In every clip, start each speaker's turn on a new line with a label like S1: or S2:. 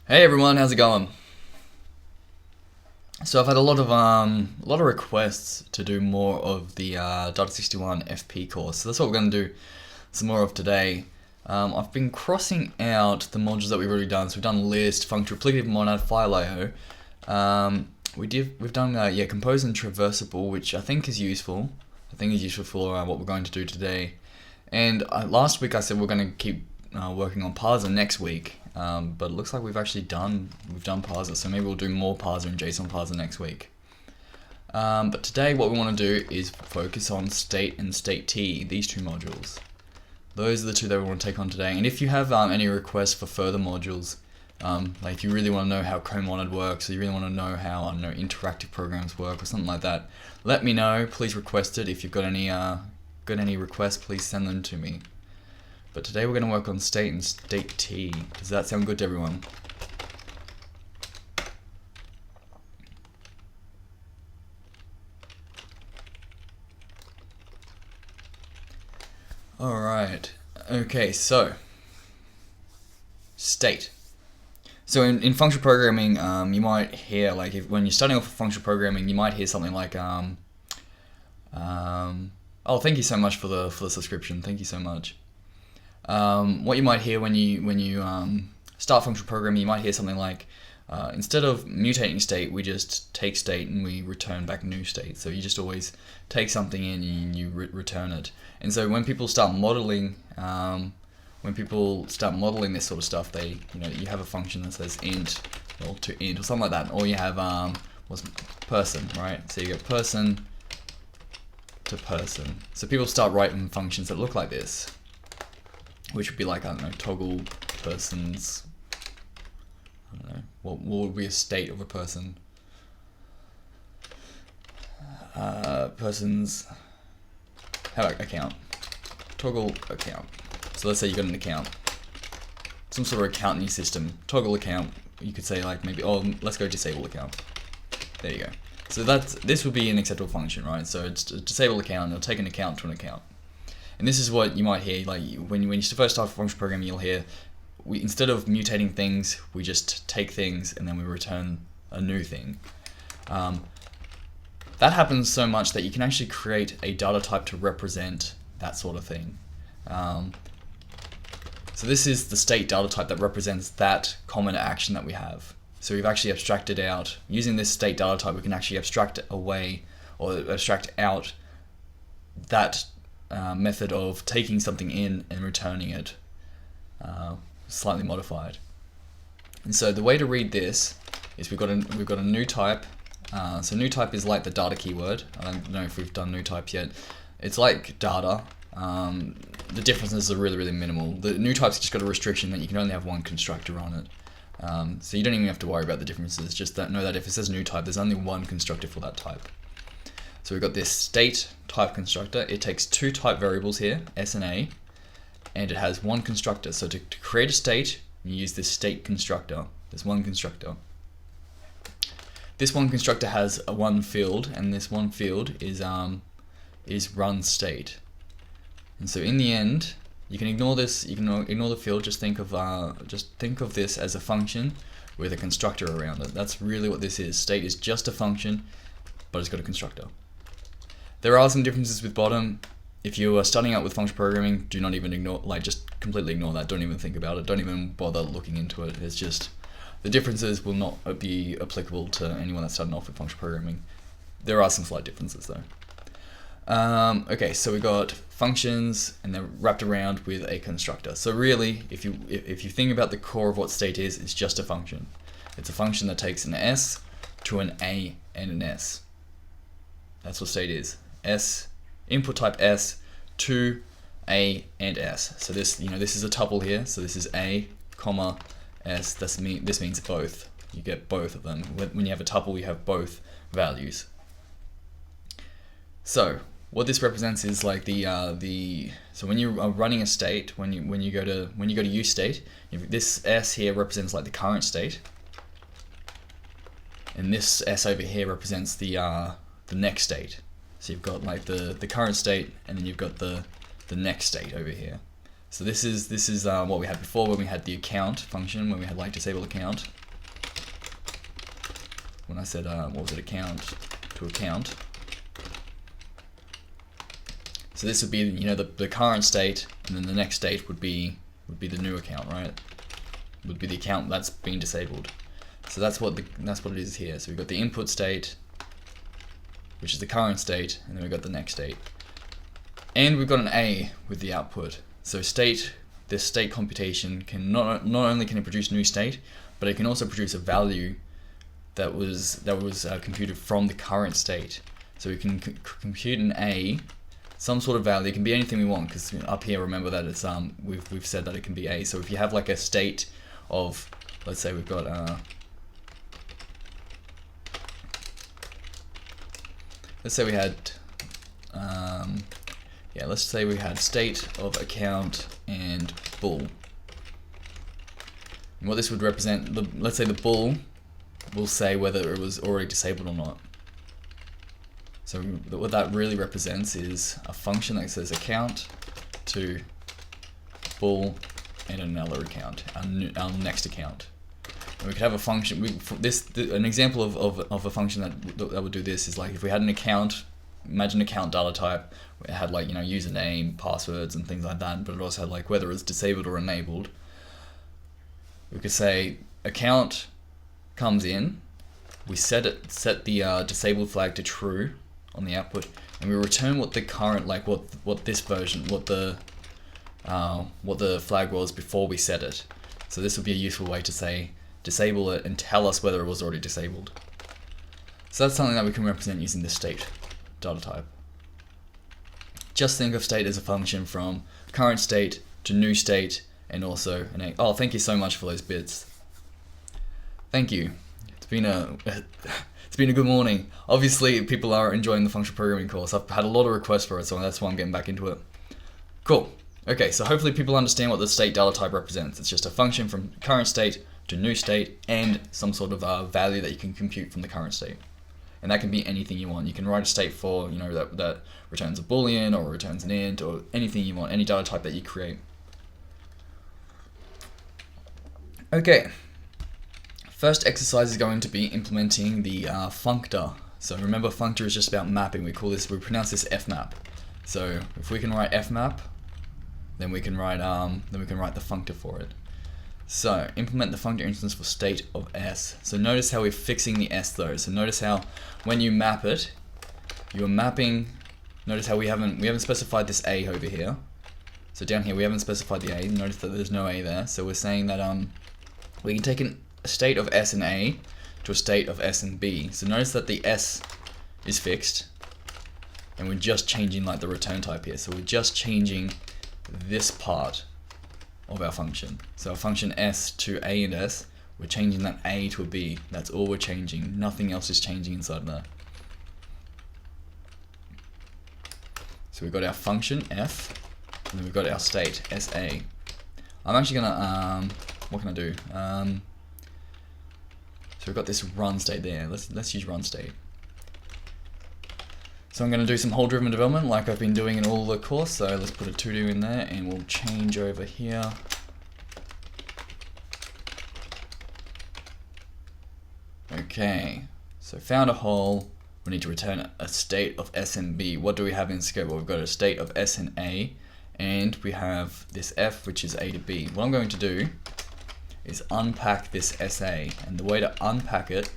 S1: Hey everyone, how's it going? So I've had a lot of requests to do more of the Data61 FP course. So that's what we're going to do some more of today. I've been crossing out the modules that we've already done. So we've done list, function, replicative monad, file IO. We've done compose and traversable, which I think is useful. For what we're going to do today. And last week I said we're going to keep working on parser next week. But it looks like we've done parser, so maybe we'll do more parser and JSON parser next week. But today what we want to do is focus on state and StateT, these two modules. Those are the two that we want to take on today. And if you have any requests for further modules, like if you really want to know how co-monad works, or you really want to know how interactive programs work or something like that, let me know. Please request it. If you've got any requests, please send them to me. But today we're going to work on state and StateT. Does that sound good to everyone? Alright, okay, so state. So in functional programming, you might hear, like, when you're starting off with functional programming, you might hear something like, oh, thank you so much for the subscription, thank you so much. What you might hear when you start functional programming, you might hear something like, instead of mutating state, we just take state and we return back new state. So you just always take something in and you return it. And so when people start modeling, this sort of stuff, you have a function that says int or to int or something like that, or you have person, right? So you get person to person. So people start writing functions that look like this, which would be like, I don't know, toggle persons, I don't know, what would be a state of a person? Persons, how about account? Toggle account. So let's say you got an account, some sort of account in your system, toggle account, you could say like maybe, oh, let's go disable account. There you go. So this would be an acceptable function, right? So it's a disable account, it'll take an account to an account. And this is what you might hear, like when you first start functional programming, you'll hear, instead of mutating things, we just take things and then we return a new thing. That happens so much that you can actually create a data type to represent that sort of thing. So this is the state data type that represents that common action that we have. So we've actually abstracted out, using this state data type, we can actually abstract away or abstract out that method of taking something in and returning it slightly modified. And so the way to read this is we've got a new type. So new type is like the data keyword. I don't know if we've done new types yet. It's like data. The differences are really minimal. The new type's just got a restriction that you can only have one constructor on it. So you don't even have to worry about the differences. Just know that if it says new type, there's only one constructor for that type. So we've got this state type constructor. It takes two type variables here, S and A, and it has one constructor. So to create a state, you use this state constructor. There's one constructor. This one constructor has one field, and this one field is run state. And so in the end, you can ignore this. You can ignore the field. Just think of this as a function with a constructor around it. That's really what this is. State is just a function, but it's got a constructor. There are some differences with bottom. If you are starting out with functional programming, do not even ignore, just completely ignore that. Don't even think about it. Don't even bother looking into it. It's just, the differences will not be applicable to anyone that's starting off with functional programming. There are some slight differences though. Okay, so we got functions and they're wrapped around with a constructor. So really, if you think about the core of what state is, it's just a function. It's a function that takes an S to an A and an S. That's what state is. S, input type S to A and S. So this is a tuple here. So this is A, comma, S. This means both. You get both of them. When you have a tuple, you have both values. So what this represents is like so when you are running a state, when you go to use state, this S here represents like the current state, and this S over here represents the next state. So you've got like the current state, and then you've got the next state over here. So this is what we had before when we had the account function, when we had like disable account. When I said what was it, account to account. So this would be, you know, the current state, and then the next state would be the new account, right? Would be the account that's being disabled. So that's what it is here. So we've got the input state, which is the current state, and then we've got the next state. And we've got an A with the output. So this state computation can not only can it produce new state, but it can also produce a value that was computed from the current state. So we can compute an A, some sort of value. It can be anything we want, because up here, remember that it's we've said that it can be A. So if you have like a state of, let's say we've got let's say we had let's say we had state of account and bool. And what this would represent, let's say the bool will say whether it was already disabled or not. So what that really represents is a function that says account to bool and another account, our next account. And we could have a function. An example of a function that would do this is like if we had an account. Imagine account data type. It had like, you know, username, passwords, and things like that. But it also had like whether it's disabled or enabled. We could say account comes in. We set the disabled flag to true on the output, and we return what the current, like what this version, what the flag was before we set it. So this would be a useful way to say disable it and tell us whether it was already disabled. So that's something that we can represent using this state data type. Just think of state as a function from current state to new state, and also an A. Oh, thank you so much for those bits. Thank you. It's been a good morning. Obviously, people are enjoying the functional programming course. I've had a lot of requests for it, so that's why I'm getting back into it. Cool. Okay, so hopefully people understand what the state data type represents. It's just a function from current state to new state, and some sort of value that you can compute from the current state. And that can be anything you want. You can write a state for, you know, that returns a boolean or returns an int or anything you want, any data type that you create. Okay. First exercise is going to be implementing the functor. So remember, functor is just about mapping. We pronounce this fmap. So if we can write fmap, then we can write the functor for it. So implement the functor instance for state of s. So notice how we're fixing the s though. So notice how when you map it, you're mapping. Notice how we haven't specified this a over here. So down here we haven't specified the a. Notice that there's no a there. So we're saying that we can take a state of s and a to a state of s and b. So notice that the s is fixed, and we're just changing like the return type here. So we're just changing this part of our function. So our function s to a and s, we're changing that a to a b. That's all we're changing. Nothing else is changing inside there. So we've got our function f, and then we've got our state sa. I'm actually gonna what can I do? So we've got this run state there. Let's use run state. So I'm going to do some hole-driven development like I've been doing in all the course. So let's put a to-do in there, and we'll change over here. Okay, so found a hole. We need to return a state of s and b. What do we have in scope? Well, we've got a state of s and a, and we have this f, which is a to b. What I'm going to do is unpack this sa, and the way to unpack it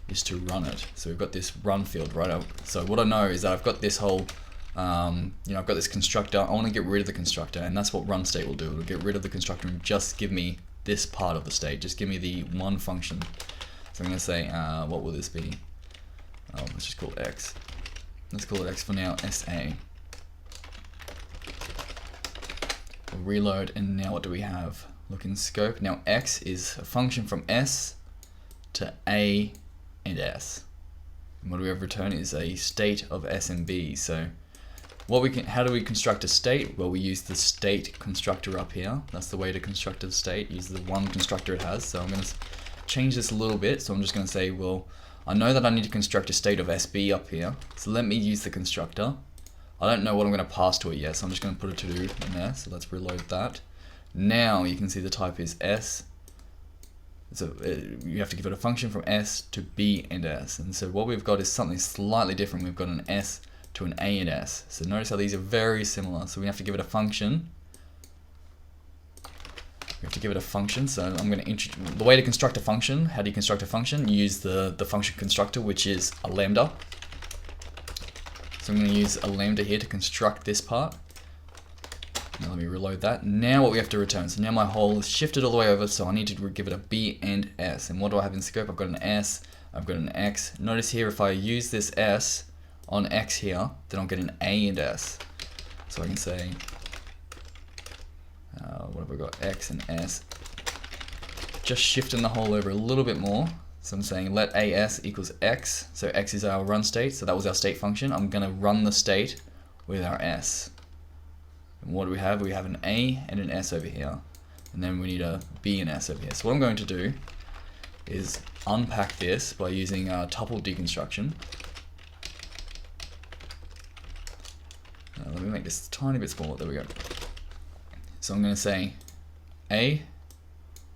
S1: is to run it. So we've got this run field right up. So what I know is that I've got this whole, I've got this constructor. I want to get rid of the constructor, and that's what run state will do. It'll get rid of the constructor and just give me this part of the state. Just give me the one function. So I'm going to say, what will this be? Let's just call it x. Let's call it x for now, sa. We'll reload, and now what do we have? Look in scope. Now x is a function from s to a and s. And what we have returned is a state of s and b. So how do we construct a state? Well, we use the state constructor up here. That's the way to construct a state. Use the one constructor it has. So I'm going to change this a little bit. So I'm just going to say, well, I know that I need to construct a state of sb up here. So let me use the constructor. I don't know what I'm going to pass to it yet, so I'm just going to put a to-do in there. So let's reload that. Now you can see the type is S. So you have to give it a function from S to B and S. And so what we've got is something slightly different. We've got an S to an A and S. So notice how these are very similar. So we have to give it a function. We have to give it a function. So I'm going to the way to construct a function. How do you construct a function? You use the function constructor, which is a lambda. So I'm going to use a lambda here to construct this part. Now let me reload that. Now what we have to return. So now my hole is shifted all the way over, so I need to give it a B and S. And what do I have in scope? I've got an S, I've got an X. Notice here, if I use this S on X here, then I'll get an A and S. So I can say, what have we got? X and S. Just shifting the hole over a little bit more. So I'm saying let AS equals X. So X is our run state. So that was our state function. I'm going to run the state with our S. And what do we have? We have an A and an S over here. And then we need a B and S over here. So what I'm going to do is unpack this by using Topple Deconstruction. Let me make this a tiny bit smaller. There we go. So I'm going to say A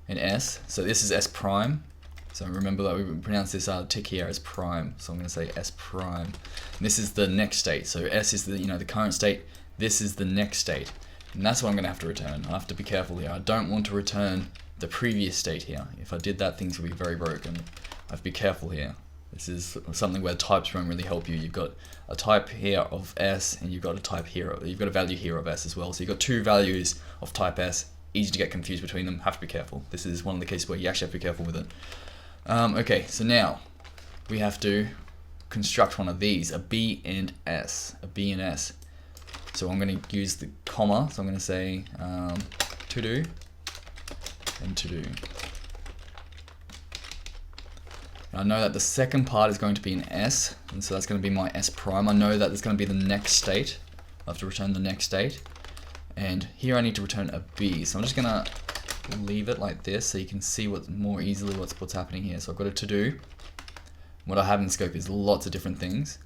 S1: and S. So this is S prime. So remember that we pronounce this tick here as prime. So I'm going to say S prime. And this is the next state. So S is the the current state. This is the next state. And that's what I'm going to have to return. I have to be careful here. I don't want to return the previous state here. If I did that, things would be very broken. I have to be careful here. This is something where types won't really help you. You've got a type here of S, and you've got a type here. You've got a value here of S as well. So you've got two values of type S. Easy to get confused between them. Have to be careful. This is one of the cases where you actually have to be careful with it. Okay, so now we have to construct one of these, a B and S, a B and S. So I'm going to use the comma. So I'm going to say to do and to do. I know that the second part is going to be an S, and so that's going to be my S prime. I know that there's going to be the next state. I have to return the next state. And here I need to return a B. So I'm just going to leave it like this so you can see more easily what's happening here. So I've got a to do. What I have in scope is lots of different things,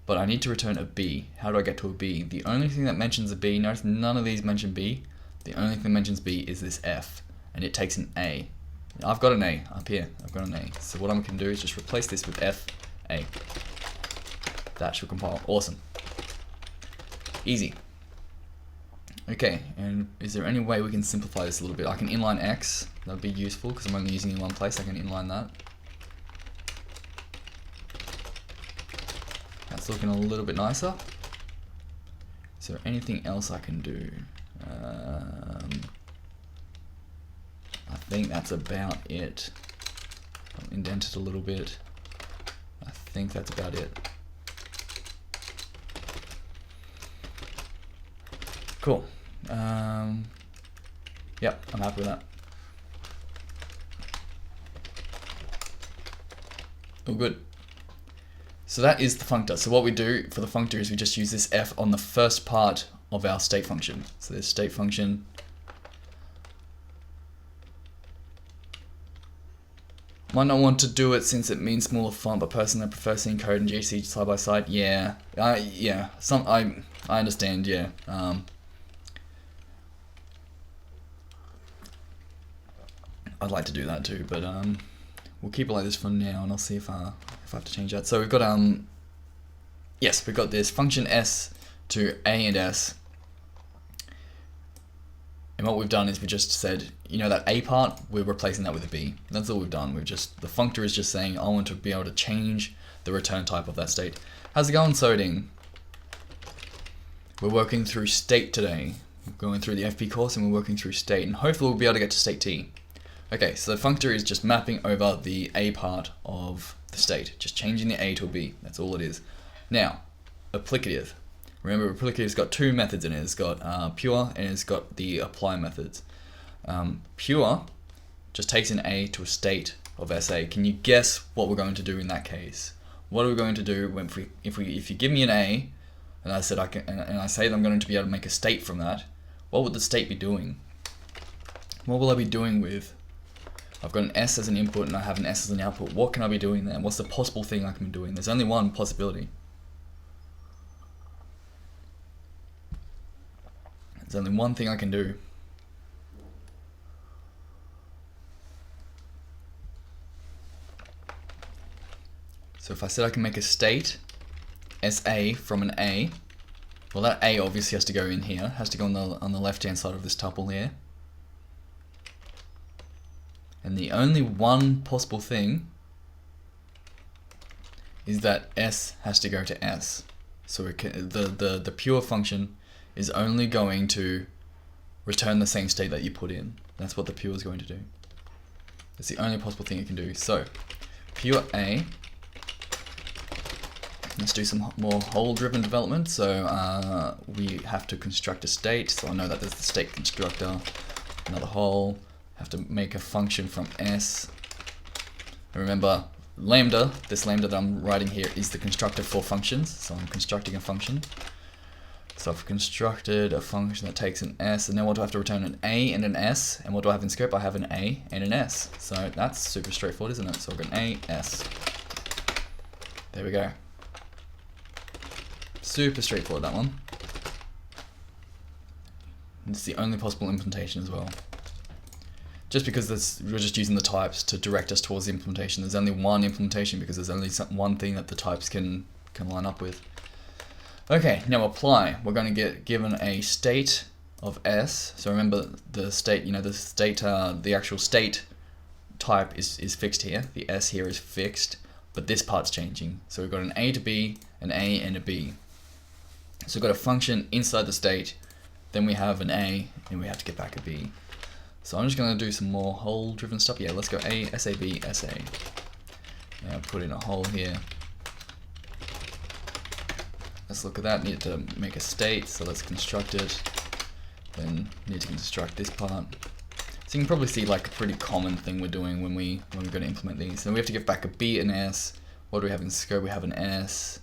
S1: but I need to return a B. How do I get to a B? The only thing that mentions a B, notice none of these mention B. The only thing that mentions B is this F, and it takes an A. I've got an A up here. I've got an A. So what I can do is just replace this with F, A. That should compile. Awesome. Easy. Okay, and is there any way we can simplify this a little bit? I can inline X. That would be useful because I'm only using it in one place. I can inline that. That's looking a little bit nicer. Is there anything else I can do? I think that's about it. I'll indent it a little bit. I think that's about it. Cool. Yep, I'm happy with that. Oh, good. So that is the functor. So what we do for the functor is we just use this F on the first part of our state function. So this state function. Might not want to do it since it means smaller font, but personally I prefer seeing code and GC side by side. Yeah, I understand. Yeah. I'd like to do that too, but we'll keep it like this for now, and I'll see if I have to change that. So we've got yes, we've got this function S to A and S, and what we've done is we just said, that A part, we're replacing that with a B. That's all we've done. The functor is just saying I want to be able to change the return type of that state. How's it going, Soding? We're working through state today. We're going through the FP course and we're working through state, and hopefully we'll be able to get to StateT. Okay, so the functor is just mapping over the A part of the state, just changing the A to a B. That's all it is. Now, applicative. Remember, applicative's got two methods in it. It's got pure and it's got the apply methods. Pure just takes an A to a state of SA. Can you guess what we're going to do in that case? What are we going to do if you give me an A, and I said and I say that I'm going to be able to make a state from that? What would the state be doing? What will I be doing with? I've got an S as an input and I have an S as an output. What can I be doing there? What's the possible thing I can be doing? There's only one possibility. There's only one thing I can do. So if I said I can make a state SA from an A, well, that A obviously has to go in here, has to go on the left-hand side of this tuple here. And the only one possible thing is that S has to go to S. So it can, the pure function is only going to return the same state that you put in. That's what the pure is going to do. That's the only possible thing it can do. So pure A. Let's do some more hole-driven development. So we have to construct a state. So I know that there's the state constructor, another hole. Have to make a function from S. And remember, lambda, this lambda that I'm writing here is the constructor for functions. So I'm constructing a function. So I've constructed a function that takes an S, and then what do I have to return? An A and an S. And what do I have in scope? I have an A and an S. So that's super straightforward, isn't it? So I've got an A, S. There we go. Super straightforward, that one. And it's the only possible implementation as well. Just because we're just using the types to direct us towards the implementation. There's only one implementation because there's only one thing that the types can line up with. Okay, now apply. We're going to get given a state of S. So remember the state, the actual state type is fixed here. The S here is fixed, but this part's changing. So we've got an A to B, an A and a B. So we've got a function inside the state, then we have an A, and we have to get back a B. So I'm just going to do some more hole-driven stuff. Yeah, let's go A, SAB, SA. Now put in a hole here. Let's look at that. Need to make a state, so let's construct it. Then need to construct this part. So you can probably see like a pretty common thing we're doing when we're going to implement these. And we have to give back a B and S. What do we have in scope? We have an S.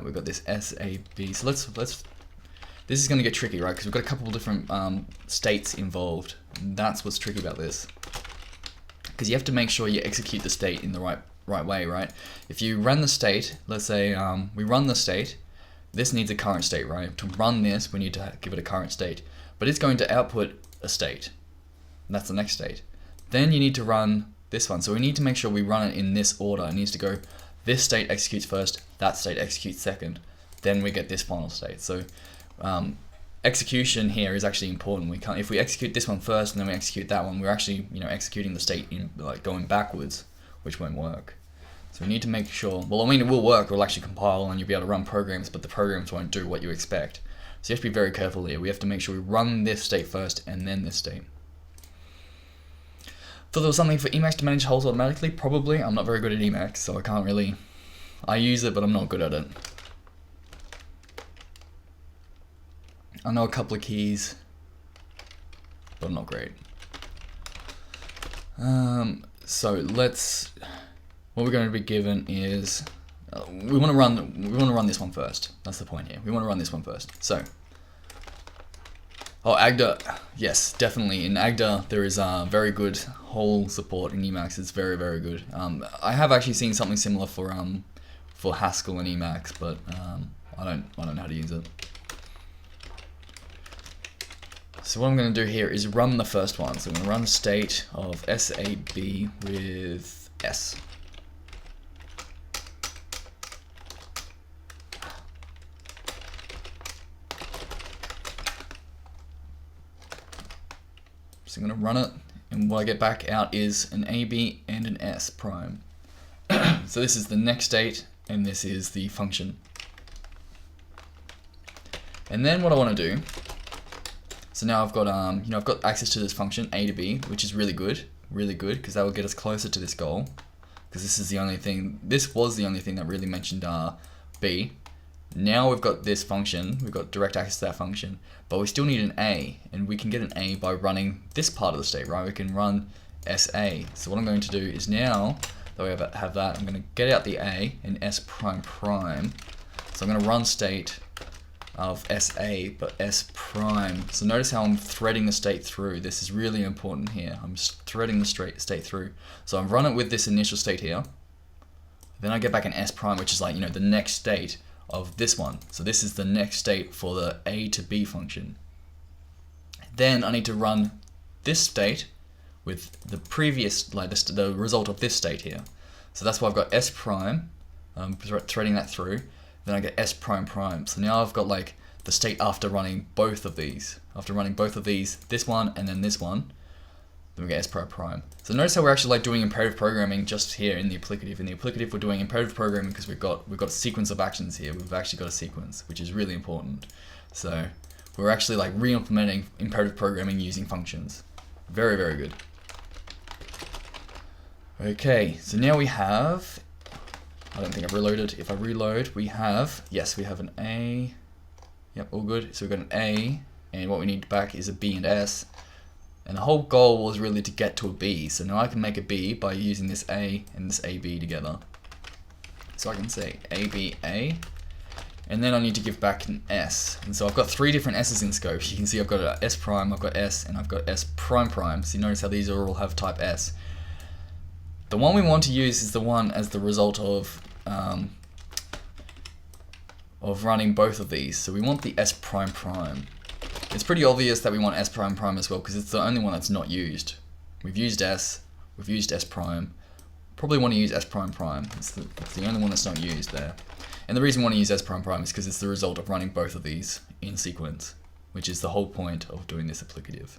S1: We've got this SAB. So let's. This is going to get tricky, right? Because we've got a couple of different states involved. And that's what's tricky about this. Because you have to make sure you execute the state in the right way, right? If you run the state, let's say we run the state, this needs a current state, right? To run this, we need to give it a current state. But it's going to output a state. And that's the next state. Then you need to run this one. So we need to make sure we run it in this order. It needs to go, this state executes first, that state executes second. Then we get this final state. So execution here is actually important. We can't, if we execute this one first and then we execute that one, we're actually executing the state in like going backwards, which won't work. So we need to make sure. Well, I mean, it will work. It will actually compile and you'll be able to run programs, but the programs won't do what you expect. So you have to be very careful here. We have to make sure we run this state first and then this state. Thought there was something for Emacs to manage holes automatically. Probably. I'm not very good at Emacs, so I can't really. I use it, but I'm not good at it. I know a couple of keys, but I'm not great. So what we're going to be given is, we want to run this one first. That's the point here. We want to run this one first. So, Agda, yes, definitely. In Agda, there is very good hole support in Emacs. It's very, very good. I have actually seen something similar for Haskell and Emacs, but I don't know how to use it. So what I'm going to do here is run the first one. So I'm going to run state of SAB with S. So I'm going to run it, and what I get back out is an AB and an S prime. So this is the next state, and this is the function. And then what I want to do, so now I've got I've got access to this function A to B, which is really good, because that will get us closer to this goal. Because this is the only thing. This was the only thing that really mentioned B. Now we've got this function. We've got direct access to that function, but we still need an A, and we can get an A by running this part of the state, right? We can run SA. So what I'm going to do is now that we have that, I'm going to get out the A and S prime prime. So I'm going to run state of SA, but S prime. So notice how I'm threading the state through. This is really important here. I'm just threading the state through. So I run it with this initial state here. Then I get back an S prime, which is like, the next state of this one. So this is the next state for the A to B function. Then I need to run this state with the previous, like the result of this state here. So that's why I've got S prime, threading that through. Then I get S prime prime. So now I've got like the state after running both of these. After running both of these, this one and then this one, then we get S prime prime. So notice how we're actually like doing imperative programming just here in the applicative. In the applicative, we're doing imperative programming because we've got a sequence of actions here. We've actually got a sequence, which is really important. So we're actually like re-implementing imperative programming using functions. Very, very good. Okay, so now we have, I don't think I've reloaded. If I reload, we have, yes, we have an A. Yep, all good. So we've got an A, and what we need back is a B and S. And the whole goal was really to get to a B. So now I can make a B by using this A and this AB together. So I can say AB, A, and then I need to give back an S. And so I've got 3 different S's in scope. You can see I've got a S prime, I've got S, and I've got S prime prime. So you notice how these all have type S. The one we want to use is the one as the result of running both of these. So we want the S prime prime. It's pretty obvious that we want S prime prime as well because it's the only one that's not used. We've used S, we've used S prime. Probably want to use S prime prime. It's the only one that's not used there. And the reason we want to use S prime prime is because it's the result of running both of these in sequence, which is the whole point of doing this applicative.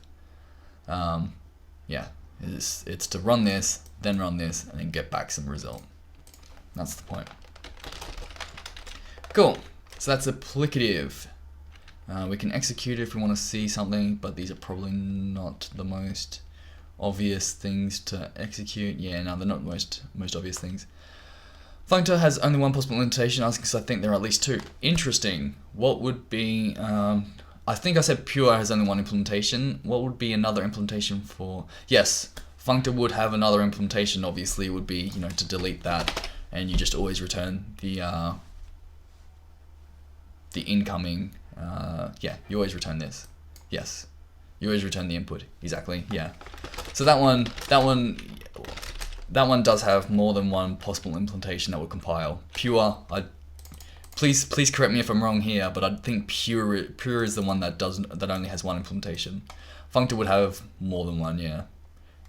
S1: Yeah, it's to run this, then run this, and then get back some result. That's the point. Cool. So that's applicative. We can execute it if we want to see something, but these are probably not the most obvious things to execute. Yeah, no, they're not the most obvious things. Functor has only one possible implementation, because I think there are at least 2. Interesting. What would be, I think I said pure has only one implementation. What would be another implementation for, yes, Functor would have another implementation, obviously. It would be, to delete that, and you just always return the incoming, yeah, you always return this. Yes, you always return the input, exactly, yeah. So that one does have more than one possible implementation that will compile. Pure, please correct me if I'm wrong here, but I think pure is the one that only has one implementation. Functor would have more than one, yeah.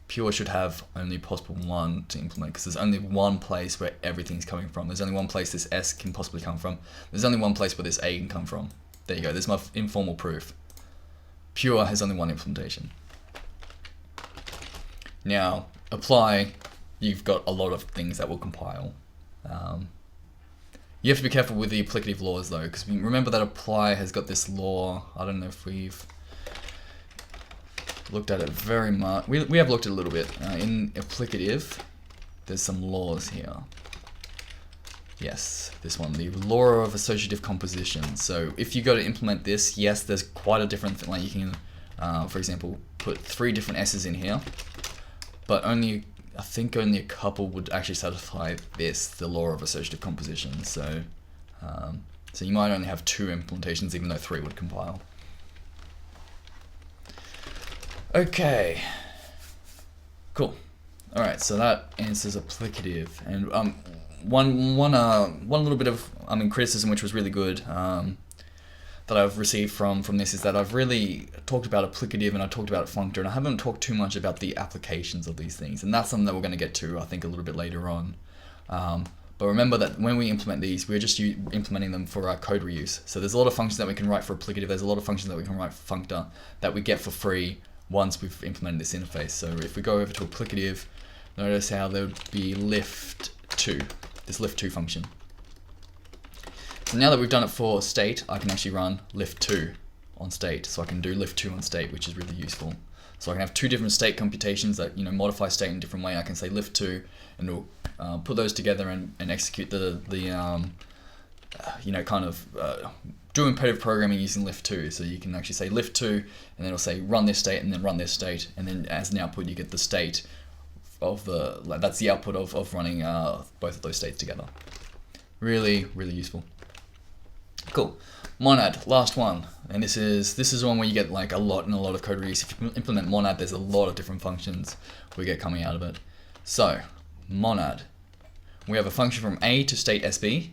S1: Pure should have only possible one to implement because there's only one place where everything's coming from. There's only one place this S can possibly come from. There's only one place where this A can come from. There you go, there's my informal proof. Pure has only one implementation. Now, apply, you've got a lot of things that will compile. You have to be careful with the applicative laws though, because remember that apply has got this law. I don't know if we've looked at it very much. We have looked at it a little bit. In applicative, there's some laws here. Yes, this one, the law of associative composition. So if you go to implement this, yes, there's quite a different thing. Like you can, for example, put 3 different S's in here, but I think only a couple would actually satisfy this, the law of associative composition. So, so you might only have 2 implementations, even though 3 would compile. Okay, cool. All right, so that answers applicative, and one little bit of criticism, which was really good, that I've received from this is that I've really talked about applicative and I talked about functor, and I haven't talked too much about the applications of these things, and that's something that we're going to get to, I think, a little bit later on. But remember that when we implement these, we're just implementing them for our code reuse. So there's a lot of functions that we can write for applicative. There's a lot of functions that we can write for functor that we get for free once we've implemented this interface. So if we go over to applicative, notice how there would be lift2, this lift2 function. So now that we've done it for state, I can actually run lift2 on state. So I can do lift2 on state, which is really useful. So I can have 2 different state computations that modify state in a different way. I can say lift2, and it'll put those together and execute the do imperative programming using lift2. So you can actually say lift2, and then it'll say run this state, and then run this state, and then as an output you get the state of that's the output of running both of those states together. Really, really useful. Cool. Monad, last one, and this is one where you get like a lot of code reuse. If you implement monad, there's a lot of different functions we get coming out of it. So monad, we have a function from A to state SB,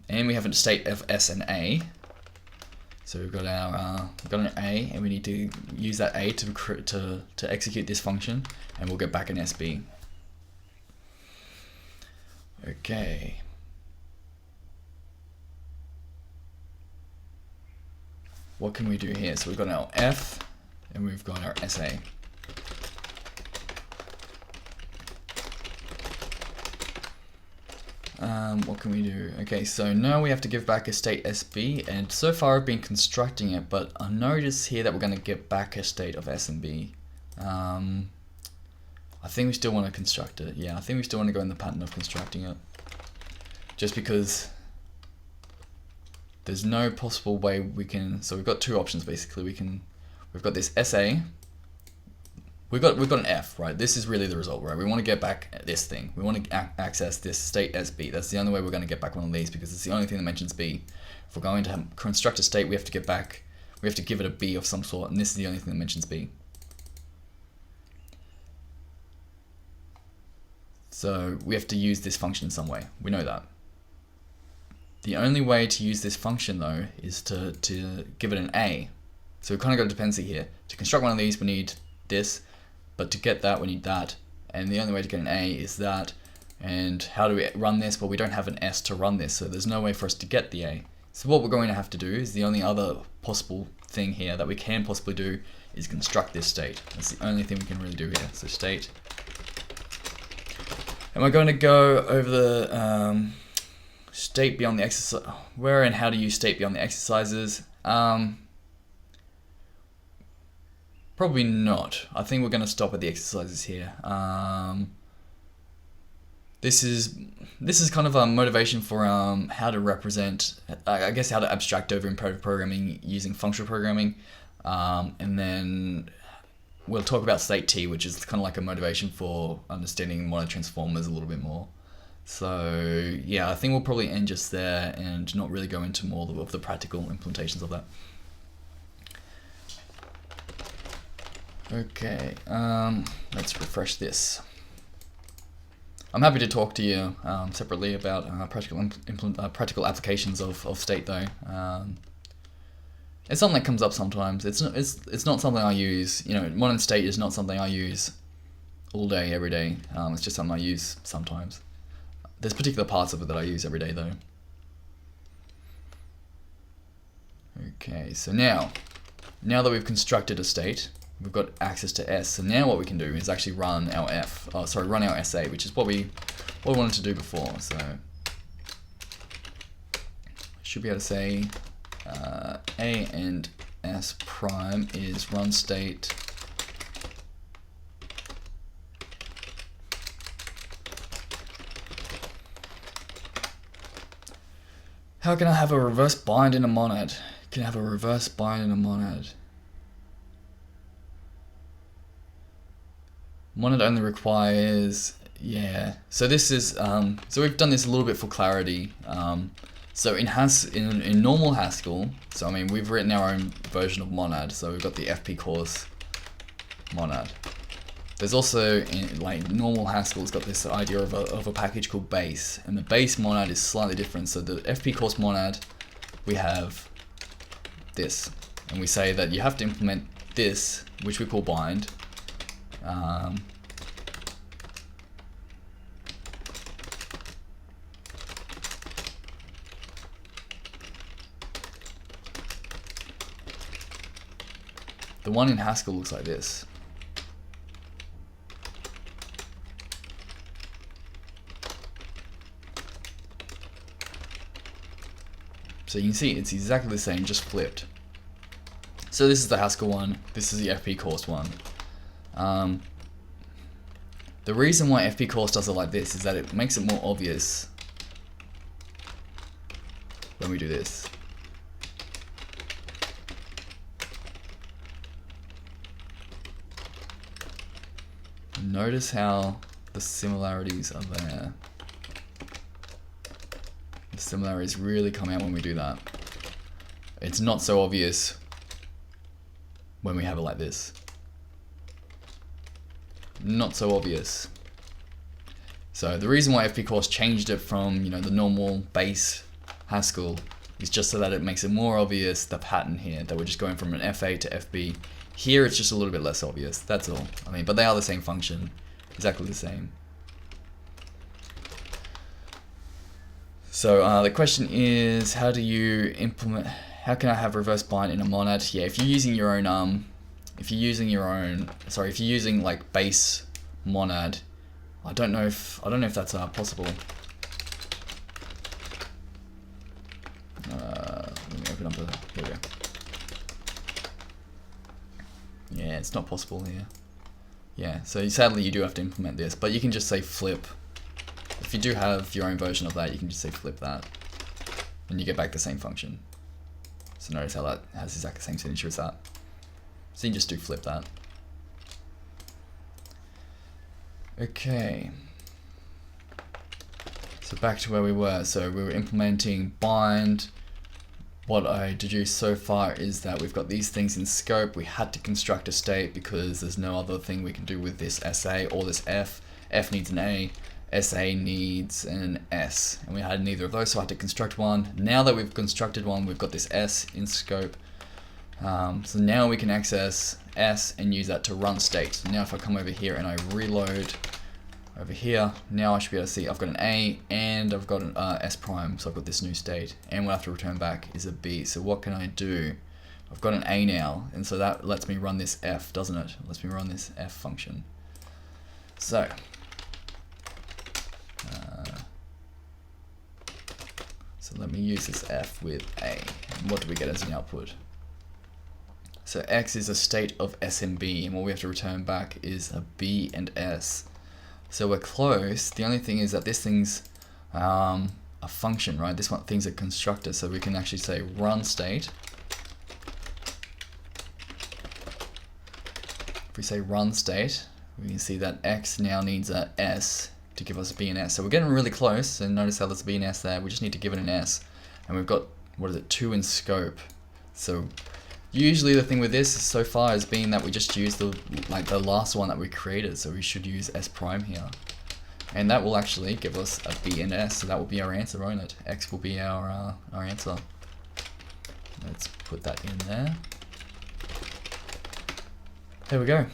S1: and we have a state of S and A. So we've got an A, and we need to use that A to execute this function, and we'll get back an SB. Okay. What can we do here? So we've got our F, and we've got our SA. What can we do? Okay, so now we have to give back a state SB, and so far I've been constructing it, but I notice here that we're going to get back a state of S and B. I think we still want to construct it. Yeah, I think we still want to go in the pattern of constructing it. Just because there's no possible way we can, so we've got two options basically. We've got this SA. We've got an F, right? This is really the result, right? We want to get back this thing. We want to access this state SB. That's the only way we're going to get back one of these, because it's the only thing that mentions B. If we're going to construct a state, we have to give it a B of some sort, and this is the only thing that mentions B. So we have to use this function in some way. We know that. The only way to use this function though is to give it an A. So we've kind of got a dependency here. To construct one of these, we need this. But to get that, we need that, and the only way to get an A is that. And how do we run this? Well, we don't have an S to run this, so there's no way for us to get the A. So what we're going to have to do is, the only other possible thing here that we can possibly do is construct this state. That's the only thing we can really do here. So state. And we're going to go over the state beyond the exercise, where and how to use state beyond the exercises. Probably not. I think we're going to stop at the exercises here. This is kind of a motivation for how to represent, I guess how to abstract over imperative programming using functional programming, and then we'll talk about StateT, which is kind of like a motivation for understanding mono transformers a little bit more. So yeah, I think we'll probably end just there and not really go into more of the practical implementations of that. Okay, let's refresh this. I'm happy to talk to you separately about practical applications of state though. It's something that comes up sometimes. It's not something I use. You know, modern state is not something I use all day, every day. It's just something I use sometimes. There's particular parts of it that I use every day though. Okay, so now that we've constructed a state, we've got access to S. So now what we can do is actually run our run our SA, which is what we wanted to do before. So should be able to say A and S prime is run state how can I have a reverse bind in a monad? Can I have a reverse bind in a monad? Monad only requires, yeah. So this is, so we've done this a little bit for clarity. So in normal Haskell, so I mean we've written our own version of monad. So we've got the FP course monad. There's also in like normal Haskell's got this idea of a package called base, and the base monad is slightly different. So the FP course monad, we have this, and we say that you have to implement this, which we call bind. The one in Haskell looks like this. So you can see it's exactly the same, just flipped. So this is the Haskell one, this is the FP course one. The reason why FP course does it like this is that it makes it more obvious when we do this. Notice how the similarities are there. The similarities really come out when we do that. It's not so obvious when we have it like this. Not so obvious. So the reason why FP course changed it from, you know, the normal base Haskell is just so that it makes it more obvious the pattern here, that we're just going from an FA to FB. Here it's just a little bit less obvious, that's all. I mean, but they are the same function, exactly the same. So the question is, how do you implement, how can I have reverse bind in a monad? Yeah, if you're using your own, if you're using like base monad, I don't know if that's possible. Let me open up here we go. Yeah, it's not possible here. Yeah, so sadly you do have to implement this, but you can just say flip. If you do have your own version of that, you can just say flip that, and you get back the same function. So notice how that has exactly the same signature as that. So you can just do flip that. Okay. So back to where we were. So we were implementing bind. What I deduced so far is that we've got these things in scope. We had to construct a state because there's no other thing we can do with this SA or this F. F needs an A, SA needs an S, and we had neither of those, so I had to construct one. Now that we've constructed one, we've got this S in scope. So now we can access S and use that to run state. So now if I come over here and I reload over here, now I should be able to see I've got an A and I've got an S prime, so I've got this new state, and what I have to return back is a B. So what can I do? I've got an A now, and so that lets me run this F, doesn't it? It lets me run this F function. So let me use this F with A, and what do we get as an output? So X is a state of S and B, and what we have to return back is a B and S. So we're close. The only thing is that this thing's a function, right? This one thing's a constructor, so we can actually say run state. If we say run state, we can see that X now needs a S to give us a B and S. So we're getting really close, and notice how there's a B and S there. We just need to give it an S, and we've got, what is it, 2 in scope. So usually the thing with this so far has been that we just use the last one that we created, so we should use S prime here. And that will actually give us a B and S, so that will be our answer, won't it? X will be our answer. Let's put that in there. There we go.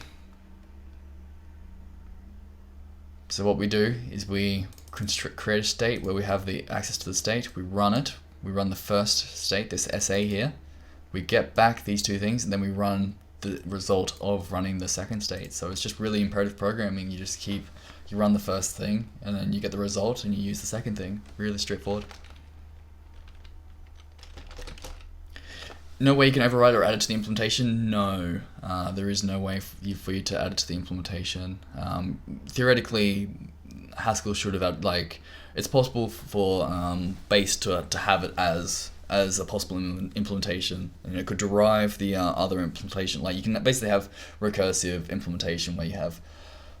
S1: So what we do is we create a state where we have the access to the state, we run it, we run the first state, this SA here, we get back these two things, and then we run the result of running the second state. So it's just really imperative programming. You just you run the first thing, and then you get the result, and you use the second thing. Really straightforward. No way you can override or add it to the implementation? No, there is no way for you to add it to the implementation. Theoretically, Haskell should have had, it's possible for base to have it as a possible implementation, and it could derive the other implementation. Like you can basically have recursive implementation where you have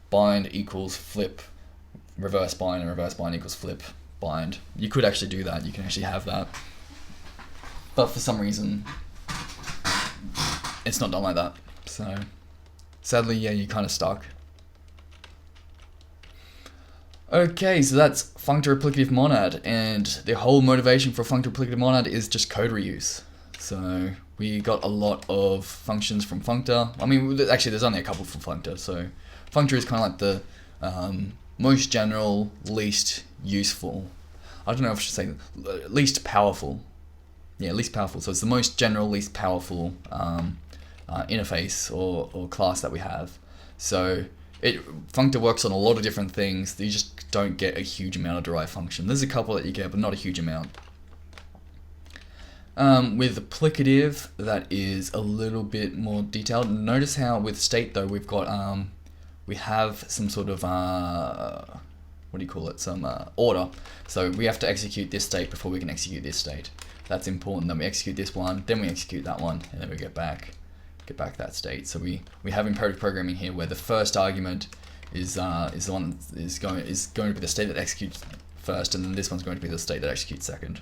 S1: bind equals flip, reverse bind, and reverse bind equals flip bind. You could actually do that. You can actually have that, but for some reason, it's not done like that. So sadly, yeah, you're kind of stuck. Okay, so that's functor replicative monad, and the whole motivation for functor replicative monad is just code reuse. So we got a lot of functions from functor. I mean, actually, there's only a couple from functor. So functor is kind of like the most general, least useful. I don't know if I should say least powerful. Yeah, least powerful. So it's the most general, least powerful interface or class that we have. So functor works on a lot of different things. You just don't get a huge amount of derived function. There's a couple that you get, but not a huge amount. With applicative, that is a little bit more detailed. Notice how with state though, we've got we have some sort of what do you call it? Some order. So we have to execute this state before we can execute this state. That's important. Then we execute this one, then we execute that one, and then we get back that state. So we have imperative programming here where the first argument is the one that is going to be the state that executes first, and then this one's going to be the state that executes second.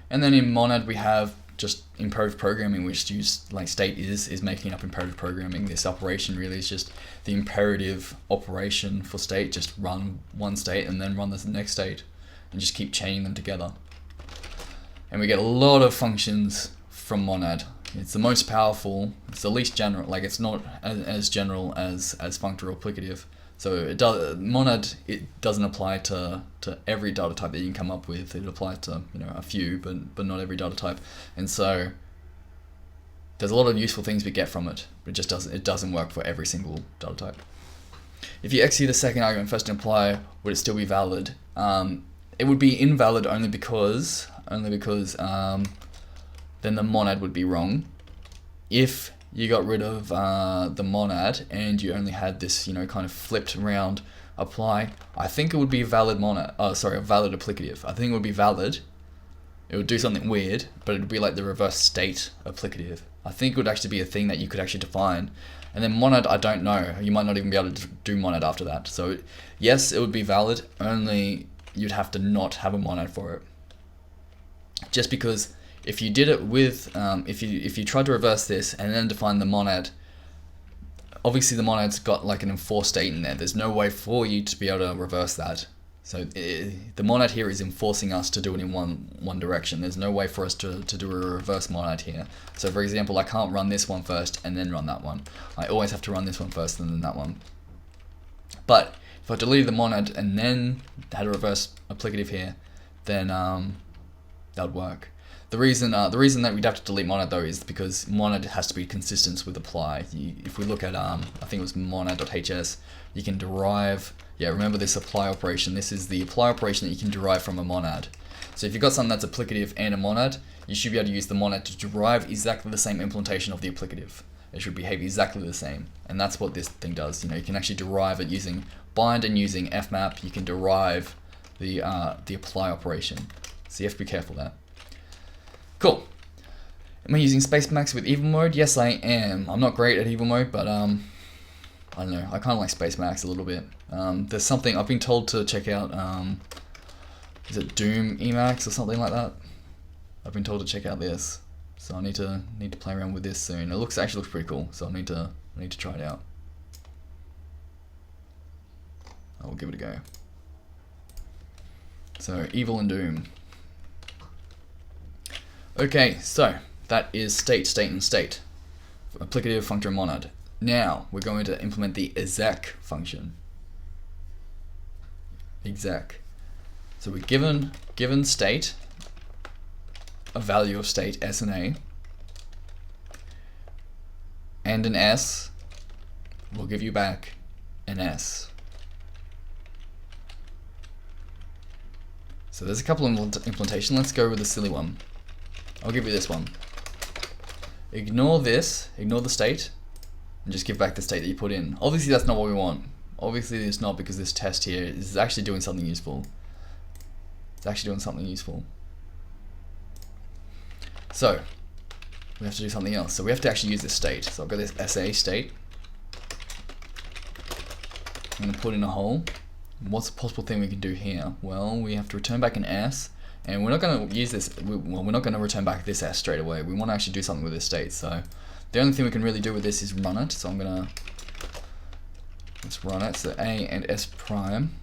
S1: And then in monad we have just imperative programming, which state is making up imperative programming. This operation really is just the imperative operation for state. Just run one state and then run the next state, and just keep chaining them together. and we get a lot of functions from monad. It's the most powerful, it's the least general, like it's not as general as functor or applicative. So it does, monad, it doesn't apply to every data type that you can come up with. It applies to, you know, a few, but not every data type. And so there's a lot of useful things we get from it, but it doesn't work for every single data type. If you execute the second argument first and apply, would it still be valid? It would be invalid only because then the monad would be wrong. If you got rid of the monad and you only had this, you know, kind of flipped around apply, I think it would be a valid monad. Oh, sorry, a valid applicative. I think it would be valid. It would do something weird, but it would be like the reverse state applicative. I think it would actually be a thing that you could actually define. And then monad, I don't know. You might not even be able to do monad after that. So yes, it would be valid, only you'd have to not have a monad for it. Just because if you did it with, if you tried to reverse this and then define the monad, obviously the monad's got like an enforced state in there. There's no way for you to be able to reverse that. So the monad here is enforcing us to do it in one direction. There's no way for us to do a reverse monad here. So for example, I can't run this one first and then run that one. I always have to run this one first and then that one. But if I deleted the monad and then had a reverse applicative here, then that would work. The reason that we'd have to delete monad though is because monad has to be consistent with apply. If we look at I think it was monad.hs, you can derive, yeah, remember this apply operation. This is the apply operation that you can derive from a monad. So if you've got something that's applicative and a monad, you should be able to use the monad to derive exactly the same implementation of the applicative. It should behave exactly the same, and that's what this thing does. You know, you can actually derive it using bind and using fmap. You can derive the apply operation. So you have to be careful there. Cool. Am I using Spacemacs with evil mode? Yes, I am. I'm not great at evil mode, but I don't know. I kind of like Spacemacs a little bit. There's something I've been told to check out. Is it Doom Emacs or something like that? I've been told to check out this, so I need to play around with this soon. It actually looks pretty cool, so I need to try it out. I will give it a go. So evil and Doom. Okay, so that is state, state, and state. Applicative, functor, and monad. Now we're going to implement the exec function. Exec. So we're given state, a value of state s and a, and an s will give you back an s. So there's a couple of implementation. Let's go with the silly one. I'll give you this one. Ignore this, ignore the state, and just give back the state that you put in. Obviously that's not what we want. Obviously it's not, because this test here is actually doing something useful. It's actually doing something useful. So we have to do something else. So we have to actually use this state. So I've got this SA state. I'm going to put in a hole. What's the possible thing we can do here? Well, we have to return back an S. And we're not going to use this, we're not going to return back this S straight away. We want to actually do something with this state. So the only thing we can really do with this is run it. So I'm going to, let's run it. So A and S prime.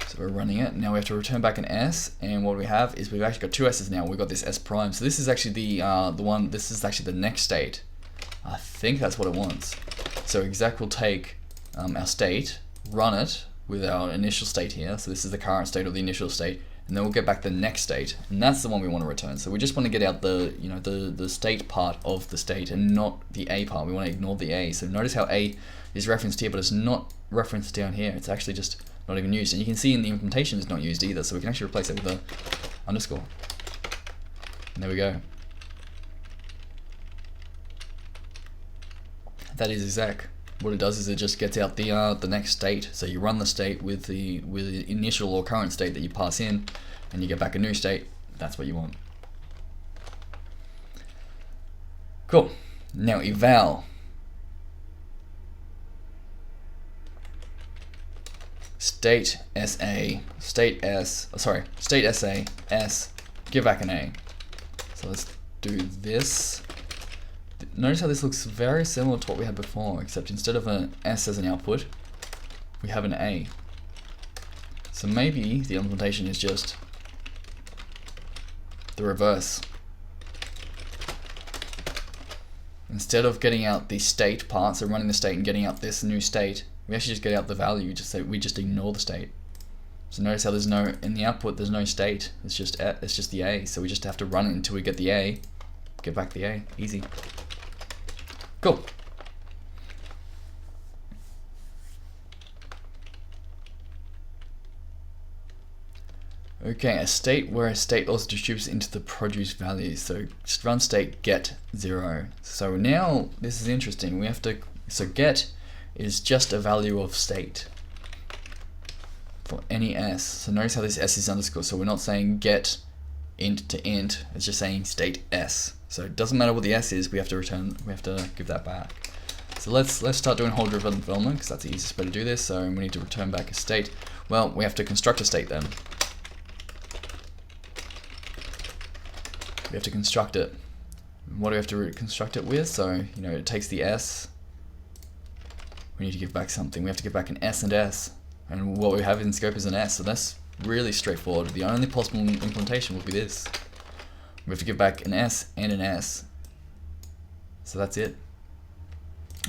S1: So we're running it. Now we have to return back an S. And what we have is we've actually got two S's now. We've got this S prime. So this is actually the one, this is actually the next state. I think that's what it wants. So exec will take our state, run it with our initial state here. So this is the current state of the initial state, and then we'll get back the next state, and that's the one we want to return. So we just want to get out the, you know, the state part of the state and not the A part. We want to ignore the A. So notice how A is referenced here, but it's not referenced down here. It's actually just not even used, and you can see in the implementation it's not used either. So we can actually replace it with a underscore. And there we go. That is exec. What it does is it just gets out the next state. So you run the state with the initial or current state that you pass in, and you get back a new state. That's what you want. Cool. Now eval. State SA, state S, state SA, S, give back an A. So let's do this. Notice how this looks very similar to what we had before, except instead of an S as an output, we have an A. So maybe the implementation is just the reverse. Instead of getting out the state part, so running the state and getting out this new state, we actually just get out the value, just so we just ignore the state. So notice how there's no, in the output there's no state, it's just the A, so we just have to run it until we get the A, get back the A, easy. Cool. Okay, a state where a state also distributes into the produce value. So just run state get 0. So now this is interesting. We have to, so get is just a value of state for any s. So notice how this s is underscore. So we're not saying get int to int. It's just saying state s. So it doesn't matter what the s is. We have to return. We have to give that back. So let's start doing whole driven development because that's the easiest way to do this. So we need to return back a state. Well, we have to construct a state then. We have to construct it. What do we have to construct it with? So, you know, it takes the s. We need to give back something. We have to give back an s and s. And what we have in scope is an s. So that's really straightforward. The only possible implementation will be this. We have to give back an s and an s. So that's it.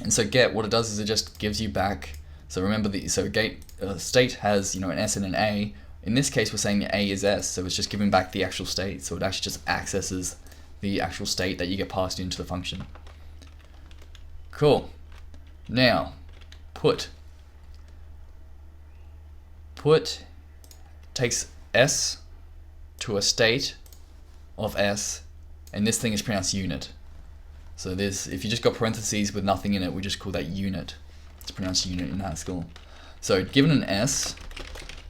S1: And so get, what it does is it just gives you back. So remember, state has, you know, an s and an a. In this case, we're saying A is S, so it's just giving back the actual state. So it actually just accesses the actual state that you get passed into the function. Cool. Now, put. Put takes S to a state of S, and this thing is pronounced unit. So this, if you just got parentheses with nothing in it, we just call that unit. It's pronounced unit in Haskell. So given an S,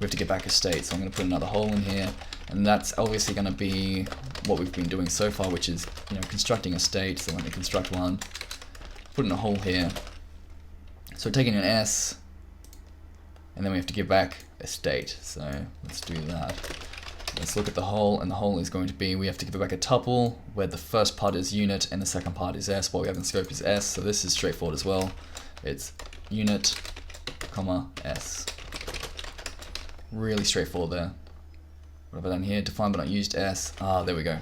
S1: we have to get back a state, so I'm going to put another hole in here, and that's obviously going to be what we've been doing so far, which is, you know, constructing a state. So when we construct one, put in a hole here. So we're taking an S, and then we have to give back a state. So let's do that. Let's look at the hole, and the hole is going to be, we have to give it back a tuple where the first part is unit and the second part is S. What we have in scope is S, so this is straightforward as well. It's unit, comma, S. Really straightforward there. What have I done here? Define but not used S. Ah, there we go.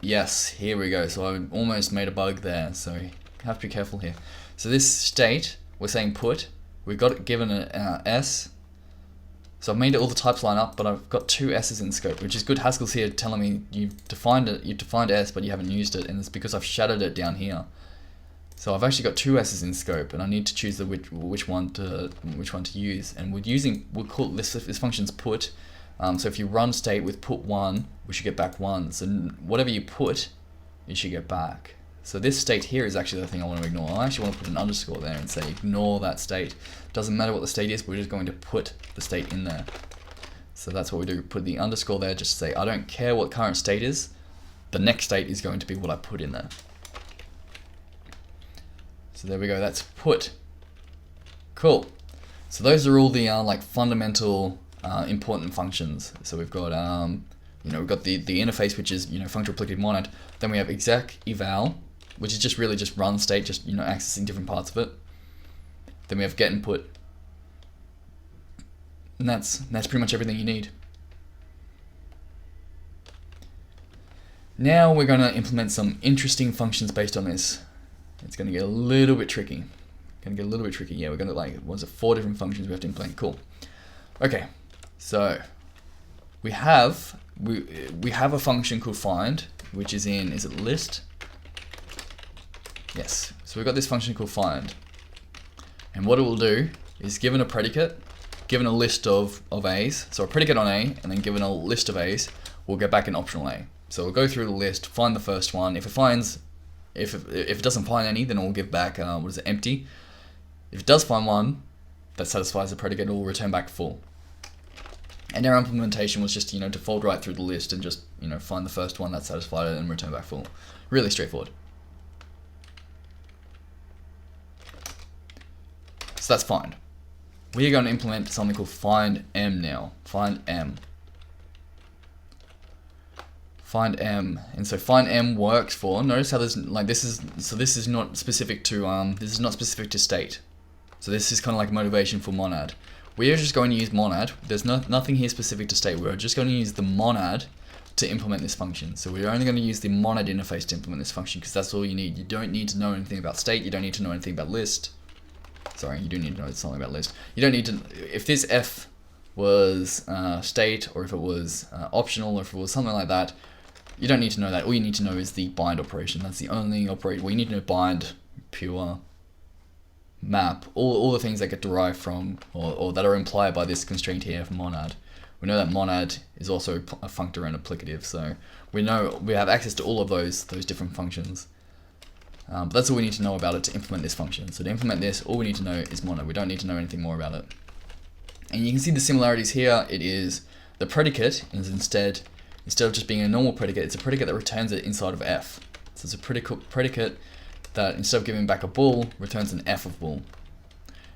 S1: Yes, here we go. So I almost made a bug there, so you have to be careful here. So this state, we're saying put. We've got it given an S. So I've made it all the types line up, but I've got 2 S's in scope, which is good. Haskell's here telling me you've defined S, but you haven't used it, and it's because I've shadowed it down here. So I've actually got 2 S's in scope, and I need to choose which one to use. And we'll call this function's put. So if you run state with put 1, we should get back 1. So whatever you put, you should get back. So this state here is actually the thing I want to ignore. I actually want to put an underscore there and say ignore that state. Doesn't matter what the state is, we're just going to put the state in there. So that's what we do. Put the underscore there just to say I don't care what current state is. The next state is going to be what I put in there. So there we go, that's put. Cool. So those are all the like fundamental important functions. So we've got we've got the interface, which is function replicative monad. Then we have exec eval, which is just really just run state, just accessing different parts of it. Then we have get and put. And that's pretty much everything you need. Now we're going to implement some interesting functions based on this. It's going to get a little bit tricky. Yeah, we're going to 4 different functions we have to implement. Cool. Okay, so we have a function called find, which is is it list? Yes. So we've got this function called find, and what it will do is given a predicate, given a list of A's, so a predicate on A, and then given a list of A's, we'll get back an optional A. So we'll go through the list, find the first one. If it doesn't find any, then it will give back empty. If it does find one that satisfies the predicate, it will return back full. And our implementation was just to fold right through the list and just find the first one that satisfied it and return back full. Really straightforward. So that's find. We are going to implement something called find M now. Find M. Find M, and so find M works for. Notice how there's this is not specific to state. So this is kind of like motivation for monad. we are just going to use monad. There's nothing here specific to state. We're just going to use the monad to implement this function. So we're only going to use the monad interface to implement this function because that's all you need. You don't need to know anything about state. You don't need to know anything about list. Sorry, you do need to know something about list. You don't need to, if this f was state, or if it was optional, or if it was something like that, you don't need to know that. All you need to know is the bind operation. That's the only operation. Well, you need to know bind, pure, map, all the things that get derived from, or that are implied by this constraint here for monad. We know that monad is also a functor and applicative, so we know we have access to all of those different functions. But that's all we need to know about it to implement this function. So to implement this, all we need to know is monad. We don't need to know anything more about it. And you can see the similarities here. It is the predicate is instead of just being a normal predicate, it's a predicate that returns it inside of f. So it's a predicate that instead of giving back a bool, returns an f of bool.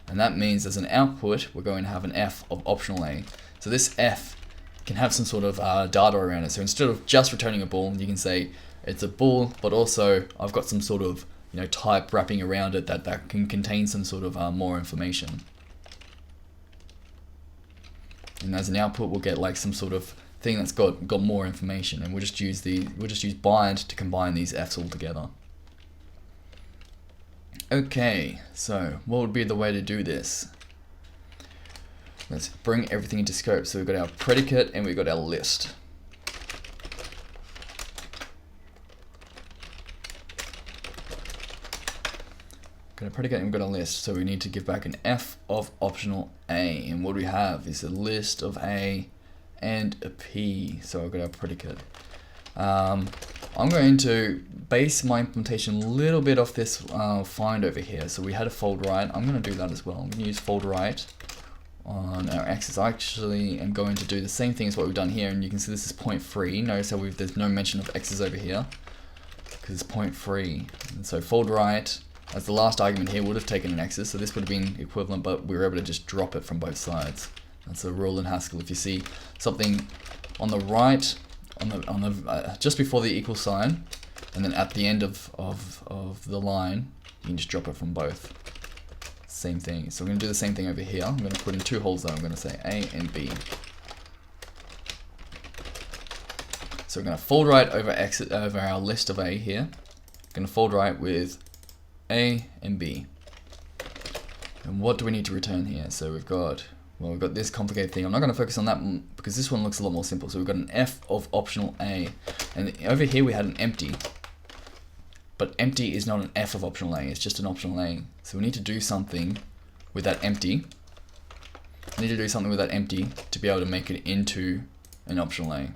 S1: And that means as an output, we're going to have an f of optional a. So this f can have some sort of data around it. So instead of just returning a bool, you can say it's a bool, but also I've got some sort of type wrapping around it that can contain some sort of more information. And as an output, we'll get like some sort of thing that's got more information, and we'll just use bind to combine these f's all together. Okay, so what would be the way to do this? Let's bring everything into scope. So we've got our predicate and we've got our list. Got a predicate and we've got a list. So we need to give back an f of optional a. And what we have is a list of a and a p. So I've got our predicate. I'm going to base my implementation a little bit off this find over here. So we had a fold right. I'm going to do that as well. I'm going to use fold right on our axis. I actually am going to do the same thing as what we've done here, and you can see this is point free. Notice how there's no mention of x's over here because it's point free. And so fold right as the last argument here would have taken an axis, so this would have been equivalent, but we were able to just drop it from both sides. That's a rule in Haskell. If you see something on the right, on the just before the equal sign, and then at the end of the line, you can just drop it from both. Same thing. So we're going to do the same thing over here. I'm going to put in two holes though. I'm going to say A and B. So we're going to fold right over our list of A here. We're going to fold right with A and B. And what do we need to return here? So we've got this complicated thing. I'm not going to focus on that because this one looks a lot more simple. So we've got an f of optional a, and over here we had an empty. But empty is not an f of optional a, it's just an optional a. So we need to do something with that empty. We need to do something with that empty to be able to make it into an optional a.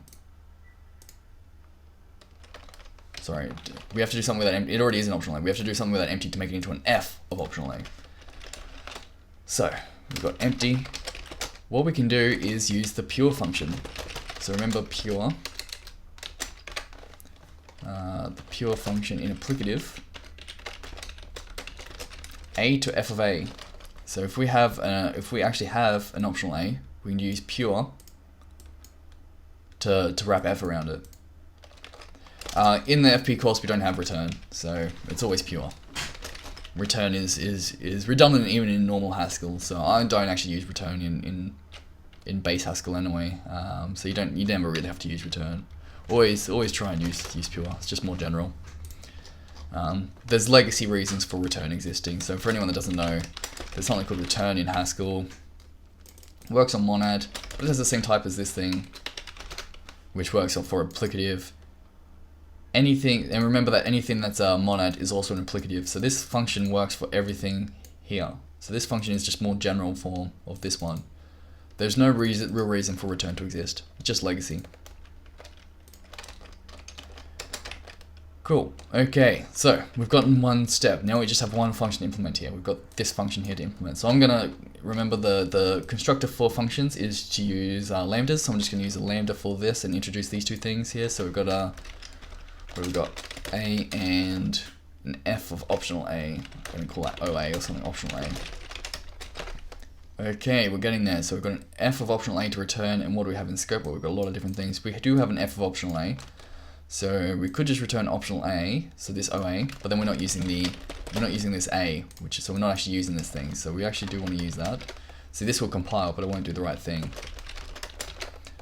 S1: Sorry, we have to do something with that empty. It already is an optional a. We have to do something with that empty to make it into an f of optional a. So we've got empty. What we can do is use the pure function. So remember pure. The pure function in applicative, a to f of a. So if we actually have an optional a, we can use pure to wrap f around it. In the FP course, we don't have return, so it's always pure. Return is redundant even in normal Haskell, so I don't actually use return in base Haskell anyway. So you never really have to use return. Always try and use pure. It's just more general. There's legacy reasons for return existing. So for anyone that doesn't know, there's something called return in Haskell. It works on monad, but it has the same type as this thing, which works for applicative. Anything, and remember that anything that's a monad is also an applicative. So this function works for everything here. So this function is just more general form of this one. There's no real reason for return to exist. It's just legacy. Cool. Okay, so we've gotten one step. Now we just have one function to implement here. We've got this function here to implement. So I'm gonna remember the constructor for functions is to use lambdas. So I'm just gonna use a lambda for this and introduce these two things here. So we've got a and an f of optional a. I'm gonna call that OA or something, optional a. Okay, we're getting there. So we've got an f of optional a to return, and what do we have in scope? Well, we've got a lot of different things. We do have an f of optional a. So we could just return optional a, so this OA, but then we're not using this a, so we're not actually using this thing. So we actually do want to use that. See, this will compile, but it won't do the right thing.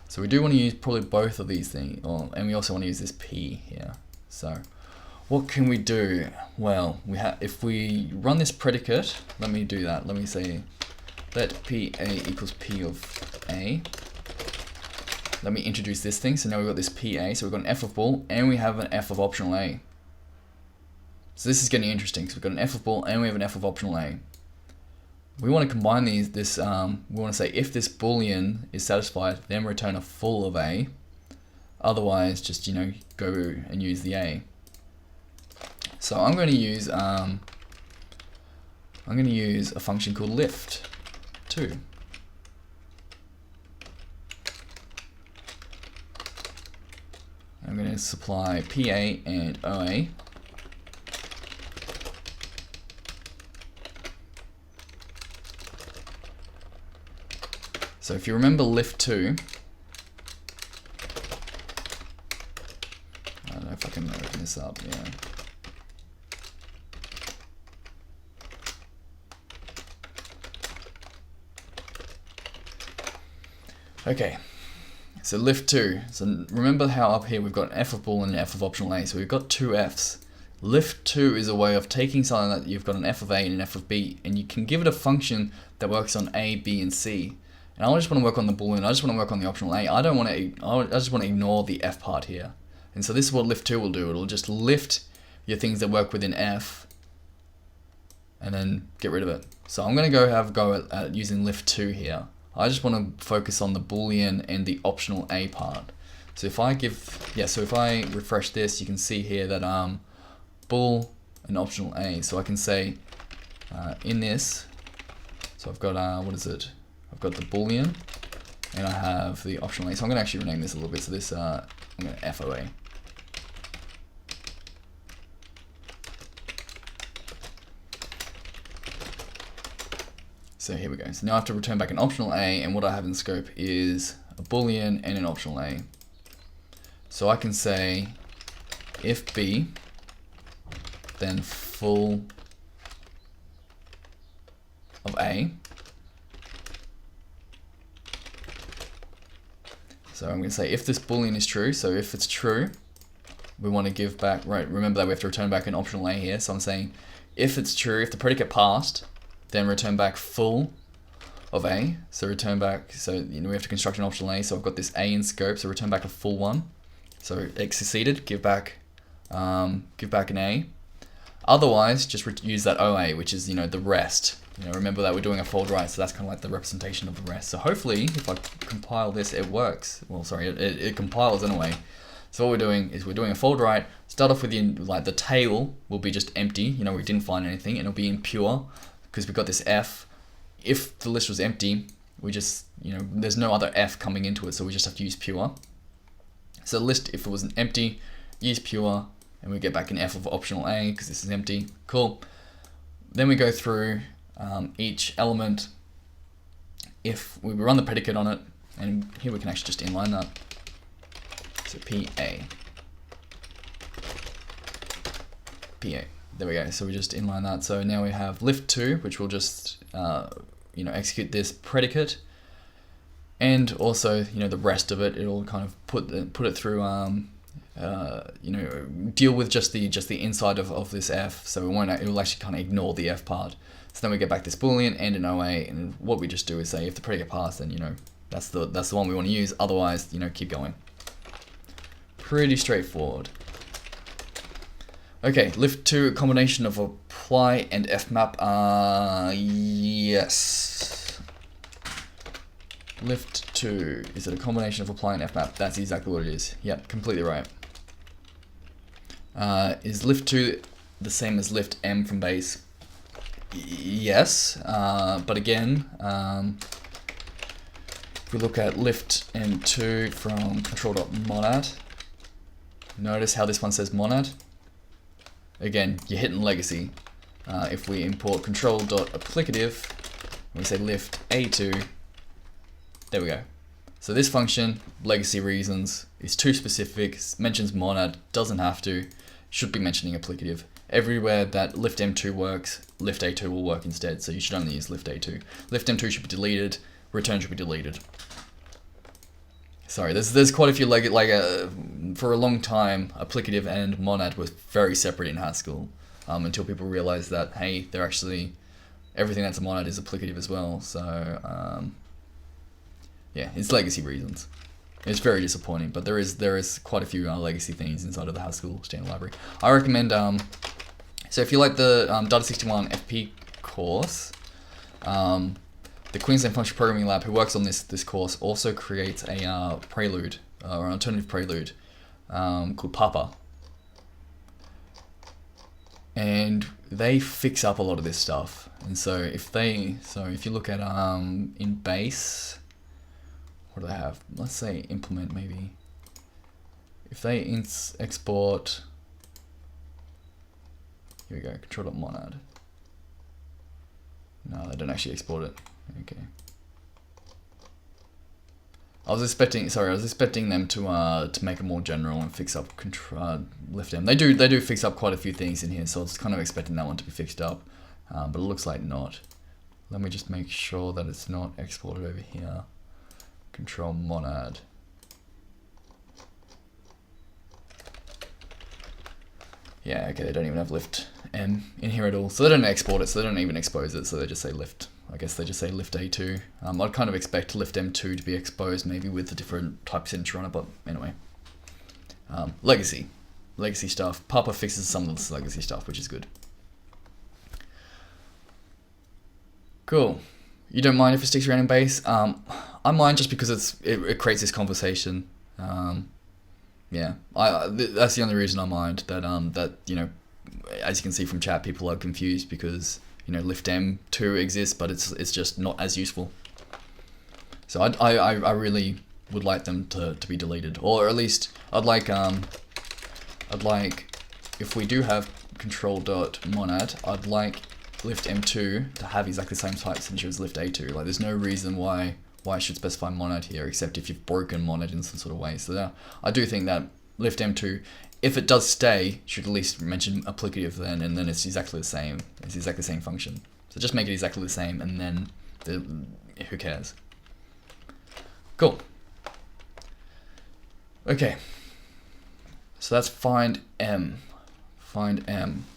S1: So we do want to use probably both of these things, and we also want to use this P here. So what can we do? Well, if we run this predicate, let me do that. Let me say let PA equals P of A. Let me introduce this thing. So now we've got this PA, so we've got an F of bool, and we have an F of optional A. So this is getting interesting. So we've got an F of bool, and we have an F of optional A. We want to combine these. We want to say if this boolean is satisfied, then return a full of A. Otherwise, just go and use the A. So I'm going to use a function called lift2. I'm going to supply PA and OA. So if you remember lift2, I don't know if I can open this up, yeah. Okay, so lift2. So remember how up here we've got an F of bool and an F of optional A. So we've got two Fs. Lift2 is a way of taking something that you've got an F of A and an F of B, and you can give it a function that works on A, B, and C. And I just want to work on the boolean. I just want to work on the optional A. I just want to ignore the F part here. And so this is what lift2 will do. It'll just lift your things that work within F, and then get rid of it. So I'm going to have a go at using lift2 here. I just want to focus on the boolean and the optional A part. So if I refresh this, you can see here that bool and optional A. So I can say in this, so I've got I've got the boolean and I have the optional A. So I'm going to actually rename this a little bit. So this I'm going to FOA. So here we go. So now I have to return back an optional A, and what I have in scope is a boolean and an optional A. So I can say if B, then full of A. So I'm going to say if this boolean is true, so if it's true, we want to give back, right, remember that we have to return back an optional A here. So I'm saying if it's true, if the predicate passed, then return back full of A. So return back, so we have to construct an optional A, so I've got this A in scope, so return back a full one. So X succeeded, give back an A. Otherwise, just use that OA, which is the rest. Remember that we're doing a fold right, so that's kind of like the representation of the rest. So hopefully, if I compile this, it works. Well, sorry, it compiles anyway. So what we're doing is we're doing a fold right. Start off with the tail will be just empty. We didn't find anything, and it'll be impure because we've got this F. If the list was empty, we just there's no other F coming into it, so we just have to use pure. So the list, if it was empty, use pure, and we get back an F of optional A because this is empty. Cool. Then we go through each element. If we run the predicate on it, and here we can actually just inline that. So PA. There we go. So we just inline that. So now we have lift2, which will just execute this predicate, and also the rest of it. It'll kind of put it through deal with just the inside of this F. So it will actually kind of ignore the F part. So then we get back this boolean and an OA, and what we just do is say if the predicate passed, then that's the one we want to use. Otherwise, keep going. Pretty straightforward. Okay, lift2, a combination of apply and fmap. Yes. Lift2, is it a combination of apply and fmap? That's exactly what it is. Yep, completely right. Is lift2 the same as lift m from base? Yes, but again, if we look at lift m2 from control.monad, notice how this one says monad. Again, you're hitting legacy. If we import control.applicative, and we say lift a2, there we go. So this function, legacy reasons, is too specific, mentions monad, doesn't have to. should be mentioning applicative. Everywhere that lift M2 works, lift A2 will work instead, so you should only use lift A2. Lift M2 should be deleted, return should be deleted. Sorry, there's quite a few, for a long time, applicative and monad was very separate in Haskell, until people realized that, hey, they're actually, everything that's a monad is applicative as well, so, yeah, it's legacy reasons. It's very disappointing, but there is quite a few legacy things inside of the Haskell standard library. I recommend, so if you like the Data61 FP course, the Queensland Functional Programming Lab, who works on this course, also creates a prelude, or an alternative prelude, called Papa. And they fix up a lot of this stuff. And so if you look at in base, what do they have? Let's say implement maybe. If they export, here we go, control.monad. No, they don't actually export it. Okay. I was expecting them to make it more general and fix up lift M. They do fix up quite a few things in here, so I was kind of expecting that one to be fixed up, but it looks like not. Let me just make sure that it's not exported over here. Control monad. Yeah, okay, they don't even have lift M in here at all, so they don't export it, so they don't even expose it, so they just say lift. I guess they just say lift A2. I'd kind of expect lift M2 to be exposed, maybe with a different type signature on it, but anyway. Legacy stuff. Papa fixes some of this legacy stuff, which is good. Cool. You don't mind if it sticks around in base? I mind just because it creates this conversation. Yeah, that's the only reason I mind that as you can see from chat, people are confused because lift M2 exists, but it's just not as useful. So I really would like them to be deleted, or at least I'd like if we do have control.monad, I'd like lift M2 to have exactly the same type signature as lift A2. Like, there's no reason why I should specify monad here, except if you've broken monad in some sort of way. So I do think that lift M2, if it does stay, should at least mention applicative then, and then it's exactly the same. It's exactly the same function. So just make it exactly the same, and then who cares? Cool. Okay. So that's find M. Find M.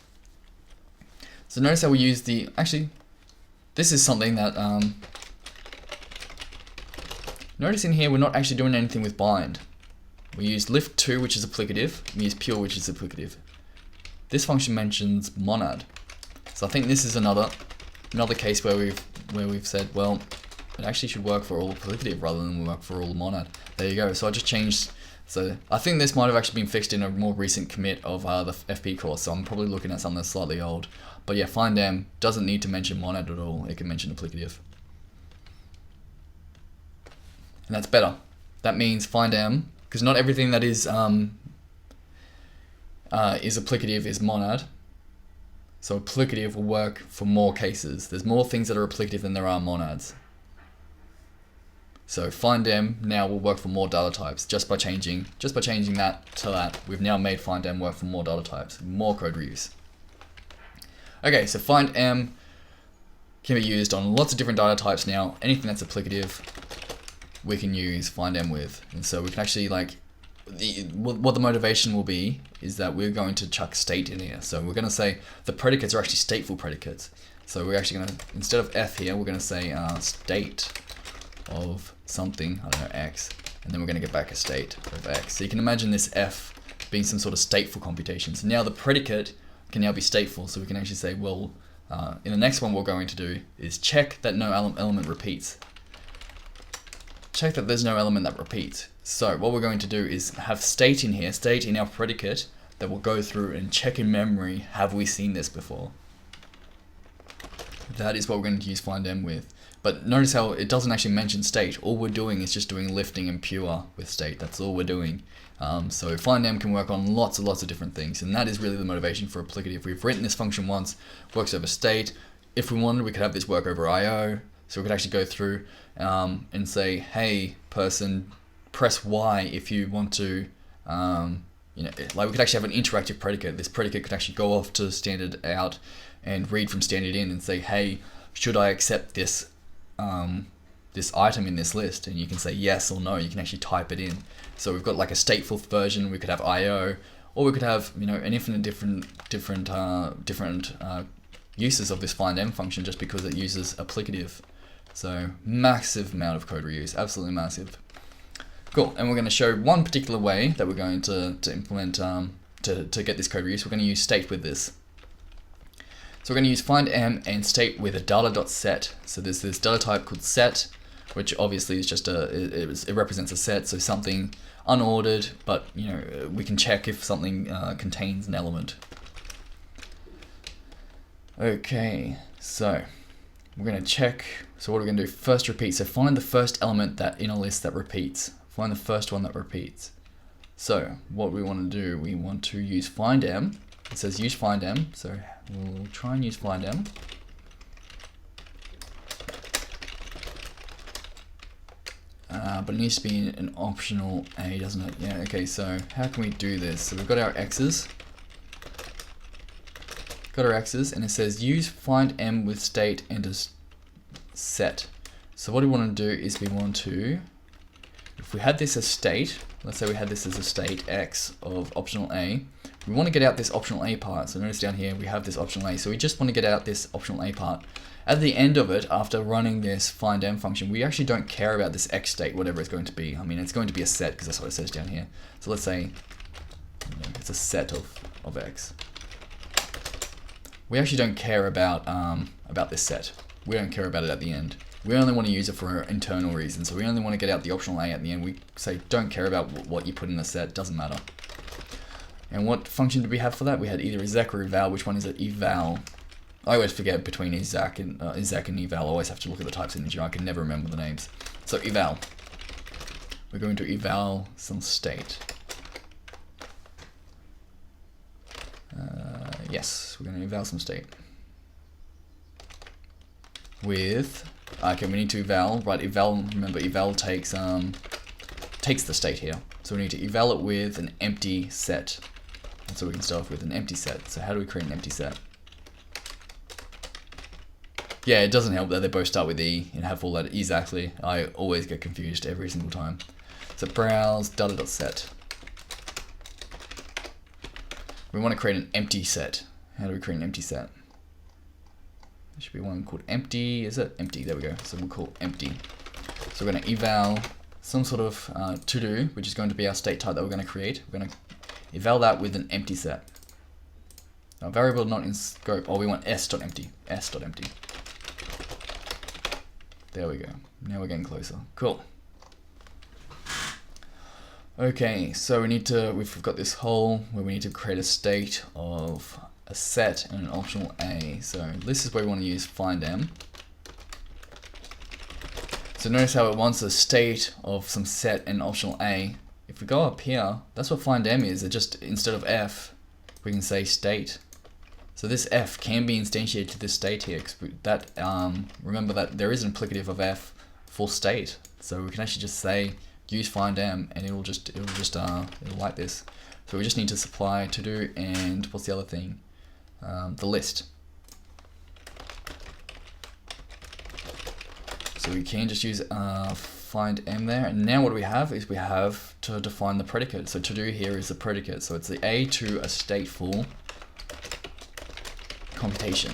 S1: So notice how we use actually, this is something that, notice in here we're not actually doing anything with bind. We use lift 2, which is applicative, we use pure, which is applicative. This function mentions monad. So I think this is another case where we've said, well, it actually should work for all applicative rather than work for all monad. There you go. So I just changed. So I think this might have actually been fixed in a more recent commit of the FP course. So I'm probably looking at something that's slightly old. But yeah, find M doesn't need to mention monad at all. It can mention applicative. And that's better. That means find M, because not everything that is applicative is monad. So applicative will work for more cases. There's more things that are applicative than there are monads. So find M now will work for more data types just by changing that to that. We've now made find M work for more data types, more code reuse. Okay, so find M can be used on lots of different data types now. Anything that's applicative, we can use find M with, and so we can actually what the motivation will be is that we're going to chuck state in here. So we're going to say the predicates are actually stateful predicates. So we're actually going to, instead of F here, we're going to say state of something, I don't know, X, and then we're going to get back a state of X. So you can imagine this F being some sort of stateful computation. So now the predicate can now be stateful, so we can actually say, well, in the next one we're going to do is check that no element repeats. Check that there's no element that repeats. So what we're going to do is have state in here, state in our predicate, that will go through and check in memory, have we seen this before? That is what we're going to use find M with. But notice how it doesn't actually mention state. All we're doing is just doing lifting and pure with state. That's all we're doing. So find M can work on lots and lots of different things, and that is really the motivation for applicative. We've written this function once, works over state. If we wanted, we could have this work over IO. So we could actually go through and say, hey, person, press Y if you want to like we could actually have an interactive predicate. This predicate could actually go off to standard out and read from standard in and say, hey, should I accept this this item in this list? And you can say yes or no. You can actually type it in. So we've got like a stateful version. We could have IO, or we could have an infinite different uses of this findM function just because it uses applicative. So massive amount of code reuse, absolutely massive. Cool, and we're going to show one particular way that we're going to implement to get this code reuse. We're going to use state with this. So we're going to use findM and state with a data.set. So there's this data type called set, which obviously is just it represents a set, so something unordered, but we can check if something contains an element. Okay, so we're going to check. So what are we going to do? First repeat. So find the first element that in a list that repeats. Find the first one that repeats. So what we want to do, we want to use findM. It says use findM, so we'll try and use findM. But it needs to be an optional A, doesn't it? Yeah, okay, so how can we do this? So we've got our X's. And it says use findM with state and a set. So what we want to do is we want to, if we had this as state, let's say we had this as a state X of optional A, we want to get out this optional A part. So notice down here we have this optional A. So we just want to get out this optional A part. At the end of it, after running this findM function, we actually don't care about this X state, whatever it's going to be. I mean, it's going to be a set because that's what it says down here. So let's say it's a set of X. We actually don't care about this set. We don't care about it at the end. We only want to use it for internal reasons. So we only want to get out the optional A at the end. We say don't care about what you put in the set, doesn't matter. And what function did we have for that? We had either exec or eval. Which one is it? Eval. I always forget between exec and eval. I always have to look at the types in the I can never remember the names. So eval. We're going to eval some state. Yes, we're going to eval some state. With, okay, we need to eval, right, eval, remember eval takes the state here. So we need to eval it with an empty set. And so we can start off with an empty set. So how do we create an empty set? Yeah, it doesn't help that they both start with E and have all that exactly. I always get confused every single time. So browse data.set. We want to create an empty set. How do we create an empty set? There should be one called empty. Is it? Empty. There we go. So we'll call empty. So we're going to eval some sort of to-do, which is going to be our state type that we're going to create. We're going to eval that with an empty set. Now, variable not in scope. Oh, we want s.empty. S.empty. There we go. Now we're getting closer. Cool. Okay, so we've got this hole where we need to create a state of a set and an optional A. So this is where we want to use findM. So notice how it wants a state of some set and optional A. If we go up here, that's what findM is. It just, instead of F, we can say state. So this F can be instantiated to this state here. That remember that there is an applicative of F for state. So we can actually just say use findM and it'll like this. So we just need to supply to do and what's the other thing? The list. So we can just use findM there. And now what we have is we have to define the predicate. So to do here is the predicate. So it's the A to a stateful computation.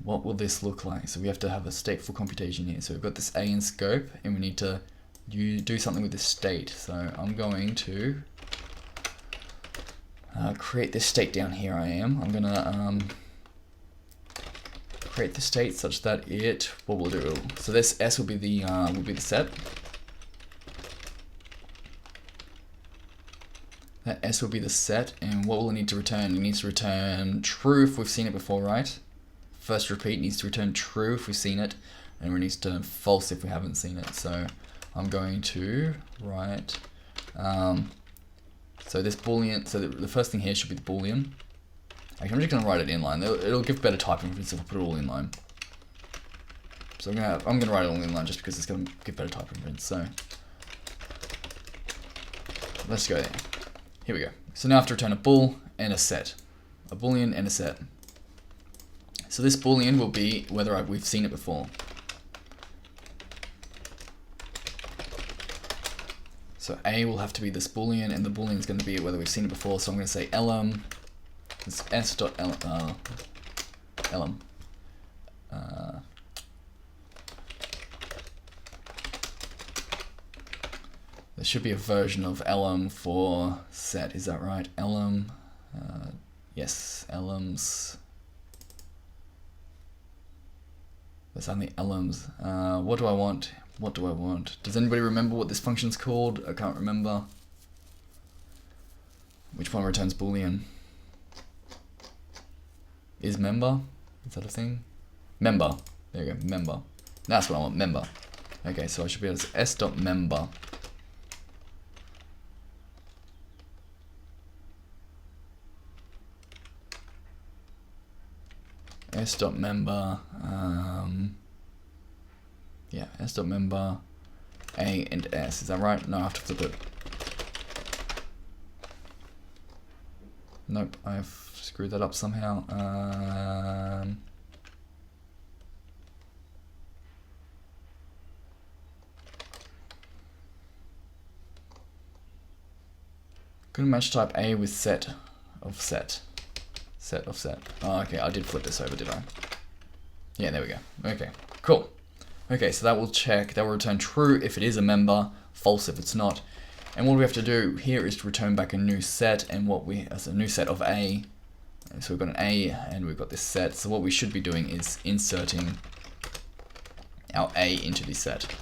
S1: What will this look like? So we have to have a stateful computation here. So we've got this A in scope and we need to do something with this state. So I'm going to create this state down here. I'm gonna create the state such that what we'll do. So this S will be the set. That S will be the set, and what will it need to return? It needs to return true if we've seen it before, right? First repeat needs to return true if we've seen it, and it needs to turn false if we haven't seen it. So I'm going to write, so this boolean, so the first thing here should be the boolean. Actually, I'm just going to write it inline. It'll give better typing if I put it all inline. So I'm gonna write it all inline just because it's going to give better typing. So let's go there. Here we go. So now I have to return a bool and a set. A boolean and a set. So this boolean will be whether we've seen it before. So A will have to be this boolean, and the boolean is going to be whether we've seen it before. So I'm going to say elem. It's s.elem. There should be a version of elem for set. Is that right? Elem. Yes, elems. There's only elems. What do I want? What do I want? Does anybody remember what this function's called? I can't remember. Which one returns boolean? Is member? Is that a thing? Member. There you go, member. That's what I want, member. Okay, so I should be able to s.member. s.member, yeah, s.member, a and s, is that right? No, I have to flip it. Nope, I've screwed that up somehow. Couldn't match type A with set of set. Set of set. Oh, okay, I did flip this over, did I? Yeah, there we go. Okay, cool. Okay, so that will check, that will return true if it is a member, false if it's not. And what we have to do here is to return back a new set, and what we, as a new set of A. So we've got an A and we've got this set. So what we should be doing is inserting our A into this set.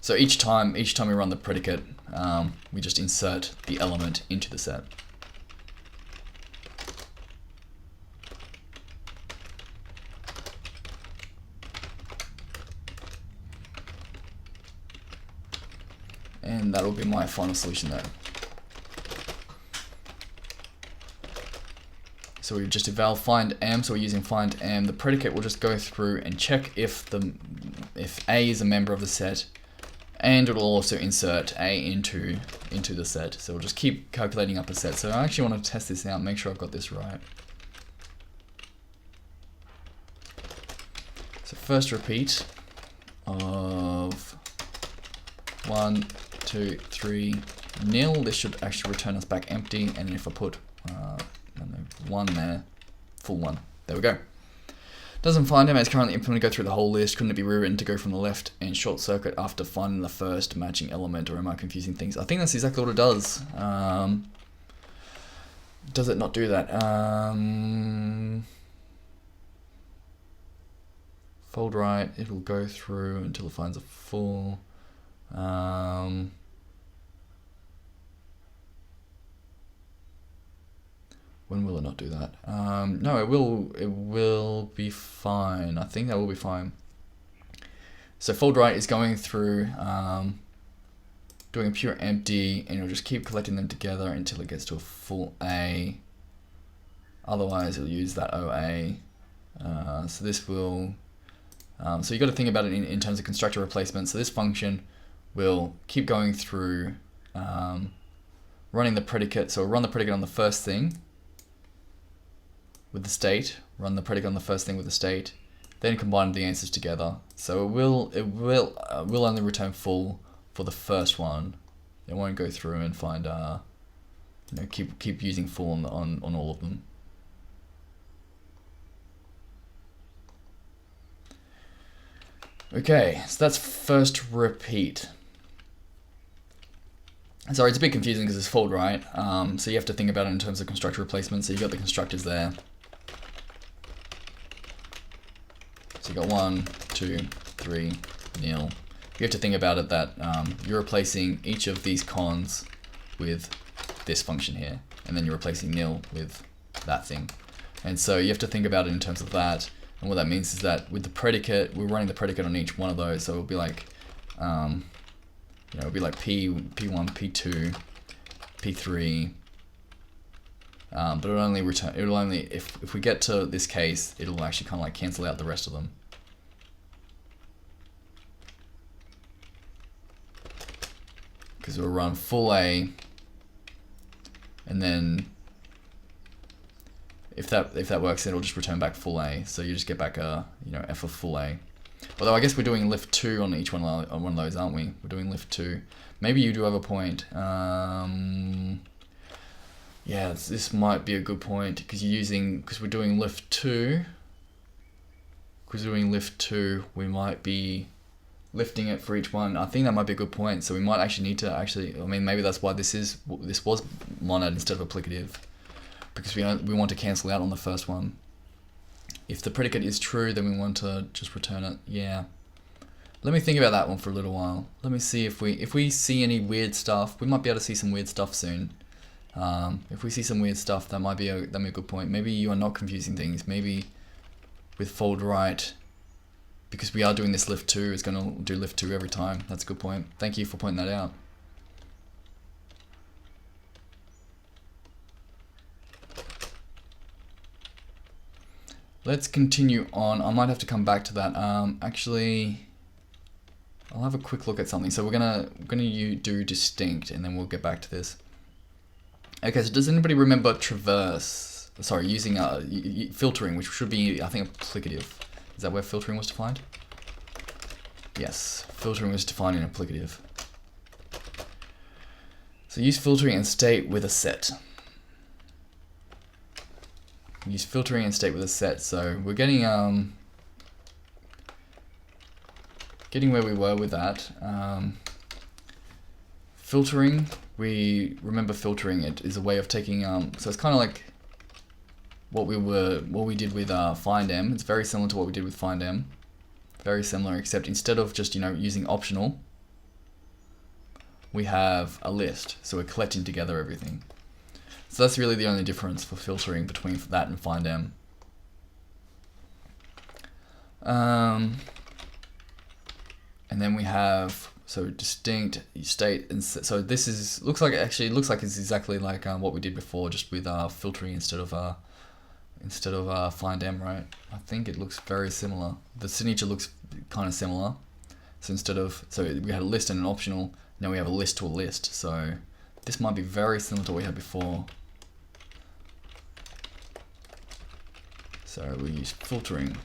S1: So each time we run the predicate, we just insert the element into the set. And that'll be my final solution there. So we just eval find am, so we're using find am. The predicate will just go through and check if A is a member of the set, and it'll also insert A into the set. So we'll just keep calculating up a set. So I actually want to test this out, make sure I've got this right. So first repeat of 1, 2, 3, nil. This should actually return us back empty, and then if I put 1 there, full 1. There we go. Doesn't find him, it's currently implemented, go through the whole list. Couldn't it be rewritten to go from the left and short circuit after finding the first matching element, or am I confusing things? I think that's exactly what it does. Does it not do that? Fold right, it will go through until it finds a full. When will it not do that? No, it will be fine. I think that will be fine. So fold right is going through, doing a pure empty, and it'll just keep collecting them together until it gets to a full A. Otherwise, it'll use that OA. So this will, so you got to think about it in terms of constructor replacement. So this function will keep going through, running the predicate. So we'll run the predicate on the first thing with the state, run the predicate on the first thing with the state, then combine the answers together. So it will only return full for the first one. It won't go through and find keep using full on all of them. Okay, so that's first repeat. Sorry, it's a bit confusing because it's fold right. So you have to think about it in terms of constructor replacement. So you've got the constructors there. So you got 1, 2, 3, nil. You have to think about it that you're replacing each of these cons with this function here, and then you're replacing nil with that thing. And so you have to think about it in terms of that. And what that means is that with the predicate, we're running the predicate on each one of those. So it'll be like, it'll be like P1, P2, P3. But it'll only return. It'll only if we get to this case, it'll actually kind of like cancel out the rest of them. Because we'll run full A, and then if that works, then it'll just return back full A. So you just get back a F of full A. Although I guess we're doing lift 2 on each one of those, aren't we? We're doing lift 2. Maybe you do have a point. Yeah, this might be a good point because we're doing lift 2. Because we're doing lift 2, we might be lifting it for each one. I think that might be a good point. So we might actually need to maybe that's why this was monad instead of applicative, because we want to cancel out on the first one. If the predicate is true, then we want to just return it. Yeah. Let me think about that one for a little while. Let me see if we see any weird stuff. We might be able to see some weird stuff soon. If we see some weird stuff, that might be a good point. Maybe you are not confusing things. Maybe with fold right, because we are doing this lift 2, it's going to do lift 2 every time. That's a good point. Thank you for pointing that out. Let's continue on. I might have to come back to that. Actually, I'll have a quick look at something. So we're gonna do distinct, and then we'll get back to this. Okay. So does anybody remember traverse? Sorry, using filtering, which should be, I think, applicative. Is that where filtering was defined? Yes, filtering was defined in applicative. So use filtering and state with a set. Use filtering and state with a set. So we're getting where we were with that. Filtering, we remember filtering it is a way of taking so it's kind of like what we did with findM. It's very similar to what we did with findM. Very similar, except instead of just using optional, we have a list. So we're collecting together everything. So that's really the only difference for filtering between that and findM. And then we have distinct, state, and so this looks like it's exactly like what we did before, just with filtering instead of findM, right? I think it looks very similar. The signature looks kind of similar. So we had a list and an optional. Now we have a list to a list. So this might be very similar to what we had before. So we use filtering.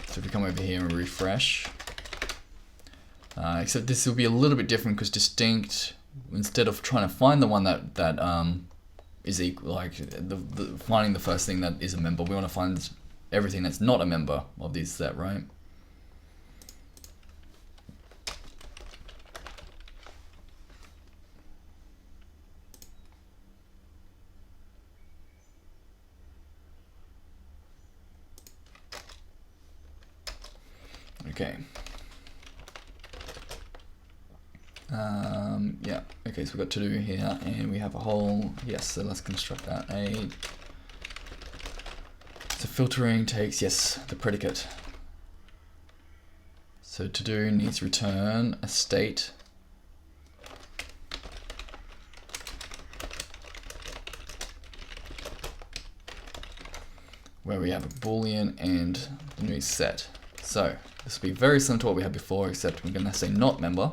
S1: So if we come over here and refresh, except this will be a little bit different because distinct, instead of trying to find the one that is equal, like finding the first thing that is a member, we want to find everything that's not a member of this set, right? Okay. Yeah. Okay, so we've got to do here, and we have a whole. Yes. So let's construct that. So filtering takes the predicate. So to do needs to return a state. Where we have a boolean and the new set. So this will be very similar to what we had before, except we're going to say not member.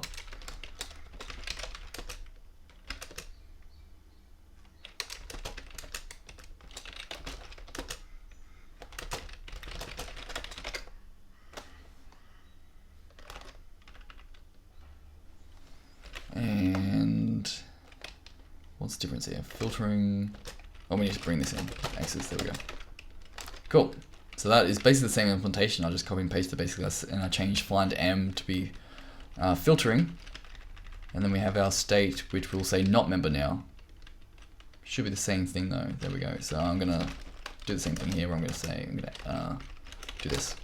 S1: And what's the difference here? Filtering. Oh, we need to bring this in. Access. There we go. Cool. So that is basically the same implementation. I just copy and paste it basically, and I changed findM to be filtering, and then we have our state, which will say not member now. Should be the same thing though. There we go. So I'm gonna do the same thing here. Where I'm gonna do this.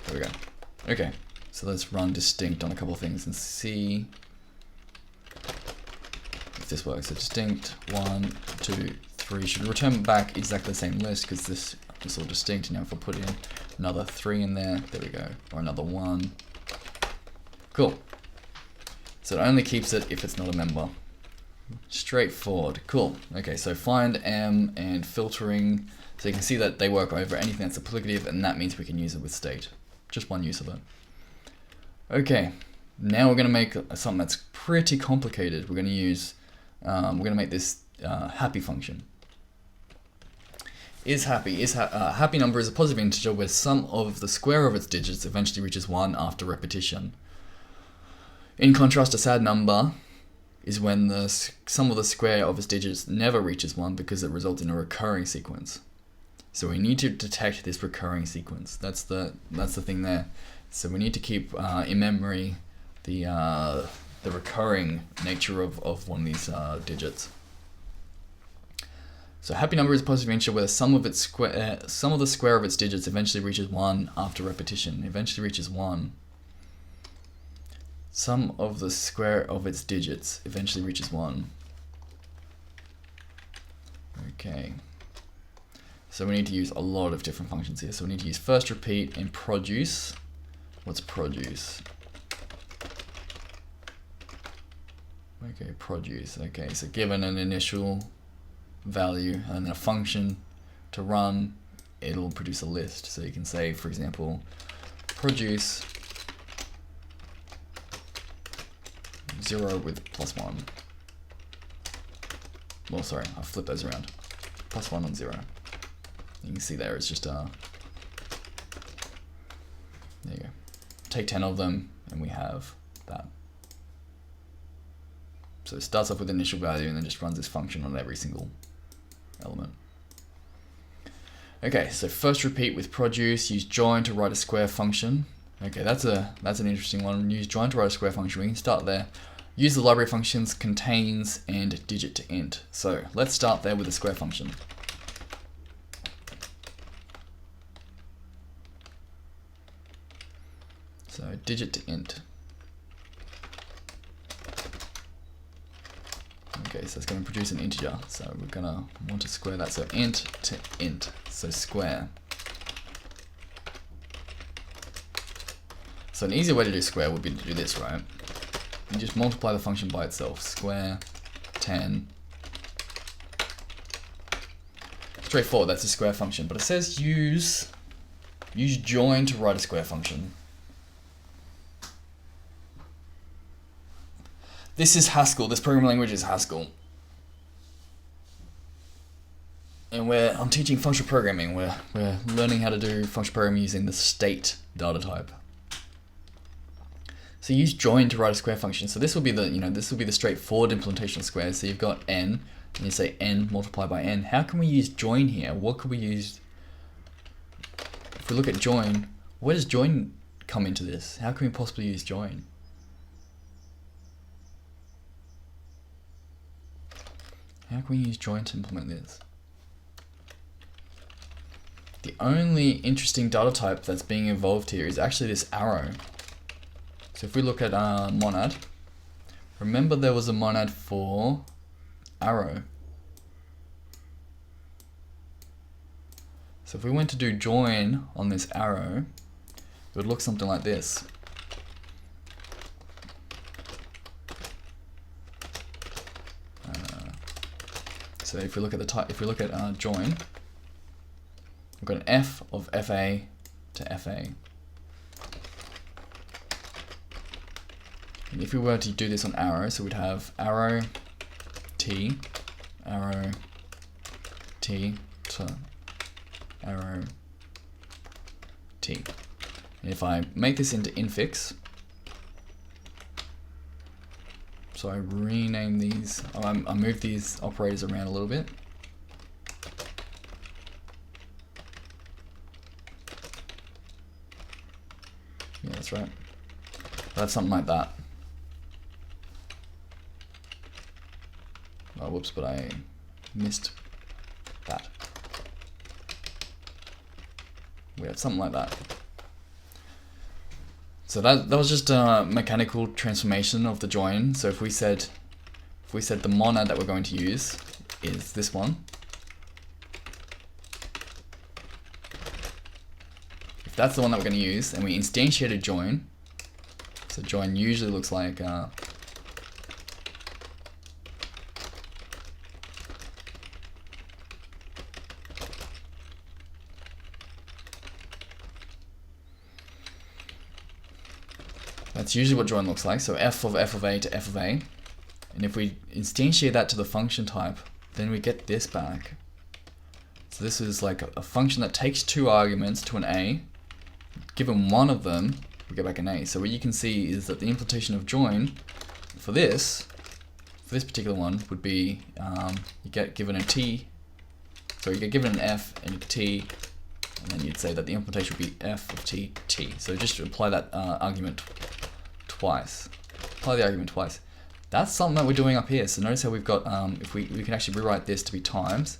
S1: There we go. Okay. So let's run distinct on a couple of things and see if this works. So distinct 1, 2, 3 should return back exactly the same list because this is all distinct. Now if I put in another 3 in there we go, or another 1. Cool. So it only keeps it if it's not a member. Straightforward. Cool. Okay, so findM and filtering. So you can see that they work over anything that's applicative, and that means we can use it with state. Just one use of it. Okay, now we're going to make something that's pretty complicated. We're going to use, we're going to make this happy function. Happy number is a positive integer where sum of the square of its digits eventually reaches 1 after repetition. In contrast, a sad number is when the sum of the square of its digits never reaches 1 because it results in a recurring sequence. So we need to detect this recurring sequence. That's the thing there. So we need to keep in memory the recurring nature of one of these digits. So happy number is a positive integer where the sum of the square of its digits eventually reaches 1 after repetition. Eventually reaches 1. Sum of the square of its digits eventually reaches 1. Okay. So we need to use a lot of different functions here. So we need to use first repeat and produce. What's produce? Okay, produce. Okay, so given an initial value and then a function to run, it'll produce a list. So you can say, for example, produce 0 with +1. Well, sorry, I'll flip those around. +1 and 0. You can see there it's just there you go. Take 10 of them and we have that. So it starts off with initial value and then just runs this function on every single element. Okay, so first repeat with produce, use join to write a square function. Okay, that's an interesting one. Use join to write a square function. We can start there. Use the library functions contains and digit to int. So let's start there with a square function. So digit to int. Okay, so it's going to produce an integer. So we're going to want to square that. So int to int. So square. So an easier way to do square would be to do this, right? You just multiply the function by itself. Square 10. Straightforward, that's a square function. But it says use join to write a square function. This is Haskell. This programming language is Haskell. And I'm teaching functional programming. We're learning how to do functional programming using the state data type. So use join to write a square function. So this will be the straightforward implementation of squares. So you've got n, and you say n multiplied by n. How can we use join here? What could we use? If we look at join, where does join come into this? How can we possibly use join? How can we use join to implement this? The only interesting data type that's being involved here is actually this arrow. So if we look at monad, remember there was a monad for arrow. So if we went to do join on this arrow, it would look something like this. So if we look at the type, if we look at join, we've got an f of fa to fa. And if we were to do this on arrow, so we'd have arrow t to arrow t. And if I make this into infix, so I rename these, I move these operators around a little bit. Yeah, that's right. That's something like that. Oh, whoops, but I missed that. We have something like that. So that was just a mechanical transformation of the join. So if we said the monad that we're going to use is this one. If that's the one that we're going to use, and we instantiate a join. So join usually looks like That's usually what join looks like. So f of a to f of a. And if we instantiate that to the function type, then we get this back. So this is like a function that takes two arguments to an a. Given one of them, we get back an a. So what you can see is that the implementation of join for this particular one would be you get given a t, so you get given an f and a t, and then you'd say that the implementation would be f of t, t. So just apply that argument twice. Apply the argument twice. That's something that we're doing up here. So notice how we've got, if we can actually rewrite this to be times,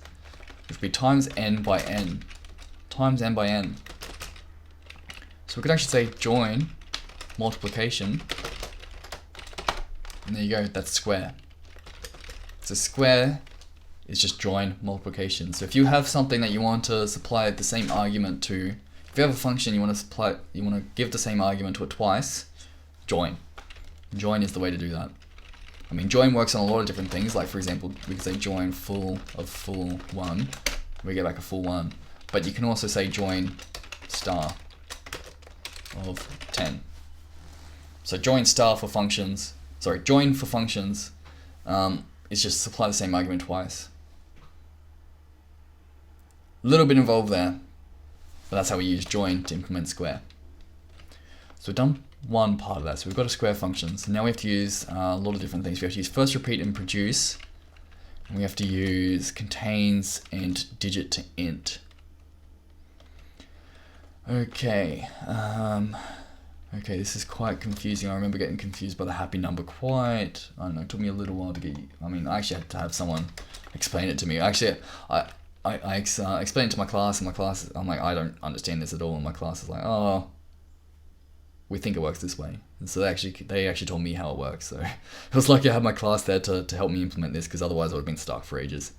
S1: it would be times n by n. Times n by n. So we could actually say join multiplication, and there you go, that's square. So square is just join multiplication. So if you have something that you want to supply the same argument to, if you have a function you want to give the same argument to it twice, join. Join is the way to do that. I mean, join works on a lot of different things. Like for example, we can say join full of full 1, we get back a full 1. But you can also say join star of 10. So join star for functions, sorry, join for functions is just supply the same argument twice. A little bit involved there, but that's how we use join to implement square. So we've done one part of that. So we've got a square function. So now we have to use a lot of different things. We have to use first repeat and produce. And we have to use contains and digit to int. Okay. Okay, this is quite confusing. I remember getting confused by the happy number quite. I don't know, it took me a little while to get, I mean, I actually had to have someone explain it to me. Actually, I explained it to my class, and my class, I'm like, I don't understand this at all. And my class is like, oh, we think it works this way. And so they actually told me how it works. So it was lucky I had my class there to help me implement this, because otherwise I would have been stuck for ages.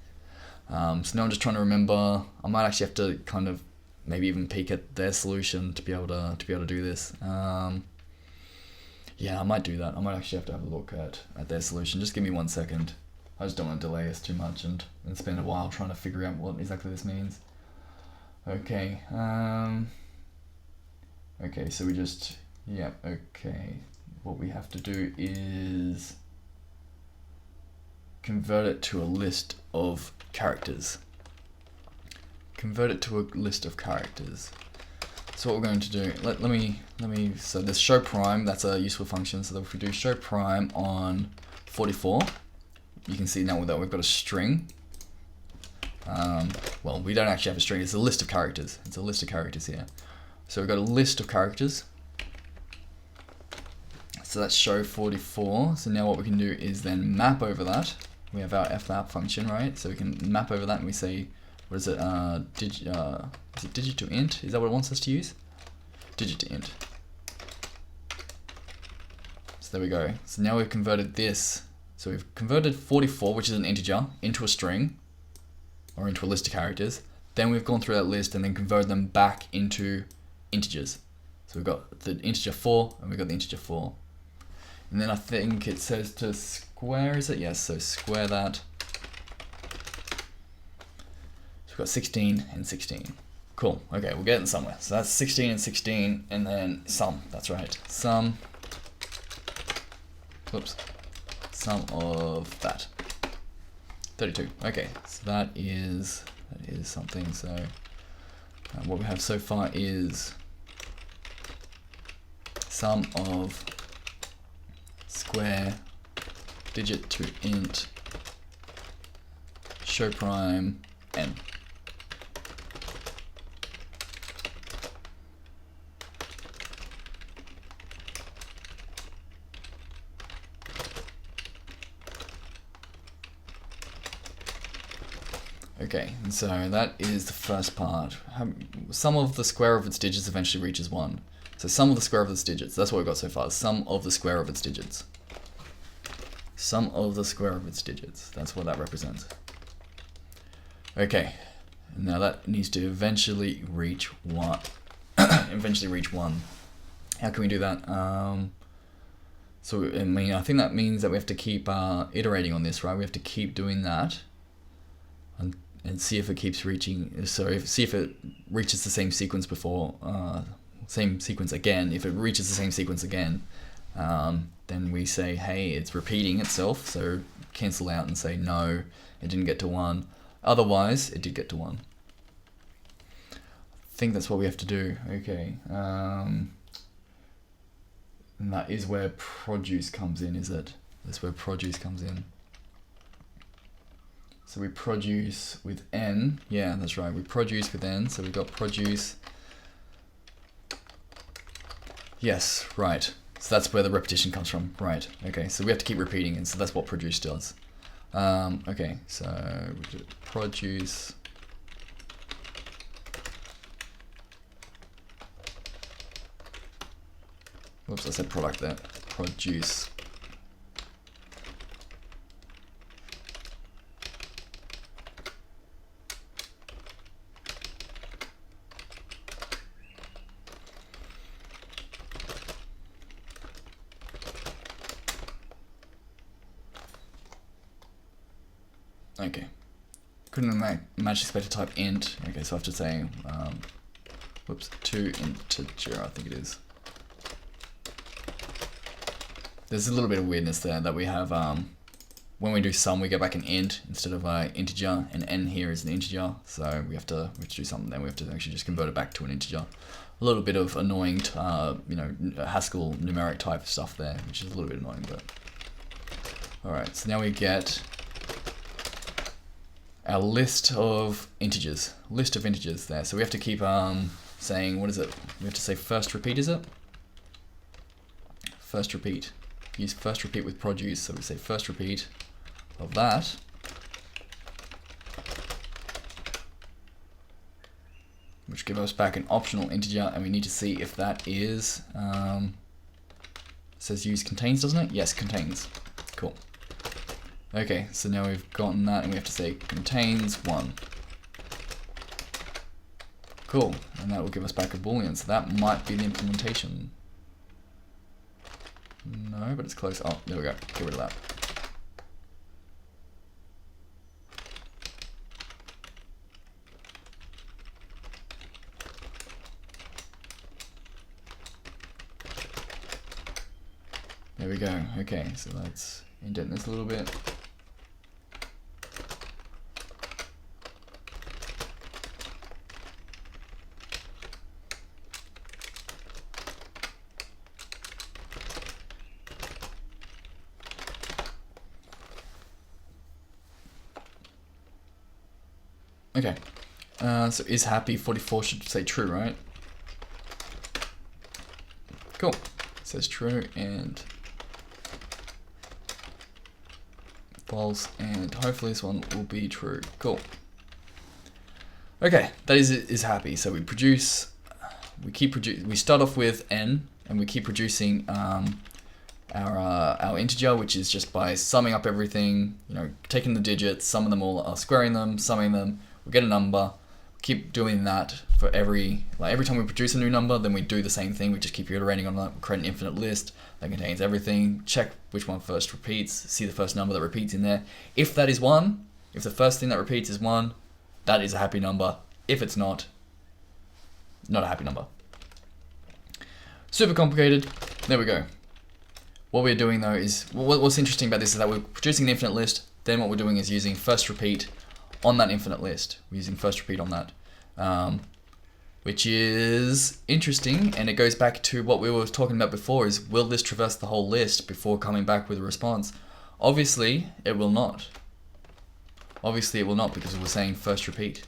S1: So now I'm just trying to remember. I might actually have to kind of maybe even peek at their solution to be able to do this. Yeah, I might do that. I might actually have to have a look at their solution. Just give me 1 second. I just don't want to delay us too much and spend a while trying to figure out what exactly this means. Okay. Okay, so we just, yeah, okay. What we have to do is convert it to a list of characters. Convert it to a list of characters. So what we're going to do, let me, so this show prime, that's a useful function. So that if we do show prime on 44, you can see now that we've got a string. Well, we don't actually have a string, it's a list of characters. It's a list of characters here. So we've got a list of characters. So that's show 44. So now what we can do is then map over that. We have our fmap function, right? So we can map over that and we say, what is it? Is it digit to int? Is that what it wants us to use? Digit to int. So there we go. So now we've converted this. So we've converted 44, which is an integer, into a string, or into a list of characters. Then we've gone through that list and then converted them back into integers. So we've got the integer 4 and we've got the integer 4. And then I think it says to square, is it? Yes, so square that. We've got 16 and 16. Cool, okay, we're getting somewhere. So that's 16 and 16, and then sum, that's right. Sum, whoops, sum of that. 32, okay, so that is something. So what we have so far is sum of square, digit to int, show prime, n. Okay, and so that is the first part. Sum of the square of its digits eventually reaches 1. So sum of the square of its digits, that's what we've got so far. Sum of the square of its digits. Sum of the square of its digits, that's what that represents. Okay, now that needs to eventually reach 1. Eventually reach 1. How can we do that? So I mean, I think that means that we have to keep iterating on this, right? We have to keep doing that and see if it keeps reaching. So see if it reaches the same sequence before, same sequence again. If it reaches the same sequence again, then we say, hey, it's repeating itself, so cancel out and say no, it didn't get to 1. Otherwise, it did get to 1. I think that's what we have to do. Okay. And that is where produce comes in, is it? That's where produce comes in. So we produce with n. Yeah, that's right. We produce with n. So we've got produce. Yes, right. So that's where the repetition comes from. Right. Okay. So we have to keep repeating it. So that's what produce does. Okay. So we do produce. Whoops, I said product there. Produce. Okay. Couldn't match expected type int. Okay, so I have to say, whoops, to integer, I think it is. There's a little bit of weirdness there that we have, when we do sum, we get back an int instead of integer, and n here is an integer, so we have to do something then. We have to actually just convert it back to an integer. A little bit of annoying, Haskell numeric type stuff there, which is a little bit annoying, but. Alright, so now we get our list of integers there. So we have to keep saying, what is it? We have to say first repeat, is it? First repeat. Use first repeat with produce, so we say first repeat of that. Which gives us back an optional integer, and we need to see if that is, it says use contains, doesn't it? Yes, contains. Cool. Okay, so now we've gotten that, and we have to say contains 1. Cool, and that will give us back a boolean, so that might be the implementation. No, but it's close. Oh, there we go. Get rid of that. There we go. Okay, so let's indent this a little bit. Okay, so is happy 44 should say true, right? Cool. It says true and false, and hopefully this one will be true. Cool. Okay, that is happy. So we produce, we start off with n, and we keep producing our integer, which is just by summing up everything, taking the digits, summing them all, squaring them, summing them. We get a number. Keep doing that for every time we produce a new number, then we do the same thing. We just keep iterating on that. We create an infinite list that contains everything. Check which one first repeats. See the first number that repeats in there. If that is 1, if the first thing that repeats is 1, that is a happy number. If it's not a happy number. Super complicated. There we go. What we're doing though is, what's interesting about this is that we're producing an infinite list. Then what we're doing is using first repeat on that infinite list. We're using first repeat on that, which is interesting, and it goes back to what we were talking about before, is will this traverse the whole list before coming back with a response? Obviously, it will not. Obviously, it will not, because we're saying first repeat.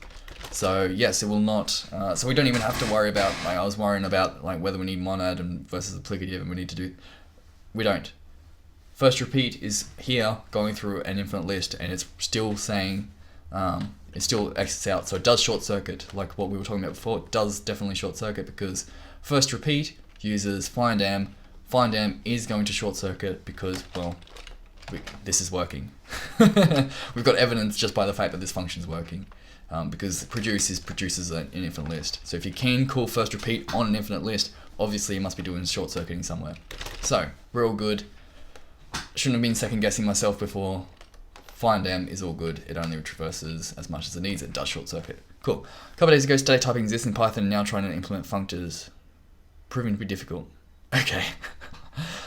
S1: So yes, it will not. So we don't even have to worry about, I was worrying about whether we need monad and versus applicative, and we need to do, we don't. First repeat is here going through an infinite list, and it's still saying, it still exits out, so it does short circuit, like what we were talking about before. It does definitely short circuit, because first repeat uses findam. Findam is going to short circuit because, well, this is working. We've got evidence just by the fact that this function is working, because produces an infinite list. So if you can call first repeat on an infinite list, obviously you must be doing short circuiting somewhere. So we're all good. Shouldn't have been second guessing myself before. Findam is all good. It only traverses as much as it needs. It does short circuit. Cool. A couple of days ago, static typing exists in Python, and now trying to implement functors. Proving to be difficult. Okay.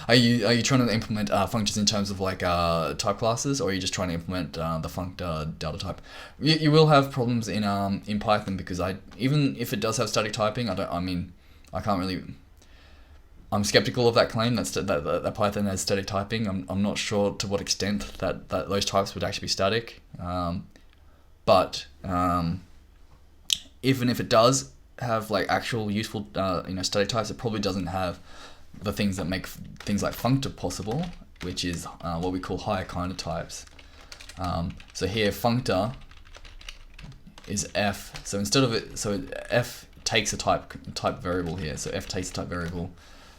S1: Are you trying to implement functions in terms of like type classes, or are you just trying to implement the func data type? You will have problems in Python, because even if it does have static typing, I can't really. I'm skeptical of that claim that Python has static typing. I'm not sure to what extent that those types would actually be static. But even if it does have like actual useful static types, it probably doesn't have the things that make things like functor possible, which is what we call higher kind of types. So here functor is f. So instead of it, so f takes a type variable here. So f takes a type variable.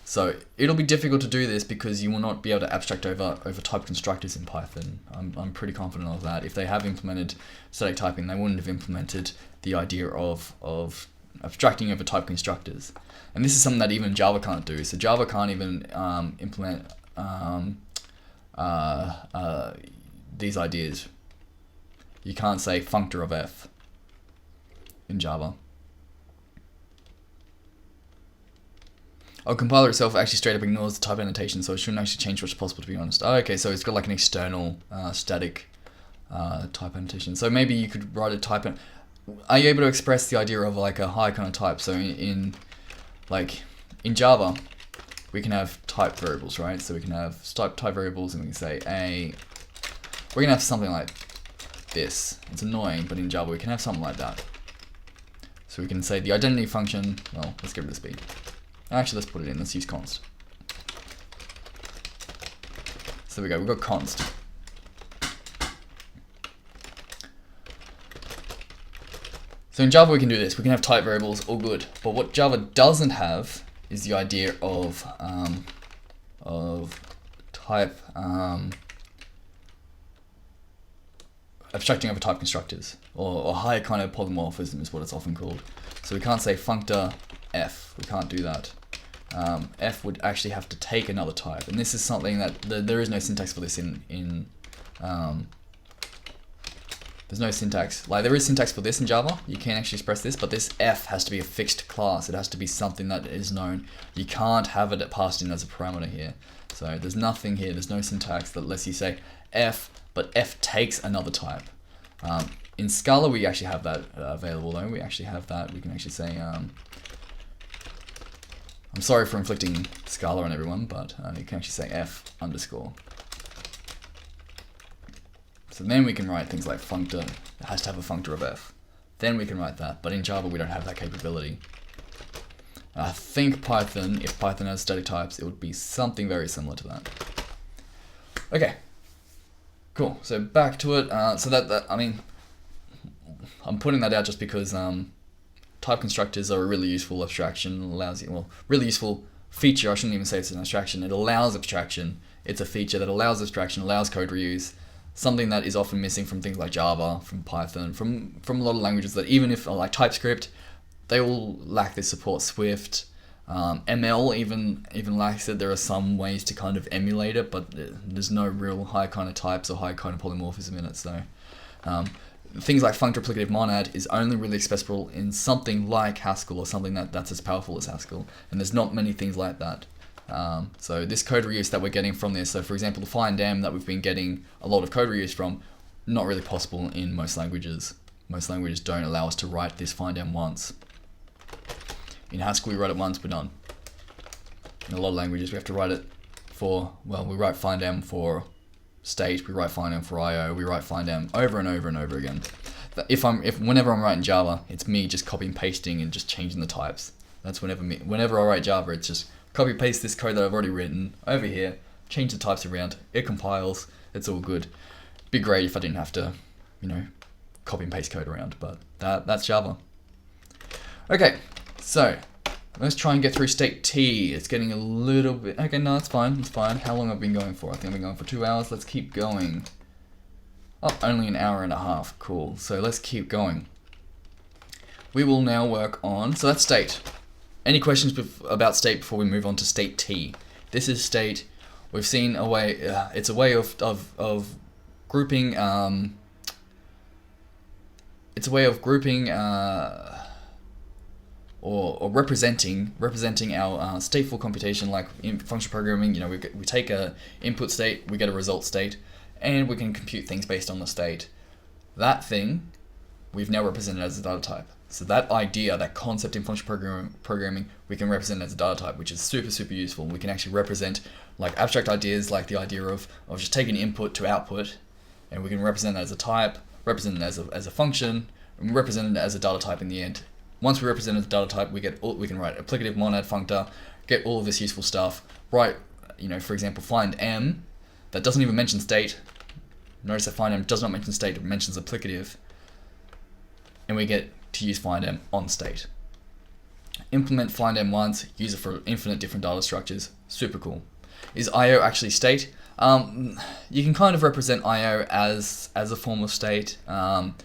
S1: So it'll be difficult to do this because you will not be able to abstract over type constructors in Python. I'm pretty confident of that. If they have implemented static typing, they wouldn't have implemented the idea of abstracting over type constructors. And this is something that even Java can't do. So Java can't even implement these ideas. You can't say functor of f in Java. Our compiler itself actually straight up ignores the type annotation, so it shouldn't actually change what's possible, to be honest. Oh, okay, so it's got like an external static type annotation. So maybe you could write a type. Are you able to express the idea of like a high kind of type? So in Java, we can have type variables, right? So we can have type variables, and we can say we're gonna have something like this. It's annoying, but in Java we can have something like that. So we can say the identity function. Well, let's get rid of this b. Actually, let's put it in. Let's use const. So there we go. We've got const. So in Java we can do this. We can have type variables, all good. But what Java doesn't have is the idea of type abstracting over type constructors, or higher kind of polymorphism is what it's often called. So we can't say functor f. We can't do that. F would actually have to take another type, and this is something that there is no syntax for this in there's no syntax. Like, there is syntax for this in Java. You can actually express this, but this f has to be a fixed class. It has to be something that is known. You can't have it passed in as a parameter here. So there's nothing here. There's no syntax that lets you say f, but f takes another type. In Scala, we actually have that available though. We actually have that. We can actually say, I'm sorry for inflicting Scala on everyone, but you can actually say f underscore. So then we can write things like functor. It has to have a functor of f. Then we can write that, but in Java we don't have that capability. I think Python, if Python has static types, it would be something very similar to that. Okay, cool. So back to it. So that I mean, I'm putting that out just because type constructors are a really useful abstraction. Allows you, well, really useful feature. I shouldn't even say it's an abstraction. It allows abstraction. It's a feature that allows abstraction, allows code reuse. Something that is often missing from things like Java, from Python, from a lot of languages that even if like TypeScript, they all lack this support. Swift, ML even lacks it. There are some ways to kind of emulate it, but there's no real high kind of types or high kind of polymorphism in it. So things like func-replicative monad is only really accessible in something like Haskell, or something that's as powerful as Haskell, and there's not many things like that. So this code reuse that we're getting from this, so for example, the find dam that we've been getting a lot of code reuse from, not really possible in most languages. Most languages don't allow us to write this find dam once. In Haskell, we write it once, we're done. In a lot of languages, we have to write it for, well, we write find dam for state, we write find dam for IO, we write find dam over and over and over again. Whenever I'm writing Java, it's me just copy and pasting and just changing the types. That's whenever I write Java, it's just copy paste this code that I've already written over here, change the types around, it compiles, it's all good. Be great if I didn't have to, copy and paste code around, but that's Java. Okay, so let's try and get through StateT. It's getting a little bit, okay, no, it's fine. How long have I been going for? I think I've been going for 2 hours. Let's keep going. Oh, only an hour and a half, cool. So let's keep going. We will now work on, so that's state. Any questions about state before we move on to StateT? This is state. We've seen a way. It's a way of grouping. It's a way of grouping or representing our stateful computation, like in functional programming. You know, we take a input state, we get a result state, and we can compute things based on the state. That thing we've now represented as a data type. So that idea, that concept in functional programming, we can represent as a data type, which is super, super useful. We can actually represent like abstract ideas, like the idea of just taking input to output, and we can represent that as a type, represent it as a function, and represent it as a data type in the end. Once we represent it as a data type, we can write applicative monad functor, get all of this useful stuff. Write, you know, for example, find m that doesn't even mention state. Notice that find m does not mention state; it mentions applicative, and we get to use findm on state. Implement findm once, use it for infinite different data structures. Super cool. Is IO actually state? You can kind of represent IO as a form of state. No,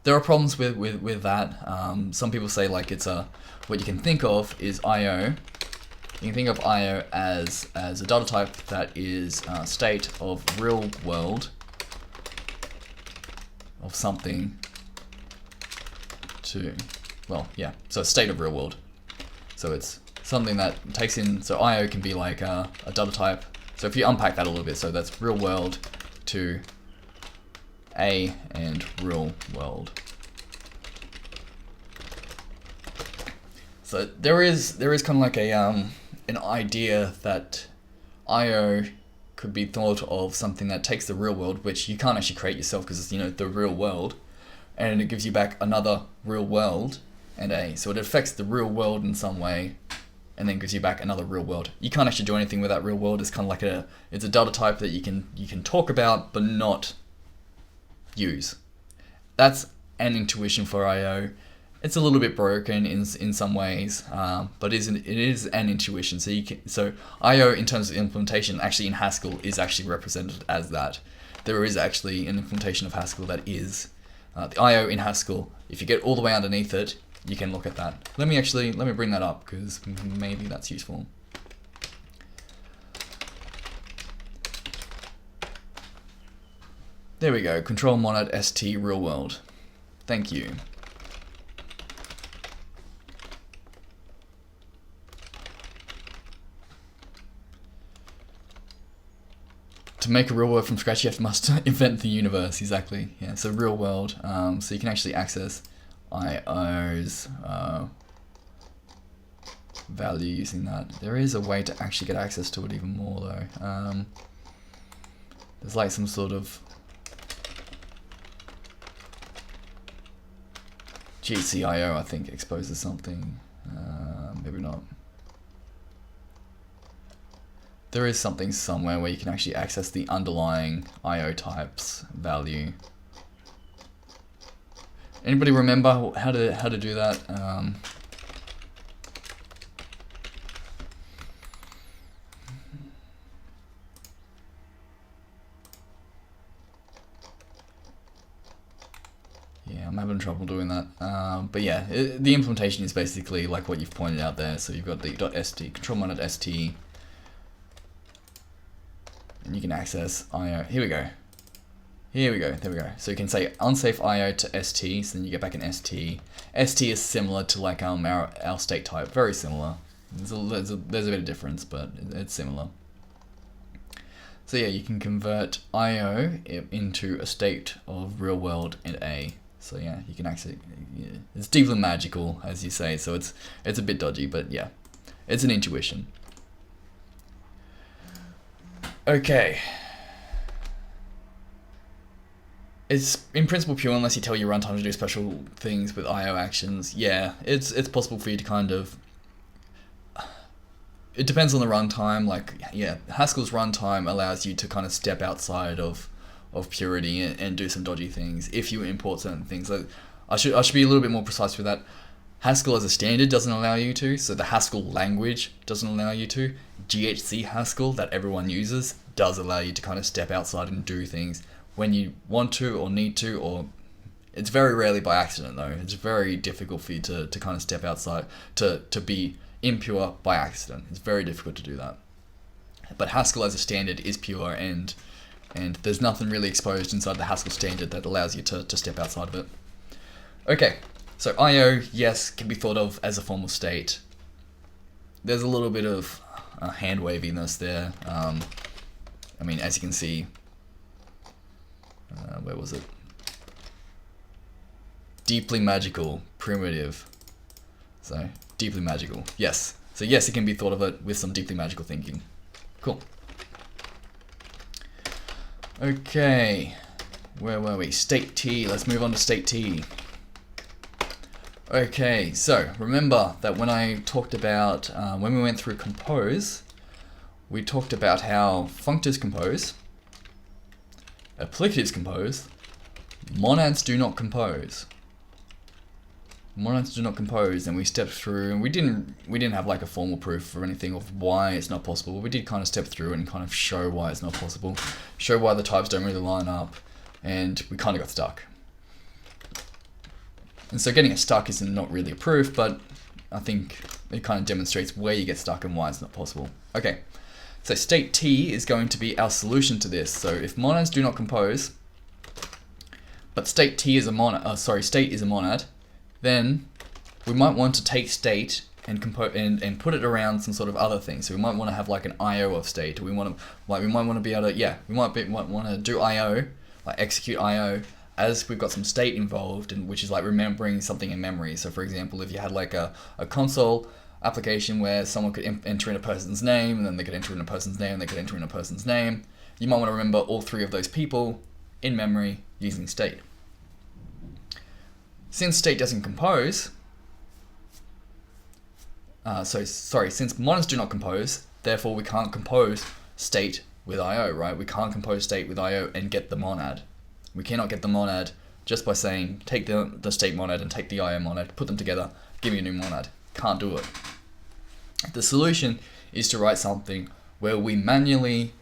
S1: there are problems with that. Some people say like it's what you can think of is IO. You can think of IO as a data type that is state of real world of something to, well, yeah, so state of real world. So it's something that takes in, so IO can be like a data type. So if you unpack that a little bit, so that's real world to A and real world. So there is kind of like an idea that IO could be thought of something that takes the real world, which you can't actually create yourself because it's, you know, the real world, and it gives you back another real world and A. So it affects the real world in some way, and then gives you back another real world. You can't actually do anything with that real world. It's kind of like it's a data type that you can talk about but not use. That's an intuition for IO. It's a little bit broken in some ways, but it is an intuition. So IO in terms of implementation, actually in Haskell, is actually represented as that. There is actually an implementation of Haskell that is the IO in Haskell. If you get all the way underneath it, you can look at that. Let me bring that up because maybe that's useful. There we go. Control monad st real world. Thank you. To make a real world from scratch, you must invent the universe. Exactly. Yeah. So real world. So you can actually access IO's value using that. There is a way to actually get access to it even more though. There's like some sort of GCIO, I think, exposes something. Maybe not. There is something somewhere where you can actually access the underlying IO types value. Anybody remember how to do that? Yeah, I'm having trouble doing that. But yeah, the implementation is basically like what you've pointed out there. So you've got the .st, control monad st, and you can access IO. Here we go. There we go. So you can say unsafe IO to ST, so then you get back an ST. ST is similar to like our state type, very similar. There's a bit of difference, but it's similar. So yeah, you can convert IO into a state of real world and A. So yeah, you can actually, it's deeply magical, as you say, so it's a bit dodgy, but yeah, it's an intuition. Okay. It's in principle pure unless you tell your runtime to do special things with IO actions. Yeah, it's possible for you to kind of... It depends on the runtime. Like, yeah, Haskell's runtime allows you to kind of step outside of purity and do some dodgy things if you import certain things. Like, I should be a little bit more precise with that. Haskell as a standard doesn't allow you to, so the Haskell language doesn't allow you to. GHC Haskell that everyone uses does allow you to kind of step outside and do things when you want to or need to, or it's very rarely by accident though. It's very difficult for you to kind of step outside, to be impure by accident. It's very difficult to do that. But Haskell as a standard is pure, and there's nothing really exposed inside the Haskell standard that allows you to step outside of it. Okay, So IO, yes, can be thought of as a formal state. There's a little bit of hand waviness there. I mean, as you can see, where was it? Deeply magical, primitive. So, deeply magical, yes. So yes, it can be thought of it with some deeply magical thinking. Cool. Okay, where were we? StateT, let's move on to StateT. Okay, so remember that when I talked about, when we went through compose, we talked about how functors compose, applicatives compose, monads do not compose. Monads do not compose, and we stepped through, and we didn't have like a formal proof or anything of why it's not possible, but we did kind of step through and kind of show why it's not possible, show why the types don't really line up, and we kind of got stuck. And so getting it stuck is not really a proof, but I think it kind of demonstrates where you get stuck and why it's not possible. Okay, so StateT is going to be our solution to this. So if monads do not compose, but StateT is a monad, state is a monad, then we might want to take state and put it around some sort of other thing. So we might want to have like an IO of state. We might want to be able to, we might want to do IO, like execute IO, as we've got some state involved, which is like remembering something in memory. So for example, if you had like a console application where someone could enter in a person's name, and then they could enter in a person's name, and they could enter in a person's name, you might want to remember all three of those people in memory using state. Since state doesn't compose, since monads do not compose, therefore we can't compose state with IO, right? We can't compose state with IO and get the monad. We cannot get the monad just by saying, take the state monad and take the IO monad, put them together, give me a new monad. Can't do it. The solution is to write something where we manually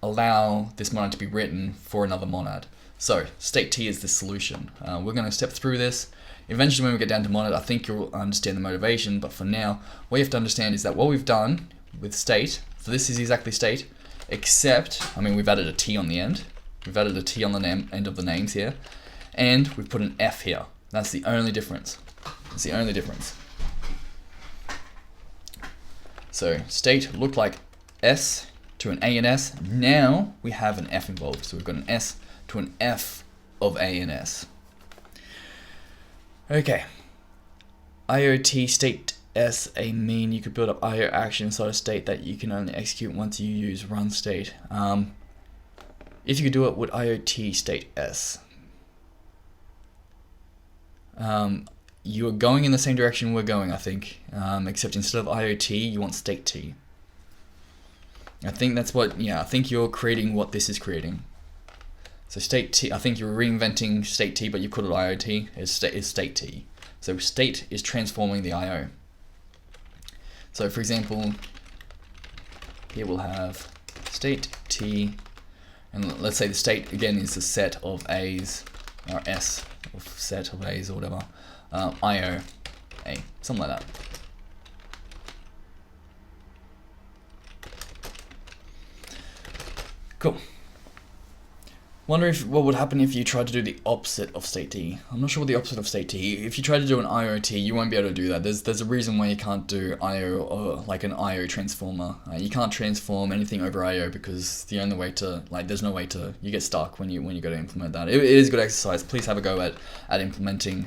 S1: allow this monad to be written for another monad. So StateT is the solution. We're going to step through this. Eventually when we get down to monad, I think you'll understand the motivation, but for now, what you have to understand is that what we've done with state, so this is exactly state, except, we've added a T on the end. We've added a T on the end of the names here, and we've put an F here. That's the only difference. That's the only difference. So state looked like S to an A and S. Now we have an F involved. So we've got an S to an F of A and S. Okay. IoT state S a mean you could build up IO action inside a state that you can only execute once you use run state. If you could do it with IoT state S. You are going in the same direction we're going, I think, except instead of IoT, you want StateT. I think that's what, I think you're creating what this is creating. So StateT, I think you're reinventing StateT, but you put it IoT, is StateT. So state is transforming the IO. So for example, here we'll have StateT, and let's say the state again is a set of A's, or S, or set of A's or whatever, IO A, something like that. Cool. Wonder what would happen if you tried to do the opposite of StateT. I'm not sure what the opposite of StateT. If you try to do an IoT, you won't be able to do that. There's a reason why you can't do IO or like an IO transformer. You can't transform anything over IO because the only way to, there's no way to, you get stuck when you go to implement that. It is good exercise. Please have a go at implementing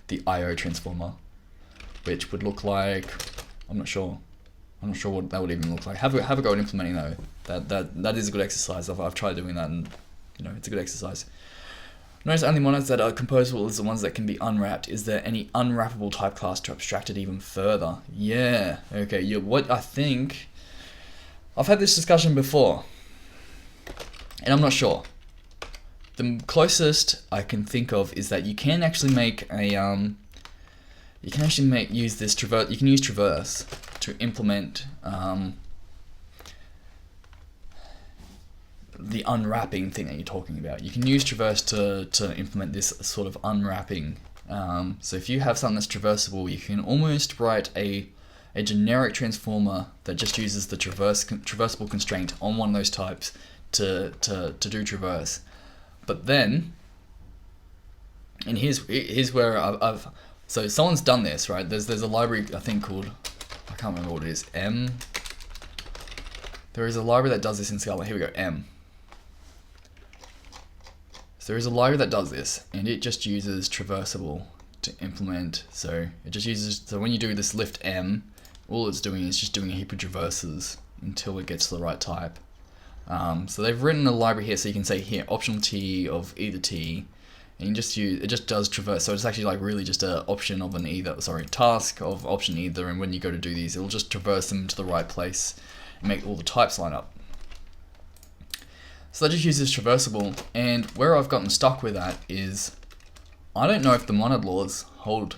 S1: the IO transformer, which would look like, I'm not sure what that would even look like. Have a go at implementing that. That is a good exercise. I've tried doing that, and it's a good exercise. Notice only monads that are composable is the ones that can be unwrapped. Is there any unwrappable type class to abstract it even further? Yeah. Okay. What I think, I've had this discussion before, and I'm not sure. The closest I can think of is that you can actually make a use this traverse. You can use traverse to implement the unwrapping thing that you're talking about. You can use traverse to implement this sort of unwrapping. So if you have something that's traversable, you can almost write a generic transformer that just uses the traversable constraint on one of those types to do traverse. But then And here's where I've so someone's done this, right? There's a library I think called, I can't remember what it is, M. There is a library that does this in Scala. Here we go, M. So there is a library that does this, and it just uses traversable to implement. So it just uses, so when you do this lift M, all it's doing is just doing a heap of traverses until it gets to the right type. So they've written a library here, so you can say here optional T of either T, and you just use, it just does traverse. So it's actually like really just a option of an either, sorry, task of option either, and when you go to do these, it'll just traverse them to the right place and make all the types line up. So that just uses traversable, and where I've gotten stuck with that is, I don't know if the monad laws hold.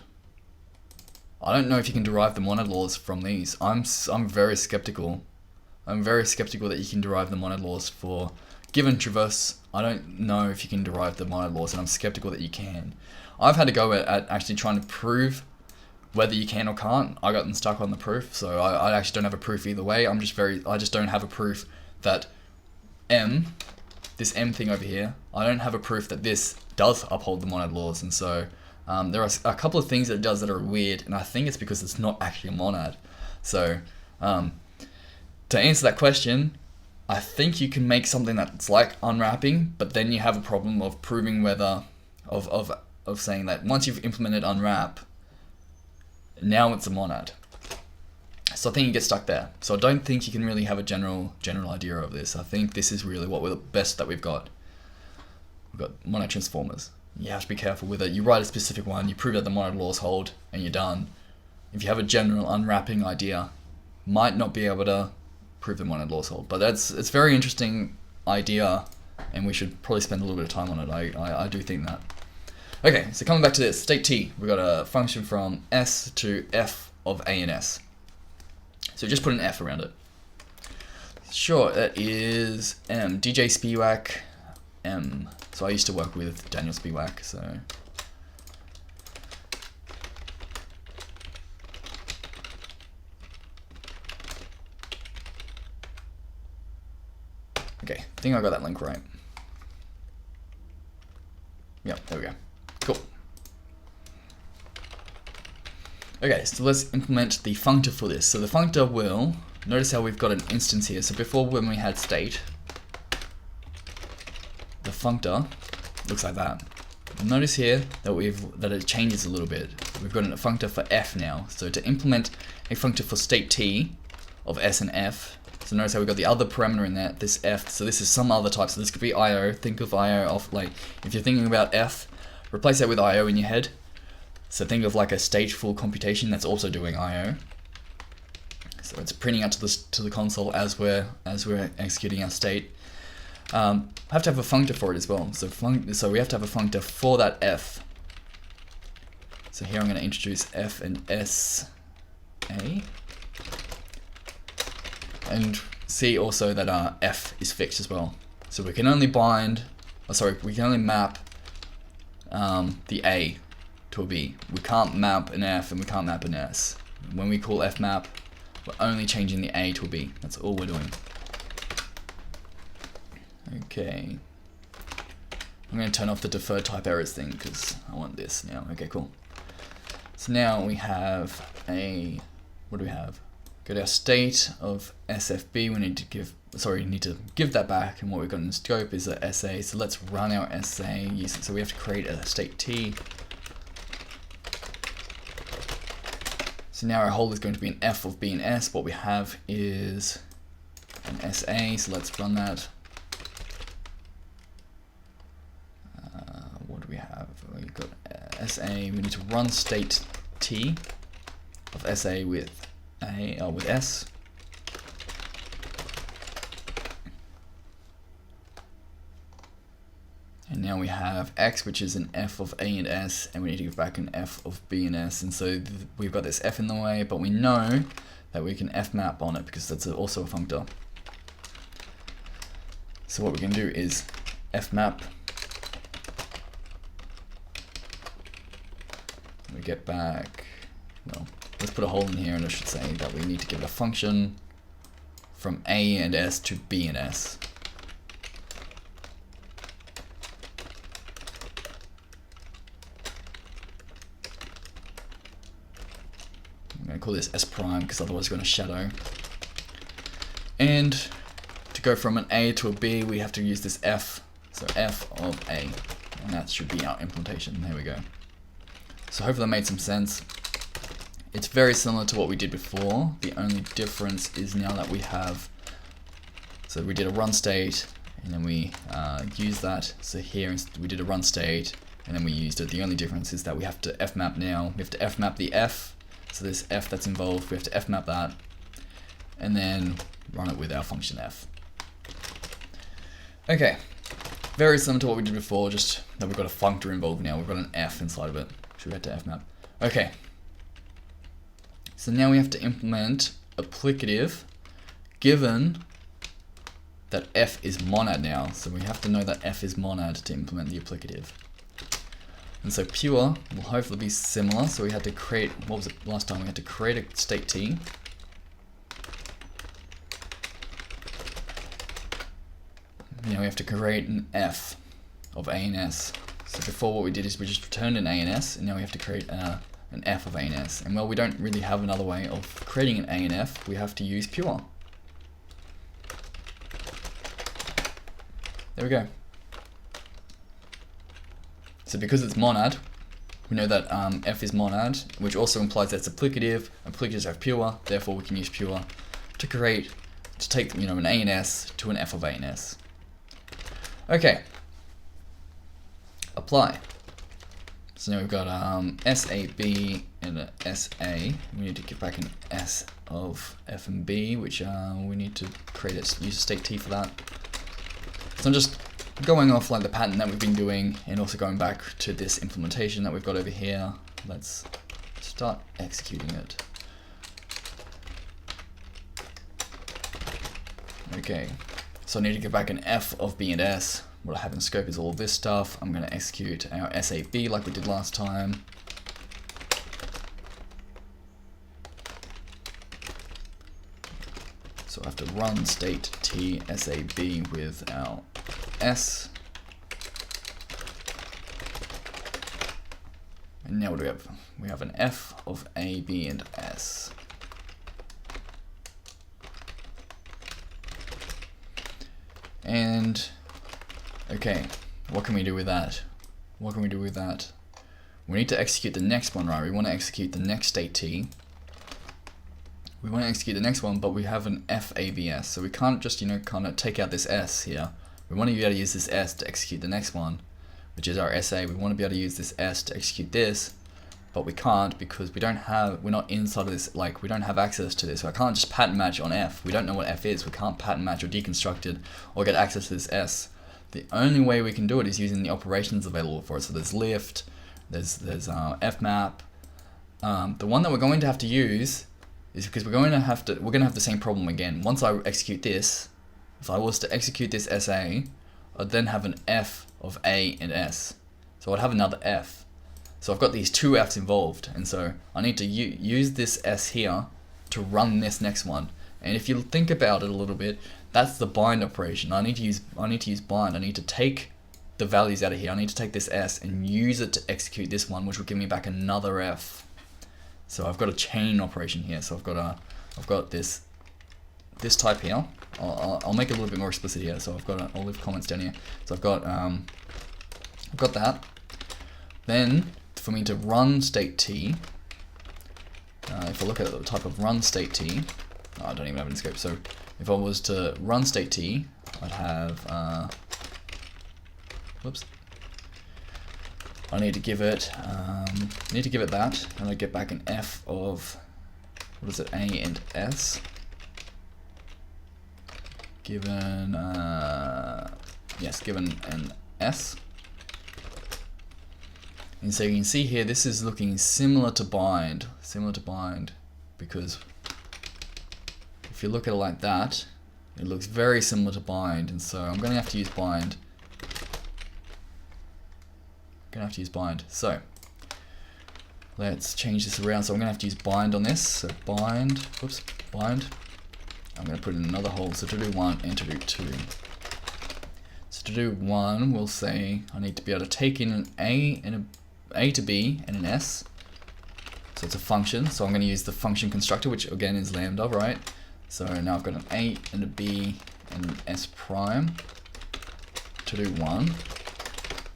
S1: I don't know if you can derive the monad laws from these. I'm very skeptical. I'm very skeptical that you can derive the monad laws for given traverse. I don't know if you can derive the monad laws, and I'm skeptical that you can. I've had to go at actually trying to prove whether you can or can't. I gotten stuck on the proof, so I actually don't have a proof either way. I just don't have a proof that this M thing over here, I don't have a proof that this does uphold the monad laws, and so there are a couple of things that it does that are weird, and I think it's because it's not actually a monad. So to answer that question, I think you can make something that's like unwrapping, but then you have a problem of proving whether, of saying that once you've implemented unwrap, now it's a monad. So I think you get stuck there. So I don't think you can really have a general idea of this. I think this is really what we're the best that we've got. We've got monad transformers. You have to be careful with it. You write a specific one, you prove that the monad laws hold, and you're done. If you have a general unwrapping idea, might not be able to prove the monad laws hold. But it's a very interesting idea, and we should probably spend a little bit of time on it. I do think that. Okay, so coming back to this, StateT, we've got a function from S to F of A and S. So just put an F around it. Sure, that is M, DJ Spiewak, M. So I used to work with Daniel Spiewak, so. Okay, I think I got that link right. Yep, there we go. Cool. Okay, so let's implement the functor for this. So the functor will, notice how we've got an instance here. So before, when we had state, the functor looks like that. Notice here that it changes a little bit. We've got a functor for F now. So to implement a functor for StateT of S and F, so notice how we've got the other parameter in there, this F. So this is some other type. So this could be IO. Think of IO of, like, if you're thinking about F, replace that with IO in your head. So think of like a stateful computation that's also doing IO. So it's printing out to the console as we're executing our state. Have to have a functor for it as well. So we have to have a functor for that F. So here I'm going to introduce F and S A, and see also that our F is fixed as well. So we can only we can only map the A to a B. We can't map an F and we can't map an S. When we call fmap, we're only changing the A to a B. That's all we're doing. Okay. I'm going to turn off the deferred type errors thing because I want this now. Okay, cool. So now we have a, what do we have? Got our state of SFB. We need to give that back, and what we've got in scope is a SA. So let's run our SA. So we have to create a StateT. So now our hold is going to be an F of B and S. What we have is an SA. So let's run that. What do we have? We've got SA. We need to run StateT of SA with S. And now we have X, which is an F of A and S, and we need to give back an F of B and S. And so we've got this F in the way, but we know that we can fmap on it because that's also a functor. So what we can do is fmap. We get back, well, let's put a hole in here, and I should say that we need to give a function from A and S to B and S. call this S prime because otherwise it's going to shadow. And to go from an A to a B, we have to use this F. So F of A, and that should be our implementation. There we go. So hopefully that made some sense. It's very similar to what we did before. The only difference is now that we have, so we did a run state, and then we use that. So here we did a run state, and then we used it. The only difference is that we have to fmap now. We have to fmap the F, so this F that's involved, we have to fmap that, and then run it with our function F. Okay, very similar to what we did before, just that we've got a functor involved now. We've got an F inside of it, so we had to fmap. Okay, so now we have to implement applicative given that F is monad now. So we have to know that F is monad to implement the applicative. And so pure will hopefully be similar. So we had to create, what was it last time? We had to create a StateT. Now we have to create an F of A and S. So before what we did is we just returned an A and S, and now we have to create an F of A and S. And well, we don't really have another way of creating an A and F. We have to use pure. There we go. So because it's monad, we know that F is monad, which also implies that it's applicative. Applicatives have pure, therefore we can use pure to take an A and S to an F of A and S. Okay. Apply. So now we've got SAB and an SA. We need to get back an S of F and B, which we need to use a StateT for that. So I'm just going off like the pattern that we've been doing, and also going back to this implementation that we've got over here. Let's start executing it. Okay, so I need to get back an F of B and S. What I have in scope is all of this stuff. I'm going to execute our SAB like we did last time. So I have to run StateT SAB with our S. And now what do we have? We have an F of A, B, and S. And okay, what can we do with that? What can we do with that? We need to execute the next one, right? We want to execute the next StateT. We want to execute the next one, but we have an FABS, so we can't just, kind of take out this S here. We want to be able to use this S to execute the next one, which is our SA. We want to be able to use this S to execute this, but we can't because we're not inside of this, we don't have access to this. So I can't just pattern match on F. We don't know what F is. We can't pattern match or deconstruct it or get access to this S. The only way we can do it is using the operations available for it. So there's lift, there's fmap. The one that we're going to have to use is because we're going to have the same problem again. Once I execute this, if I was to execute this SA, I'd then have an F of A and S. So I'd have another F. So I've got these two F's involved, and so I need to use this S here to run this next one. And if you think about it a little bit, that's the bind operation. I need to use bind. I need to take the values out of here. I need to take this S and use it to execute this one, which will give me back another F. So I've got a chain operation here. So I've got this type here. I'll make it a little bit more explicit here. So I'll leave comments down here. So I've got that. Then for me to run StateT, if I look at the type of run StateT, I don't even have it in scope. So if I was to run StateT, I'd have whoops. I need to give it that, and I get back an F of, what is it, A and S, given given an S. And so you can see here, this is looking similar to bind, because if you look at it like that, it looks very similar to bind, and so I'm going to have to use bind. So let's change this around. So I'm going to have to use bind on this. So bind. I'm going to put in another hole. So to do 1 and to do 2. So to do 1, we'll say I need to be able to take in an A and A to B and an S. So So it's a function, so I'm going to use the function constructor, which again is lambda, right? So now I've got an A and a B and an S prime to do 1.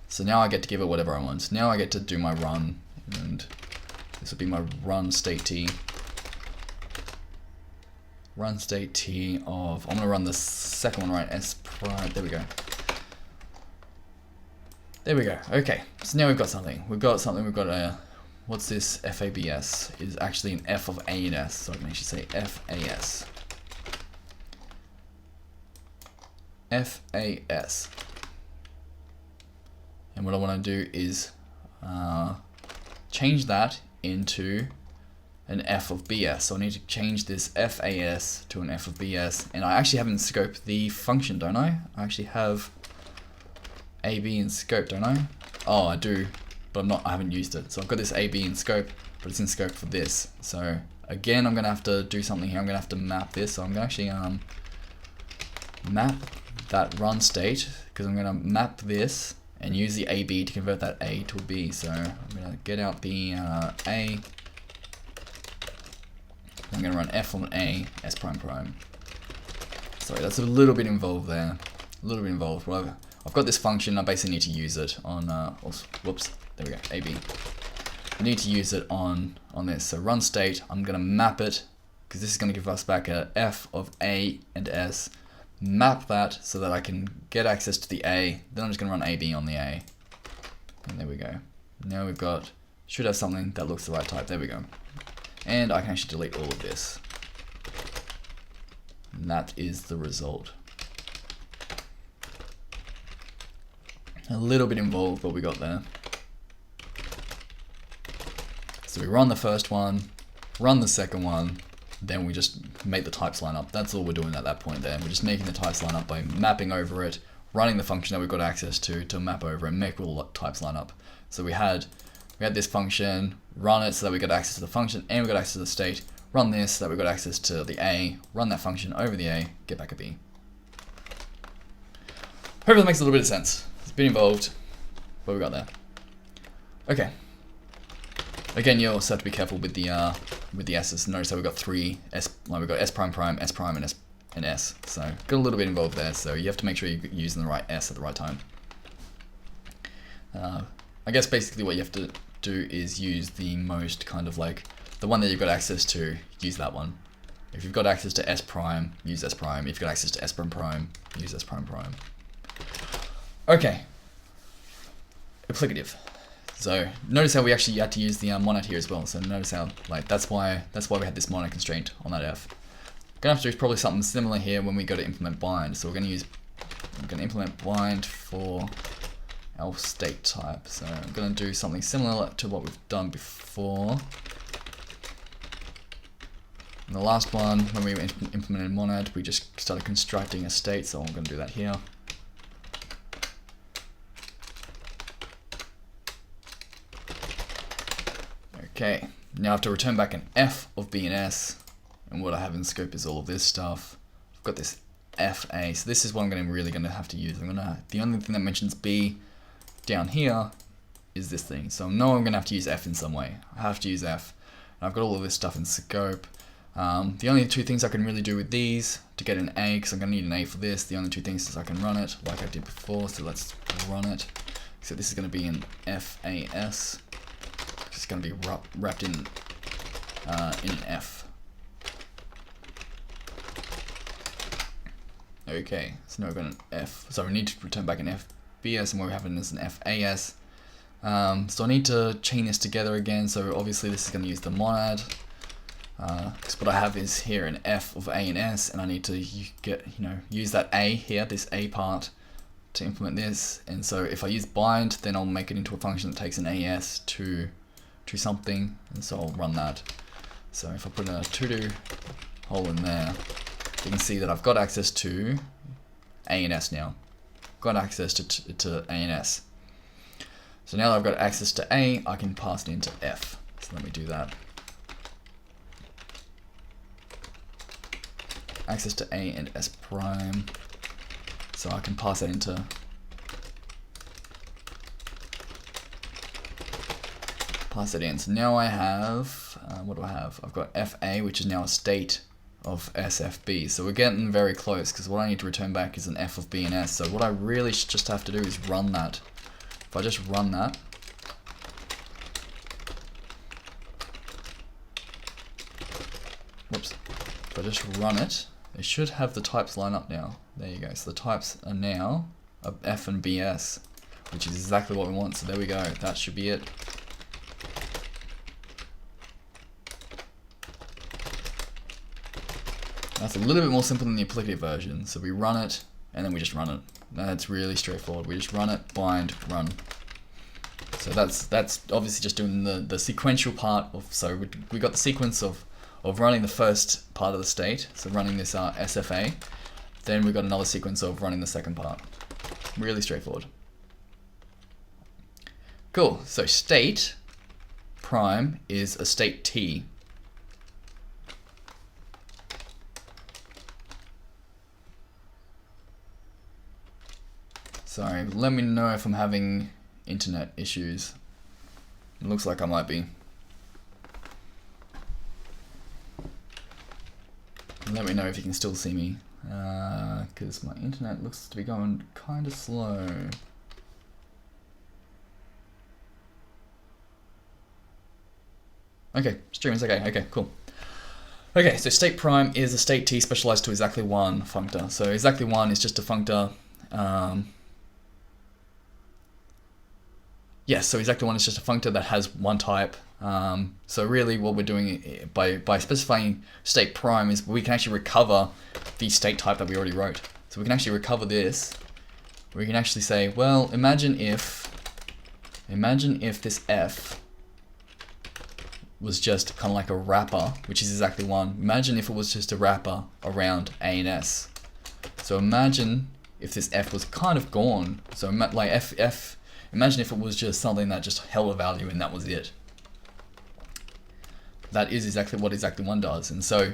S1: So now I get to give it whatever I want. Now I get to do my run, and this will be my run StateT. Run StateT of, I'm going to run the second one, right? S prime, there we go. There we go. Okay, so now we've got something. We've got a, what's this? FABS is actually an F of A and S, so I can actually say FAS. FAS. And what I want to do is change that into an F of BS. So I need to change this FAS to an F of BS. And I actually have in scope the function, don't I? I actually have AB in scope, don't I? Oh, I do, but I haven't used it. So I've got this AB in scope, but it's in scope for this. So again, I'm gonna have to do something here. I'm gonna have to map this. So I'm gonna actually map that run state, because I'm gonna map this and use the AB to convert that A to a B. So I'm gonna get out the A. I'm gonna run F on A, S prime prime. Sorry, that's a little bit involved there. A little bit involved. Well, I've got this function, I basically need to use it on, whoops, there we go, AB. I need to use it on this. So run state, I'm gonna map it, because this is gonna give us back a F of A and S. Map that so that I can get access to the A, then I'm just gonna run AB on the A. And there we go. Now we've got, should have something that looks the right type, there we go. And I can actually delete all of this. And that is the result. A little bit involved, but we got there. So we run the first one, run the second one, then we just make the types line up. That's all we're doing at that point there. We're just making the types line up by mapping over it, running the function that we've got access to map over and make all the types line up. So we had this function, run it so that we got access to the function and we got access to the state, run this so that we got access to the A, run that function over the A, get back a B. Hopefully that makes a little bit of sense. It's been involved, but we got there. Okay. Again, you also have to be careful with the S's. Notice that we've got three S, like we've got S prime prime, S prime, and S. So got a little bit involved there. So you have to make sure you're using the right S at the right time. I guess basically what you have to do is use the most kind of like the one that you've got access to. Use that one. If you've got access to S prime, use S prime. If you've got access to S prime prime, use S prime prime. Okay. Applicative. So notice how we actually had to use the monad here as well. So notice how like that's why we had this monad constraint on that F. Gonna have to do probably something similar here when we go to implement bind. So we're gonna implement bind for our state type. So I'm gonna do something similar to what we've done before. In the last one, when we implemented monad, we just started constructing a state. So I'm gonna do that here. Okay, now I have to return back an F of B and S, and what I have in scope is all of this stuff. I've got this FA, so this is what I'm really going to have to use. The only thing that mentions B down here is this thing, so I know I'm going to have to use F in some way. I have to use F, and I've got all of this stuff in scope. The only two things I can really do with these to get an A, because I'm going to need an A for this, the only two things is I can run it like I did before, so let's run it. So this is going to be an FAS. It's going to be wrapped in an F. Okay, so now we've got an F. So we need to return back an FBS, and what we have is an FAS. So I need to chain this together again. So obviously this is going to use the monad. Because what I have is here an F of A and S, and I need to use that A here, this A part, to implement this. And so if I use bind, then I'll make it into a function that takes an AS to something, and so I'll run that. So if I put a to-do hole in there, you can see that I've got access to A and S now. Got access to A and S. So now that I've got access to A, I can pass it into F. So let me do that. Access to A and S prime. So I can pass that pass it in. So now I have, what do I have? I've got FA, which is now a state of SFB. So we're getting very close, because what I need to return back is an F of B and S. So what I really just have to do is run that. If I just run that, whoops, if I just run it, it should have the types line up now. There you go. So the types are now F and BS, which is exactly what we want. So there we go. That should be it. That's a little bit more simple than the applicative version. So we run it, and then we just run it. That's really straightforward. We just run it, bind, run. So that's obviously just doing the sequential part of, so we got the sequence of running the first part of the state, so running this SFA. Then we've got another sequence of running the second part. Really straightforward. Cool, so state prime is a state T. Sorry, let me know if I'm having internet issues. It looks like I might be. Let me know if you can still see me, because my internet looks to be going kind of slow. Okay, streaming's okay. Okay, cool. Okay, so state prime is a state T specialized to exactly one functor. So exactly one is just a functor. Yes, so exactly one is just a functor that has one type. So really what we're doing by specifying state prime is we can actually recover the state type that we already wrote. So we can actually recover this. We can actually say, well, imagine if this F was just kind of like a wrapper, which is exactly one. Imagine if it was just a wrapper around A and S. So imagine if this F was kind of gone. So like imagine if it was just something that just held a value and that was it. That is exactly what exactly one does. And so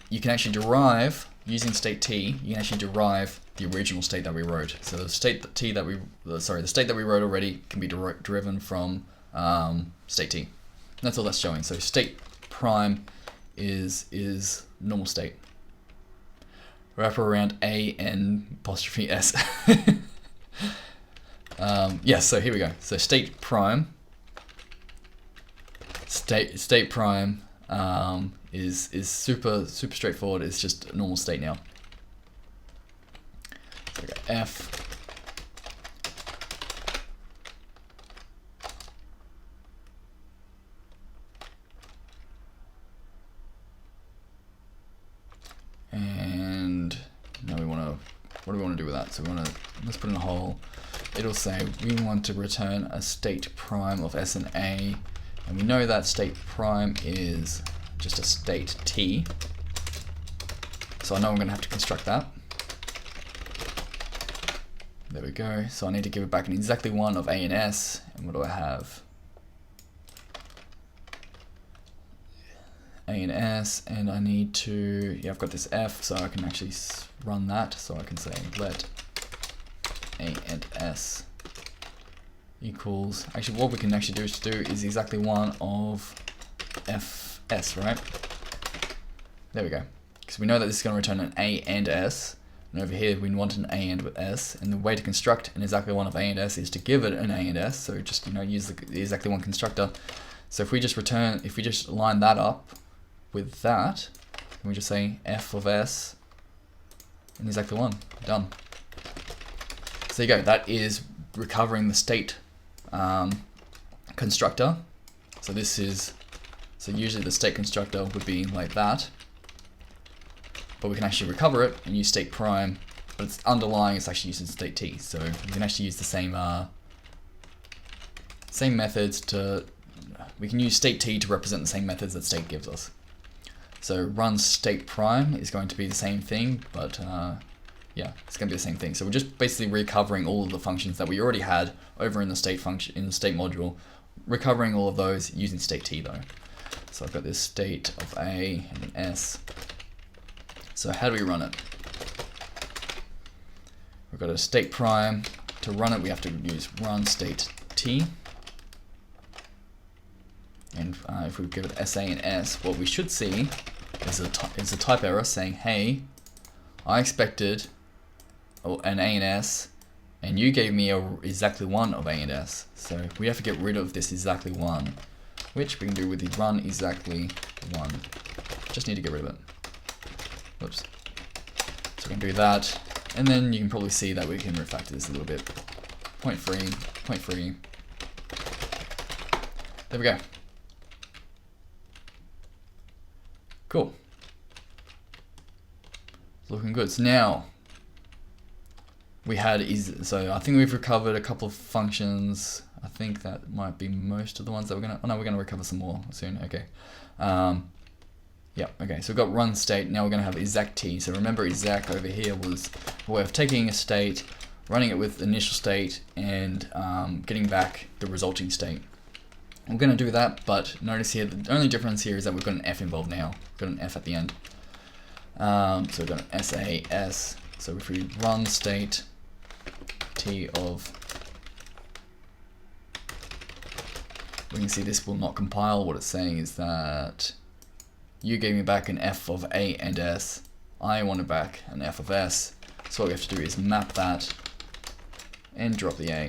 S1: you can actually derive, using state T, you can actually derive the original state that we wrote. So the state that we wrote already can be driven from state T. And that's all that's showing. So state prime is normal state. Wrapper around A and apostrophe S. Yes, so here we go. So state prime is super straightforward. It's just a normal state now. So we got F. And now what do we want to do with that? So let's put in a hole. It'll say we want to return a state prime of S and A, and we know that state prime is just a state T. So I know I'm going to have to construct that. There we go. So I need to give it back an exactly one of A and S. And what do I have? A and S, and I need to, I've got this F, so I can actually run that. So I can say let A and S equals, actually what we can actually do is exactly one of FS, right? There we go. Because we know that this is going to return an A and S, and over here we want an A and with S, and the way to construct an exactly one of A and S is to give it an A and S, so just use the exactly one constructor. So if we just line that up with that, and we just say F of S and exactly one, done. So there you go, that is recovering the state constructor. So usually the state constructor would be like that, but we can actually recover it and use state prime, but it's underlying, it's actually using state T. So we can actually use the same methods we can use state T to represent the same methods that state gives us. So run state prime is going to be the same thing, but yeah, it's going to be the same thing. So we're just basically recovering all of the functions that we already had over in the state function, in the state module, recovering all of those using state T though. So I've got this state of A and an S. So how do we run it? We've got a state prime. To run it, we have to use run state T. and if we give it SA and S, what we should see is a type error saying, hey, I expected an A and S, and you gave me exactly one of A and S. So we have to get rid of this exactly one, which we can do with the run exactly one. Just need to get rid of it. Whoops. So we can do that, and then you can probably see that we can refactor this a little bit. Point free. There we go. Cool. Looking good. So now we had so I think we've recovered a couple of functions. I think that might be most of the ones that we're gonna. Oh no, we're gonna recover some more soon. Okay. Yeah. Okay. So we've got run state. Now we're gonna have exec_t. So remember, exec over here was a way of taking a state, running it with initial state, and getting back the resulting state. We're going to do that, but notice here, the only difference here is that we've got an F involved now. We've got an F at the end. So we've got an SAS. So if we run state T of, we can see this will not compile. What it's saying is that you gave me back an F of A and S. I wanted back an F of S. So what we have to do is map that and drop the A.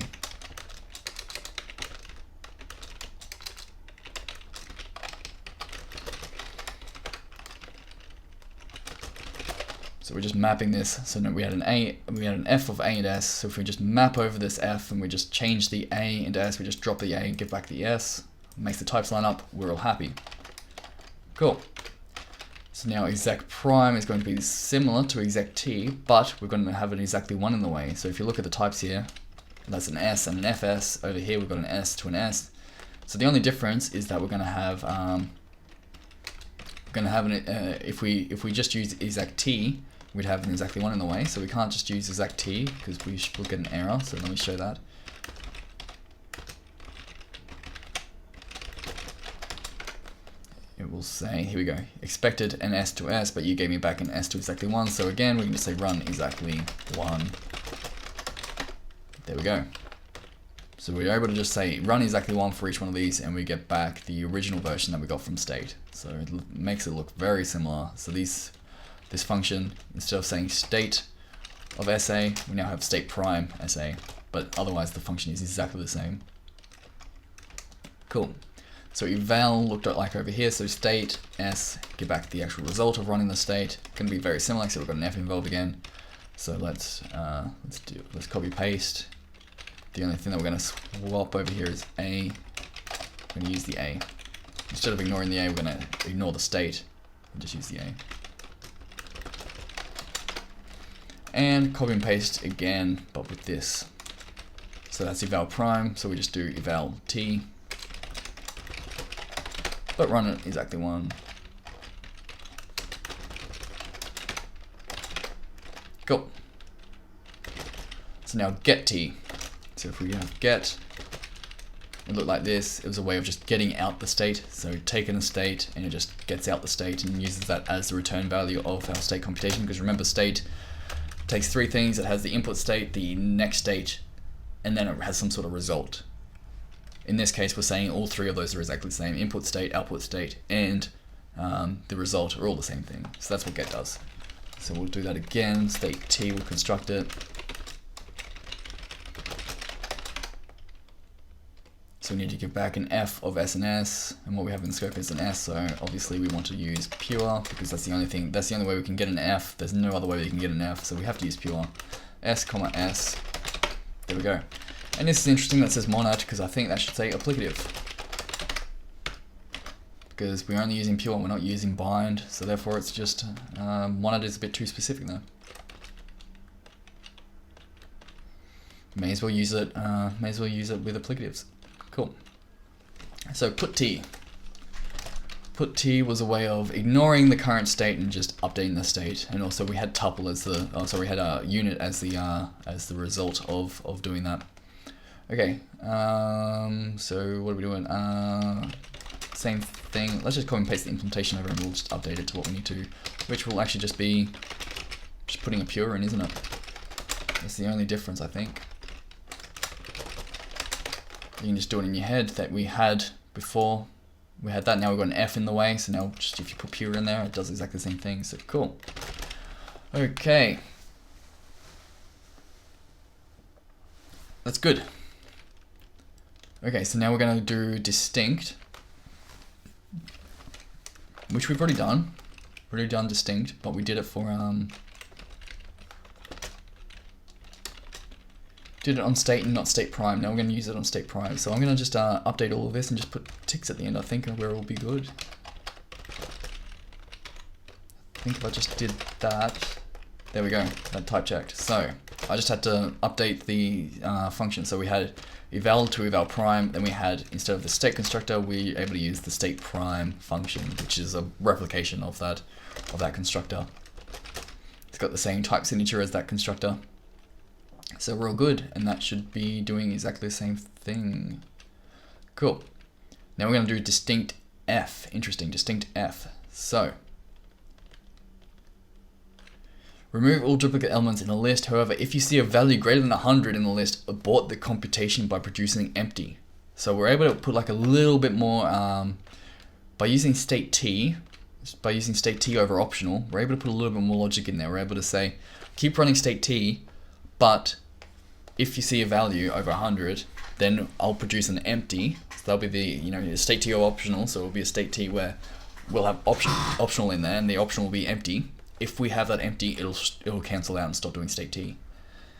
S1: So we're just mapping this. So now we had an F of A and S. So if we just map over this F and we just change the A and S, we just drop the A and give back the S, makes the types line up, we're all happy. Cool. So now exec prime is going to be similar to exec_t, but we're going to have an exactly one in the way. So if you look at the types here, that's an S and an FS. Over here we've got an S to an S. So the only difference is that we're going to have if we just use exec_t, we'd have an exactly one in the way. So we can't just use exec_t because we'll get an error. So let me show that. It will say, here we go, expected an S to S, but you gave me back an S to exactly one. So again, we can just say run exactly one. There we go. So we're able to just say run exactly one for each one of these, and we get back the original version that we got from state. So it makes it look very similar. So this function, instead of saying state of SA, we now have state prime SA, but otherwise the function is exactly the same. Cool. So eval looked like over here. So state S, get back the actual result of running the state. Going to be very similar, except we've got an F involved again. So let's copy paste. The only thing that we're going to swap over here is A. We're going to use the A. Instead of ignoring the A, we're going to ignore the state and just use the A. And copy and paste again, but with this. So that's eval prime, so we just do eval T. But run it exactly one. Cool. So now get T. So if we have get, it looked like this. It was a way of just getting out the state. So taking a state and it just gets out the state and uses that as the return value of our state computation. Because remember, state takes three things. It has the input state, the next state, and then it has some sort of result. In this case, we're saying all three of those are exactly the same. Input state, output state, and the result are all the same thing. So that's what get does. So we'll do that again. StateT will construct it. So we need to give back an F of S and S, and what we have in scope is an S, so obviously we want to use pure, because that's the only way we can get an F. There's no other way that you can get an F, so we have to use pure. S, S. There we go. And this is interesting that says monad, because I think that should say applicative. Because we're only using pure, we're not using bind, so therefore it's just, monad is a bit too specific there. May as well use it with applicatives. Cool. So put T. Put T was a way of ignoring the current state and just updating the state. And also we had tuple as the, we had a unit as the result of doing that. Okay. So what are we doing? Same thing. Let's just copy and paste the implementation over and we'll just update it to what we need to, which will actually just be just putting a pure in, isn't it? That's the only difference, I think. You can just do it in your head that we had before. we had that. Now we've got an F in the way, so now just if you put pure in there, it does exactly the same thing. So cool. Okay, that's good. Okay, so now we're going to do distinct, which we've already done. Already done distinct, but we did it for did it on state and not state prime. Now we're going to use it on state prime. So I'm going to just update all of this and just put ticks at the end. I think where it will be good. I think if I just did that, there we go, that type checked. So I just had to update the function. So we had eval to eval prime, then we had, instead of the state constructor, we were able to use the state prime function, which is a replication of that constructor. It's got the same type signature as that constructor. So we're all good, and that should be doing exactly the same thing. Cool. Now we're going to do distinct F. Interesting, distinct F. So remove all duplicate elements in a list. However, if you see a value greater than 100 in the list, abort the computation by producing empty. So we're able to put like a little bit more, by using StateT, over optional, we're able to put a little bit more logic in there. We're able to say, keep running StateT, but if you see a value over 100, then I'll produce an empty. So that'll be the, StateT or optional, so it'll be a StateT where we'll have optional in there, and the optional will be empty. If we have that empty, it'll cancel out and stop doing StateT.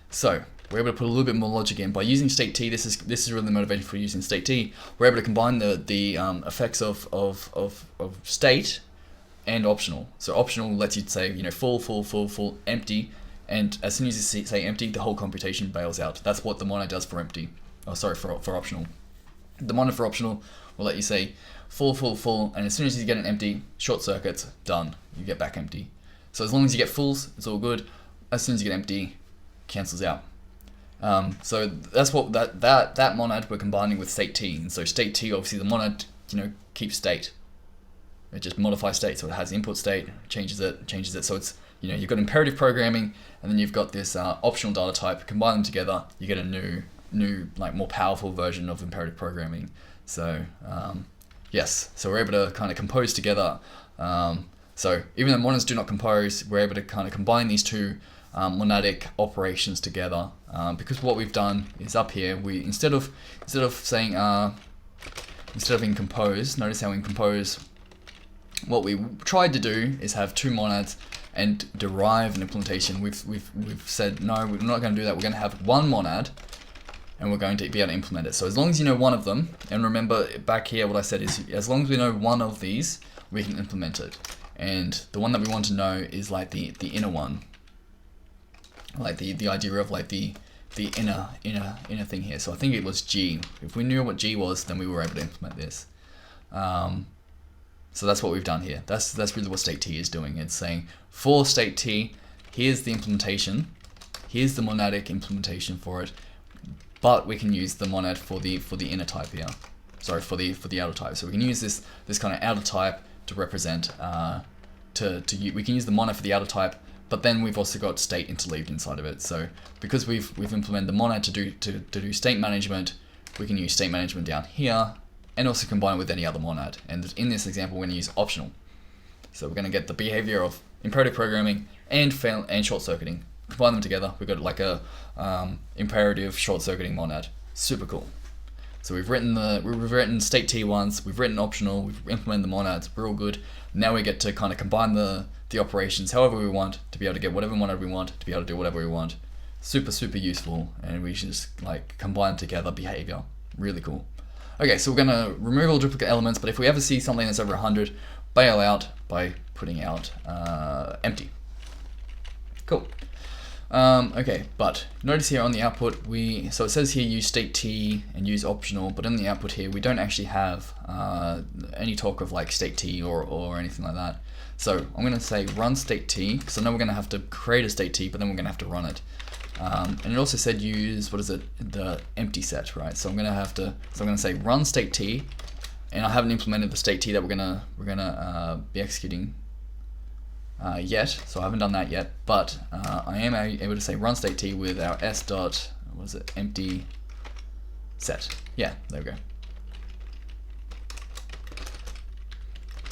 S1: So we're able to put a little bit more logic in by using StateT. This is really the motivation for using StateT. We're able to combine the effects of state and optional. So optional lets you say full, empty, and as soon as you say empty, the whole computation bails out. That's what the monad does for empty. Oh, sorry, for optional. The monad for optional will let you say full, and as soon as you get an empty, short circuits, done. You get back empty. So as long as you get fulls, it's all good. As soon as you get empty, cancels out. So that's what that monad we're combining with StateT. And so StateT, obviously the monad, keeps state. It just modifies state, so it has input state, changes it. So it's, you've got imperative programming, and then you've got this optional data type. Combine them together, you get a new like more powerful version of imperative programming. So yes, so we're able to kind of compose together. So even though monads do not compose, we're able to kind of combine these two monadic operations together, because what we've done is up here, we instead of saying in compose, notice how in compose, what we tried to do is have two monads and derive an implementation. We've said no, we're not going to do that. We're going to have one monad, and we're going to be able to implement it. So as long as you know one of them, and remember back here what I said is, as long as we know one of these, we can implement it. And the one that we want to know is like the inner one, like the idea of like the inner thing here. So I think it was G. If we knew what G was, then we were able to implement this. So that's what we've done here. That's really what StateT is doing. It's saying for StateT, here's the implementation, here's the monadic implementation for it, but we can use the monad for the inner type here. Sorry, for the outer type. So we can use this kind of outer type to represent, we can use the monad for the outer type, but then we've also got state interleaved inside of it. So because we've implemented the monad to do state management, we can use state management down here, and also combine it with any other monad. And in this example, we're going to use optional. So we're going to get the behavior of imperative programming and short circuiting. Combine them together, we've got like a imperative short circuiting monad. Super cool. So we've written StateT once, we've written optional, we've implemented the monads, we're all good. Now we get to kind of combine the operations however we want to be able to get whatever monad we want, to be able to do whatever we want. Super useful, and we just like combine together behavior. Really cool. Okay, so we're going to remove all duplicate elements, but if we ever see something that's over 100, bail out by putting out empty. Cool. Okay, but notice here on the output, so it says here use StateT and use optional, but in the output here, we don't actually have any talk of like StateT or anything like that. So I'm going to say run StateT, because I know we're going to have to create a StateT, but then we're going to have to run it. And it also said use, the empty set, right? So I'm going to say run StateT, and I haven't implemented the StateT that we're gonna be executing yet, so I haven't done that yet, but I am able to say run StateT with our empty set. Yeah, there we go.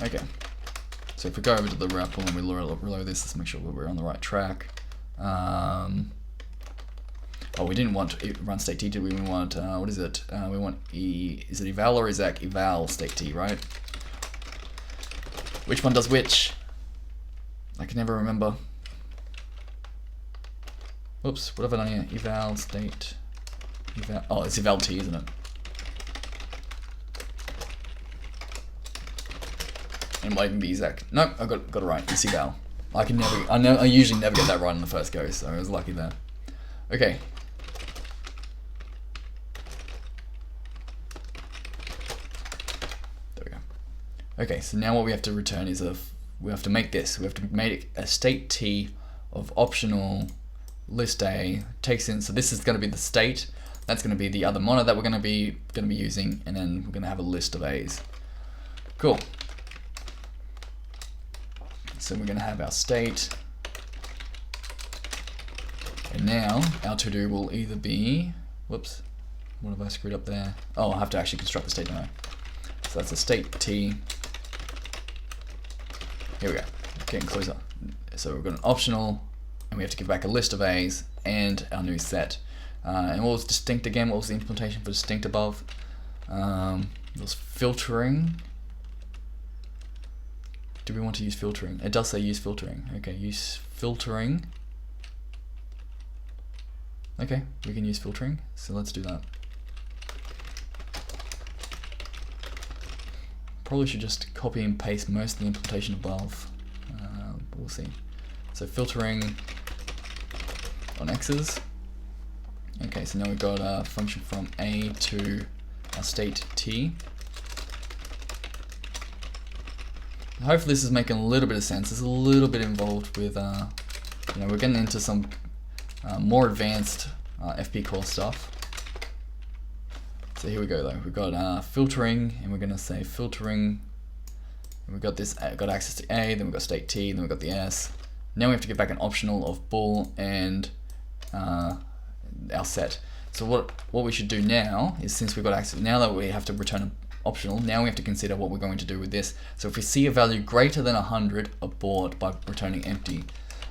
S1: Okay. So if we go over to the REPL and we reload this, let's make sure we're on the right track. Oh, we didn't want to run StateT, did we? We want, what is it? We want is it eval or exec? Eval StateT, right? Which one does which? I can never remember. Oops, what have I done here? Eval, state, eval, oh, it's eval T, isn't it? It might even be exec. Nope, I got it right, it's eval. I usually never get that right on the first go, so I was lucky there. Okay. Okay, so now what we have to return is we have to make this. We have to make a StateT of optional list A takes in. So this is going to be the state. That's going to be the other monitor that we're going to be using, and then we're going to have a list of A's. Cool. So we're going to have our state, and now our to do will either be. Whoops, what have I screwed up there? Oh, I have to actually construct the state now. So that's a StateT. Here we go, getting closer. So we've got an optional, and we have to give back a list of A's and our new set. And what was distinct again? What was the implementation for distinct above? It was filtering. Do we want to use filtering? It does say use filtering. Okay, use filtering. Okay, we can use filtering, so let's do that. Probably should just copy and paste most of the implementation above. But we'll see. So filtering on X's. Okay, so now we've got a function from A to our StateT. Hopefully this is making a little bit of sense. It's a little bit involved with, we're getting into some more advanced FP core stuff. So here we go though. We've got filtering, and we're gonna say filtering. And we've got this, got access to A, then we've got StateT, then we've got the S. Now we have to give back an optional of bool and our set. So what we should do now is, since we've got access, now that we have to return an optional, now we have to consider what we're going to do with this. So if we see a value greater than 100, abort by returning empty.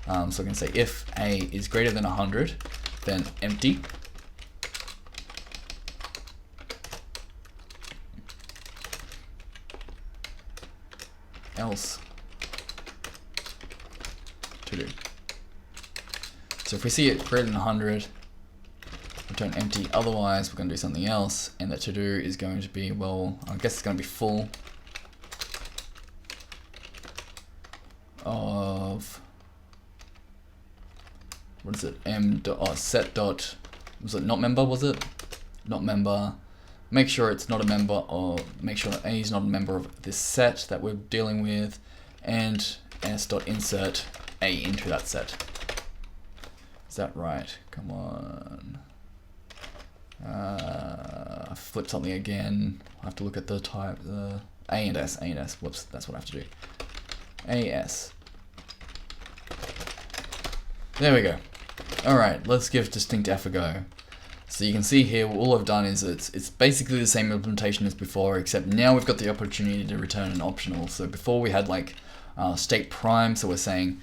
S1: So we can say if A is greater than 100, then empty. Else to do. So if we see it greater than 100, return empty. Otherwise, we're going to do something else, and that to do is going to be, well, I guess it's going to be full of, what is it? Set dot, was it not member? Was it not member? Make sure it's not a member, or make sure that A is not a member of this set that we're dealing with, and s.insert A into that set. Is that right? Come on. I flipped something again. I have to look at the type, A and S. Whoops, that's what I have to do. AS. There we go. Alright, let's give distinct F a go. So you can see here, all I've done is it's basically the same implementation as before, except now we've got the opportunity to return an optional. So before we had like state prime, so we're saying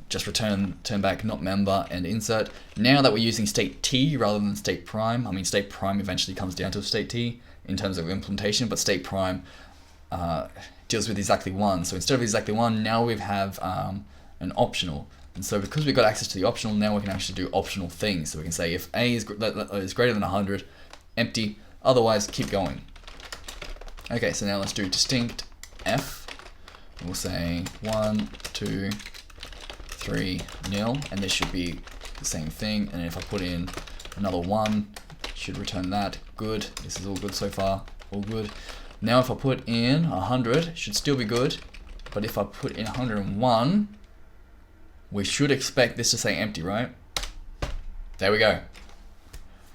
S1: just turn back not member and insert. Now that we're using StateT rather than state prime, I mean state prime eventually comes down to StateT in terms of implementation, but state prime deals with exactly one. So instead of exactly one, now we have an optional. And so because we've got access to the optional, now we can actually do optional things. So we can say if A is greater than 100, empty, otherwise keep going. Okay, so now let's do distinct F. We'll say 1, 2, 3, nil, and this should be the same thing. And if I put in another 1, it should return that. Good, this is all good so far, all good. Now if I put in 100, it should still be good. But if I put in 101, we should expect this to say empty, right? There we go.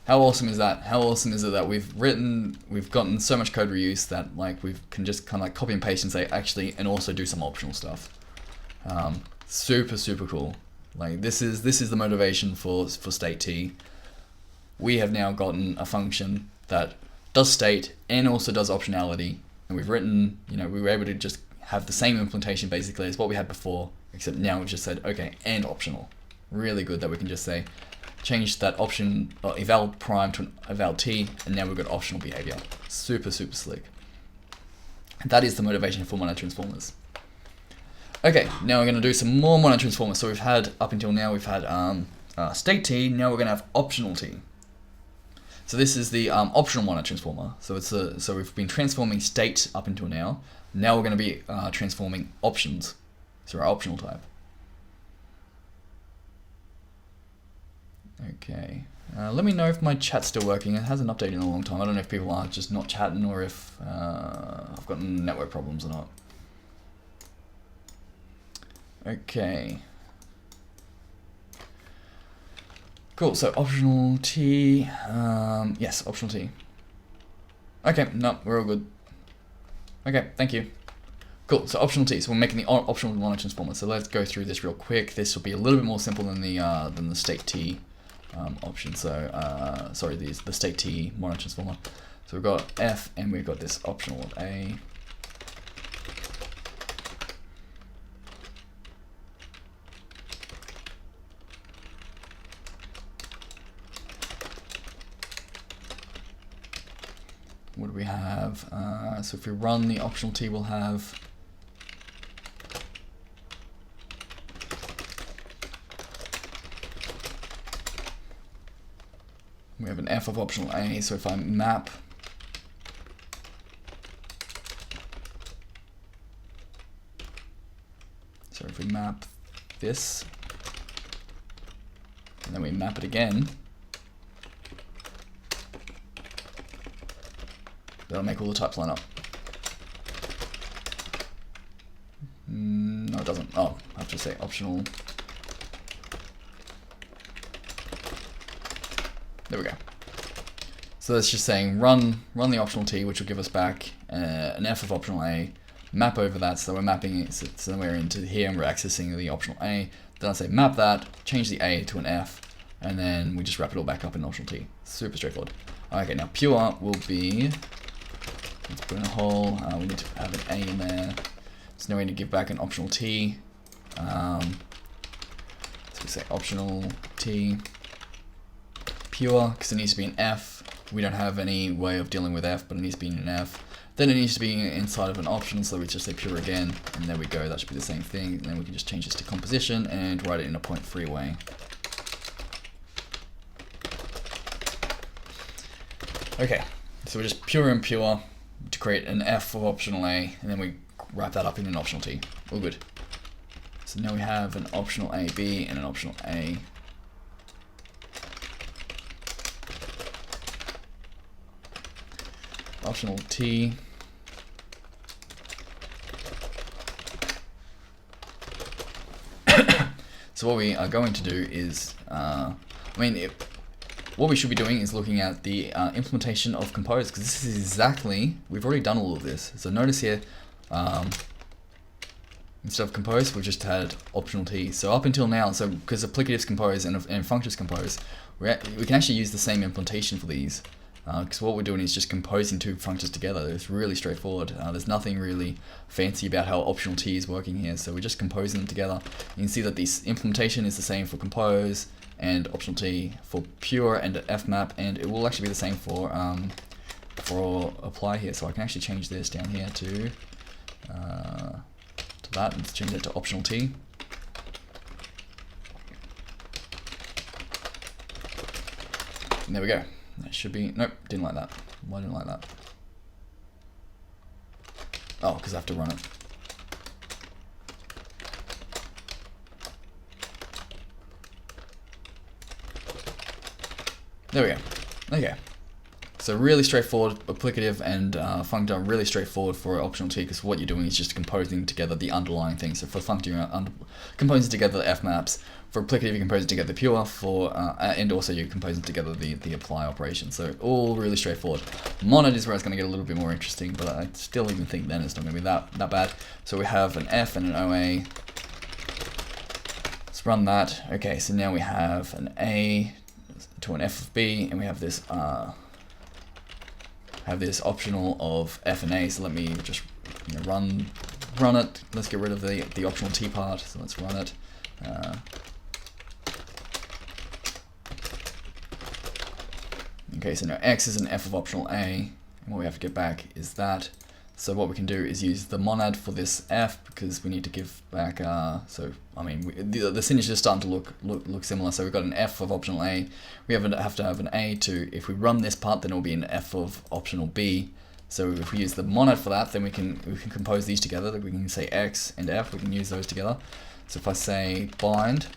S1: How awesome is that? How awesome is it that we've gotten so much code reuse that like we can just kind of like copy and paste and say actually, and also do some optional stuff. Super cool. Like this is the motivation for StateT. We have now gotten a function that does state and also does optionality, and we've written, we were able to just have the same implementation basically as what we had before, except now we've just said, okay, and optional. Really good that we can just say, change that option, eval prime to an eval t, and now we've got optional behavior. Super, super slick. That is the motivation for mono transformers. Okay, now we're going to do some more mono transformers. So we've had, up until now, we've had StateT, now we're going to have optional t. So this is the optional mono transformer. So so we've been transforming state up until now. Now we're going to be transforming options. So our optional type. Okay, let me know if my chat's still working. It hasn't updated in a long time. I don't know if people are just not chatting or if I've got network problems or not. Okay. Cool, so optional T, yes, optional T. Okay, no, we're all good. Okay, thank you. Cool, so optional T, so we're making the optional mono transformer. So let's go through this real quick. This will be a little bit more simple than the StateT option. So, sorry, the StateT mono transformer. So we've got F and we've got this optional A. What do we have? So if we run the optional T, we'll have an F of optional A. So if I map this, and then we map it again, that'll make all the types line up. No, it doesn't. Oh, I have to say optional. There we go. So that's just saying run the optional T, which will give us back an F of optional A, map over that, so we're mapping it, so we're into here and we're accessing the optional A. Then I say map that, change the A to an F, and then we just wrap it all back up in optional T. Super straightforward. Okay, now pure will be, let's put in a hole, we need to have an A in there. So now we need to give back an optional T. So we say optional T pure, because it needs to be an F. We don't have any way of dealing with F, but it needs to be an F. Then it needs to be inside of an option, so we just say pure again, and there we go, that should be the same thing. And then we can just change this to composition and write it in a point-free way. Okay, so we're just pure and pure to create an F of optional A, and then we wrap that up in an optional T. All good. So now we have an optional AB and an optional A. Optional T. So what we are going to do is, what we should be doing is looking at the implementation of compose, because this is exactly, we've already done all of this. So notice here, instead of compose, we've just had optional T. So up until now, so because applicatives compose and functions compose, we can actually use the same implementation for these. Because what we're doing is just composing two functions together. It's really straightforward. There's nothing really fancy about how optional T is working here. So we're just composing them together. You can see that this implementation is the same for compose and optional T for pure and fmap, and it will actually be the same for apply here. So I can actually change this down here to that and change it to optional T. And there we go. That should be, nope, didn't like that. Why didn't I like that? Oh, because I have to run it. There we go. Okay. So really straightforward, applicative and functor, really straightforward for optional T, because what you're doing is just composing together the underlying things. So for functor, you're composing together the fmaps. For applicative, you're composing together the pure, and also you're composing together the apply operation. So all really straightforward. Monet is where it's going to get a little bit more interesting, but I still even think then it's not going to be that bad. So we have an F and an OA. Let's run that. Okay, so now we have an A to an F of B, and we have this have this optional of F and A. So let me just run it. Let's get rid of the optional T part. So let's run it. Okay, so now X is an F of optional A, and what we have to get back is that. So what we can do is use the monad for this F, because we need to give back, so I mean, the signatures are starting to look similar. So we've got an F of optional A, we have to have an A to, if we run this part, then it will be an F of optional B. So if we use the monad for that, then we can compose these together. We can say X and F, we can use those together. So if I say bind,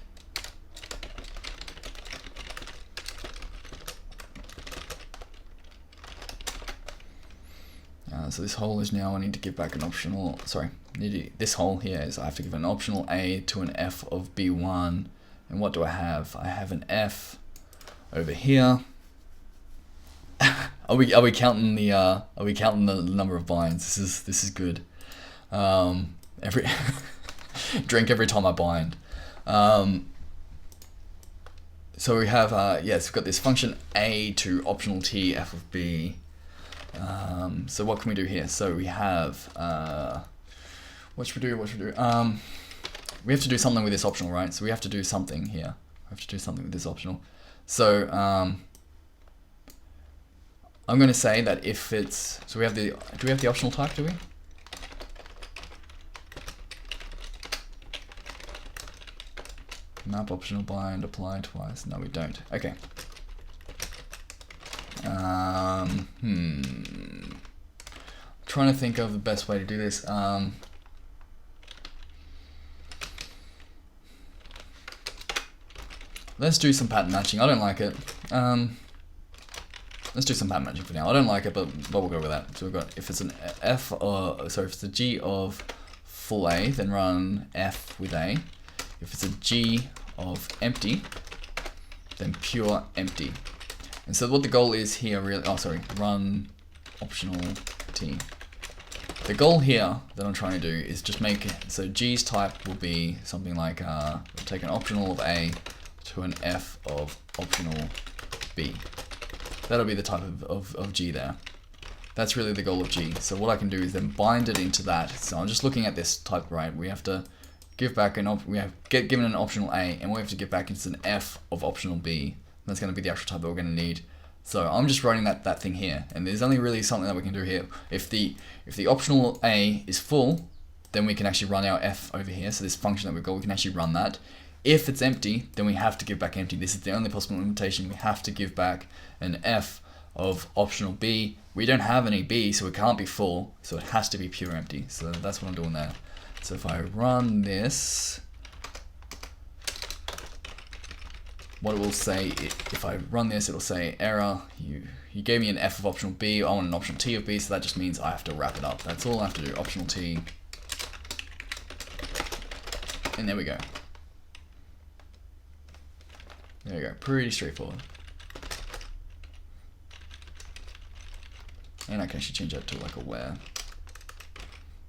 S1: so this hole is now, I need to give back an optional, sorry, this hole here is I have to give an optional A to an F of B1. And what do I have? I have an F over here. Are we counting the number of binds? This is good. Drink every time I bind. So we have yes, we've got this function A to optional T F of B. So what can we do here? So we have what should we do? We have to do something with this optional, right? So we have to do something here. We have to do something with this optional. So I'm going to say that if it's, so we have the, do we have the optional type, do we? Map optional bind apply twice. No, we don't. Okay. Trying to think of the best way to do this. Let's do some pattern matching. I don't like it. Let's do some pattern matching for now. I don't like it, but we'll go with that. So we've got, if it's an F, or sorry, if it's a G of full A, then run F with A. If it's a G of empty, then pure empty. And so what the goal is here really, oh sorry, run optional T. The goal here that I'm trying to do is just make it, so G's type will be something like, we'll take an optional of A to an F of optional B. That'll be the type of G there. That's really the goal of G. So what I can do is then bind it into that. So I'm just looking at this type, right? We have to give back given an optional A, and we have to give back into an F of optional B. That's going to be the actual type that we're going to need. So I'm just writing that thing here, and there's only really something that we can do here. If the optional A is full, then we can actually run our F over here. So this function that we've got, we can actually run that. If it's empty, then we have to give back empty. This is the only possible implementation. We have to give back an F of optional B. We don't have any B, so it can't be full, so it has to be pure empty. So that's what I'm doing there. So if I run this, what it will say, if I run this, it'll say error, you gave me an F of optional B, I want an optional T of B, so that just means I have to wrap it up. That's all I have to do, optional T. And there we go. There we go, pretty straightforward. And I can actually change that to like a where.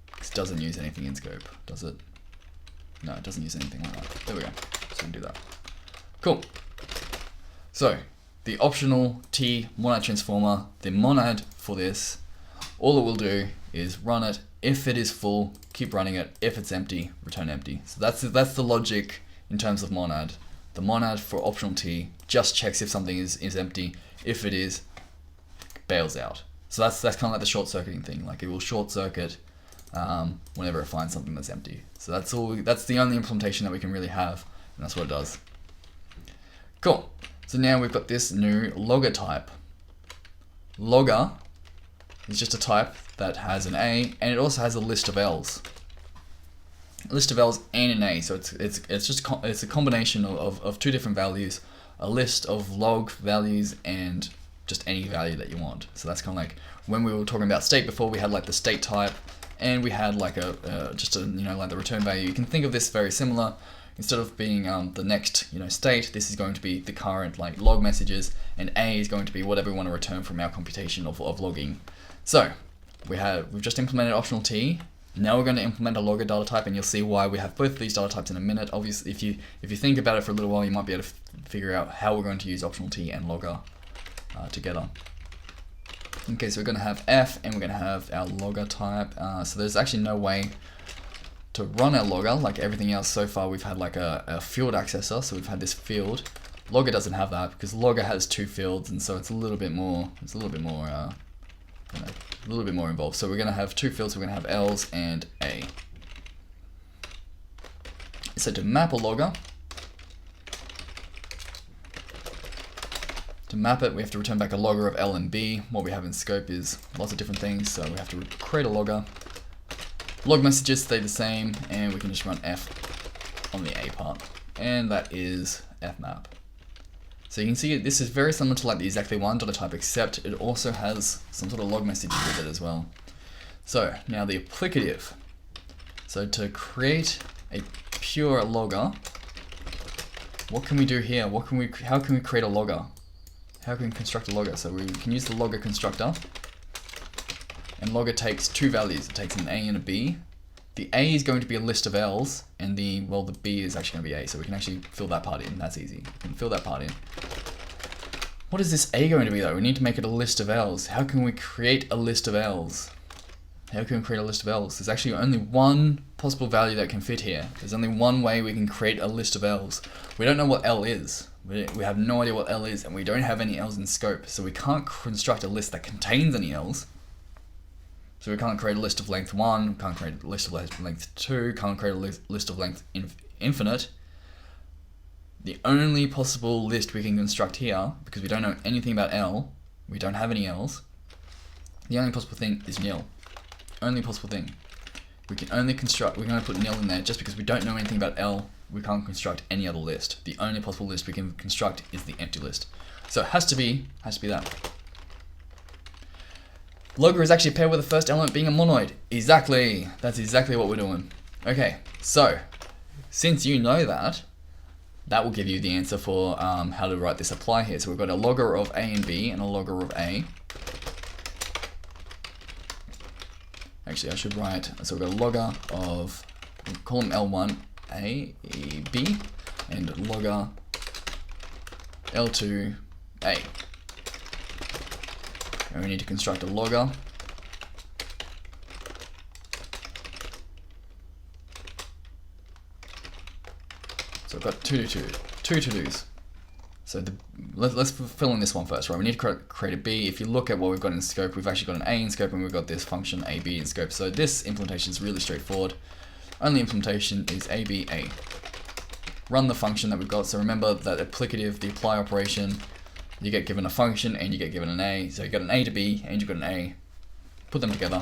S1: Because it doesn't use anything in scope, does it? No, it doesn't use anything like that. There we go, so we can do that. Cool. So, the optional T monad transformer, the monad for this, all it will do is run it. If it is full, keep running it. If it's empty, return empty. So that's the logic in terms of monad. The monad for optional T just checks if something is empty. If it is, bails out. So that's kind of like the short circuiting thing. Like it will short circuit whenever it finds something that's empty. So that's all. That's the only implementation that we can really have, and that's what it does. Cool. So now we've got this new logger type. Logger is just a type that has an A, and it also has a list of L's. A list of L's and an A. So it's a combination of two different values, a list of log values and just any value that you want. So that's kind of like when we were talking about state before, we had like the state type, and we had like just a like the return value. You can think of this very similar. Instead of being the next state, this is going to be the current like log messages, and A is going to be whatever we want to return from our computation of logging. So we've just implemented optional T. Now we're going to implement a logger data type, and you'll see why we have both of these data types in a minute. Obviously, if you think about it for a little while, you might be able to figure out how we're going to use optional T and logger together. Okay, so we're going to have f, and we're going to have our logger type. So there's actually no way to run our logger like everything else so far. We've had like a field accessor, so we've had this field. Logger doesn't have that because logger has 2 fields, and so it's a little bit more involved. So we're going to have 2 fields. So we're going to have ls and a. So to map a logger, to map it, we have to return back a logger of L and B. What we have in scope is lots of different things, so we have to create a logger. Log messages stay the same, and we can just run F on the A part, and that is fmap. So you can see this is very similar to like the Exactly1 data type, except it also has some sort of log messages with it as well. So now the applicative. So to create a pure logger, what can we do here? How can we create a logger? How can we construct a logger? So we can use the logger constructor, and logger takes 2 values. It takes an A and a B. The A is going to be a list of L's, and the B is actually going to be A, so we can actually fill that part in. That's easy. We can fill that part in. What is this A going to be though? We need to make it a list of L's. How can we create a list of L's? How can we create a list of L's? There's actually only one possible value that can fit here. There's only one way we can create a list of L's. We don't know what L is. We have no idea what L is, and we don't have any L's in scope, so we can't construct a list that contains any L's. So we can't create a list of length 1, can't create a list of length 2, can't create a list of length infinite. The only possible list we can construct here, because we don't know anything about L, we don't have any L's, the only possible thing is nil. Only possible thing. We can only construct, we're going to put nil in there just because we don't know anything about L, we can't construct any other list. The only possible list we can construct is the empty list. So it has to be that. Logger is actually paired with the first element being a monoid. Exactly. That's exactly what we're doing. Okay, so since you know that, that will give you the answer for how to write this apply here. So we've got a logger of A and B and a logger of A. Actually, I should write, so we've got a logger of column L1 A, B, and logger L2 A. And we need to construct a logger. So I've got two to-dos. So let's fill in this one first, right? We need to create a B. If you look at what we've got in scope, we've actually got an A in scope, and we've got this function AB in scope. So this implementation is really straightforward. Only implementation is ABA. Run the function that we've got. So remember that applicative, the apply operation, you get given a function and you get given an A. So you got an A to B and you've got an A. Put them together,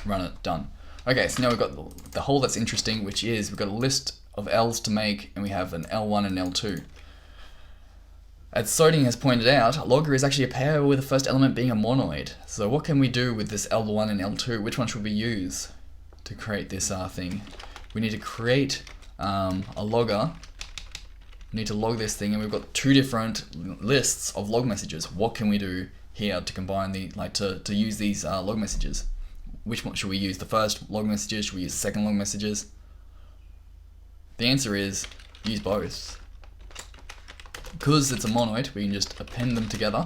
S1: run it, done. Okay, so now we've got the whole that's interesting, which is we've got a list of L's to make, and we have an L1 and L2. As Soding has pointed out, logger is actually a pair with the first element being a monoid. So what can we do with this L1 and L2? Which one should we use to create this thing? We need to create a logger. We need to log this thing, and we've got 2 different lists of log messages. What can we do here to combine to use these log messages? Which one should we use? The first log messages? Should we use the second log messages? The answer is use both. Because it's a monoid, we can just append them together,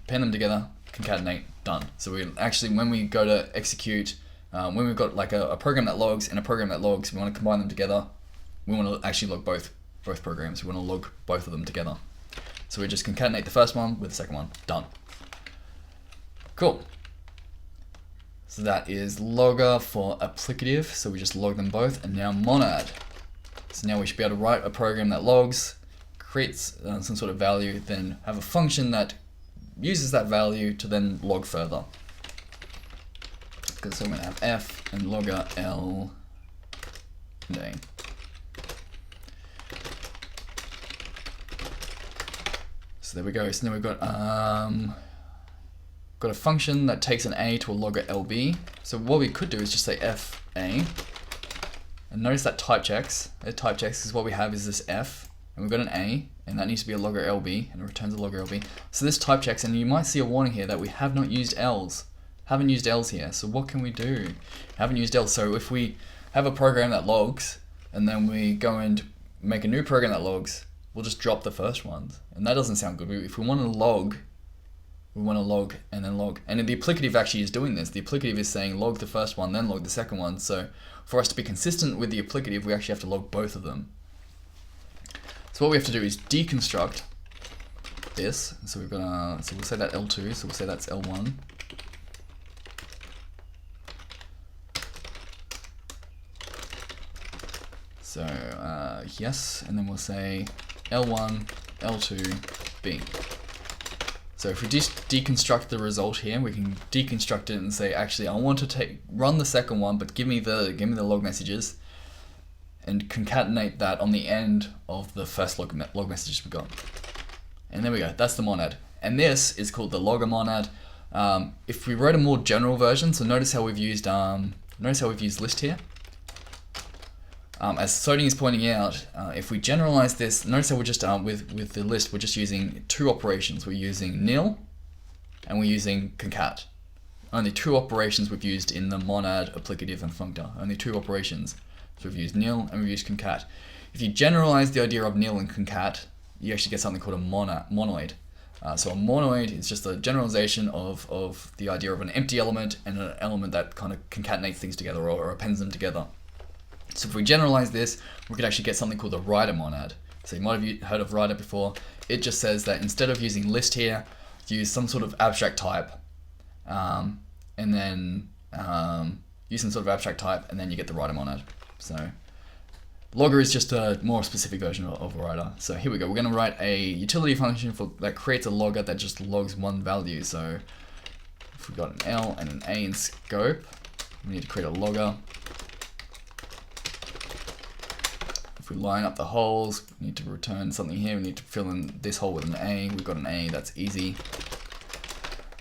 S1: concatenate, done. So we actually, when we go to execute, when we've got like a program that logs and a program that logs, we want to combine them together. We want to actually log both programs. We want to log both of them together. So we just concatenate the first one with the second one, done. Cool. So that is logger for applicative. So we just log them both, and now monad. So now we should be able to write a program that logs, creates some sort of value, then have a function that uses that value to then log further. So I'm going to have F and logger L and A. So there we go. So now we've got a function that takes an A to a logger LB. So what we could do is just say FA, and notice that type checks. It type checks because what we have is this F, and we've got an A, and that needs to be a logger LB, and it returns a logger LB. So this type checks, and you might see a warning here that we have not used L's. Haven't used L's here. So what can we do? Haven't used L's. So if we have a program that logs, and then we go and make a new program that logs, we'll just drop the first ones, and that doesn't sound good. If we want to log We want to log and then log. And the applicative actually is doing this. The applicative is saying log the first one, then log the second one. So for us to be consistent with the applicative, we actually have to log both of them. So what we have to do is deconstruct this. So we've got so we'll say that L2, so we'll say that's L1. So yes, and then we'll say L1, L2, B. So if we just deconstruct the result here, we can deconstruct it and say, actually, I want to run the second one, but give me the log messages, and concatenate that on the end of the first log messages we got. And there we go. That's the monad. And this is called the logger monad. If we wrote a more general version, so notice how we've used list here. As Soding is pointing out, if we generalize this, notice how we're just with the list, we're just using two operations. We're using nil and we're using concat. Only two operations we've used in the monad, applicative, and functor. Only two operations. So we've used nil and we've used concat. If you generalize the idea of nil and concat, you actually get something called a monoid. So a monoid is just a generalization of the idea of an empty element and an element that kind of concatenates things together or appends them together. So if we generalize this, we could actually get something called a writer monad. So you might have heard of writer before. It just says that instead of using list here, use some sort of abstract type, and then use some sort of abstract type, and then you get the writer monad. So logger is just a more specific version of a writer. So here we go. We're going to write a utility function that creates a logger that just logs one value. So if we've got an L and an A in scope, we need to create a logger. If we line up the holes, we need to return something here. We need to fill in this hole with an A. We've got an A, that's easy.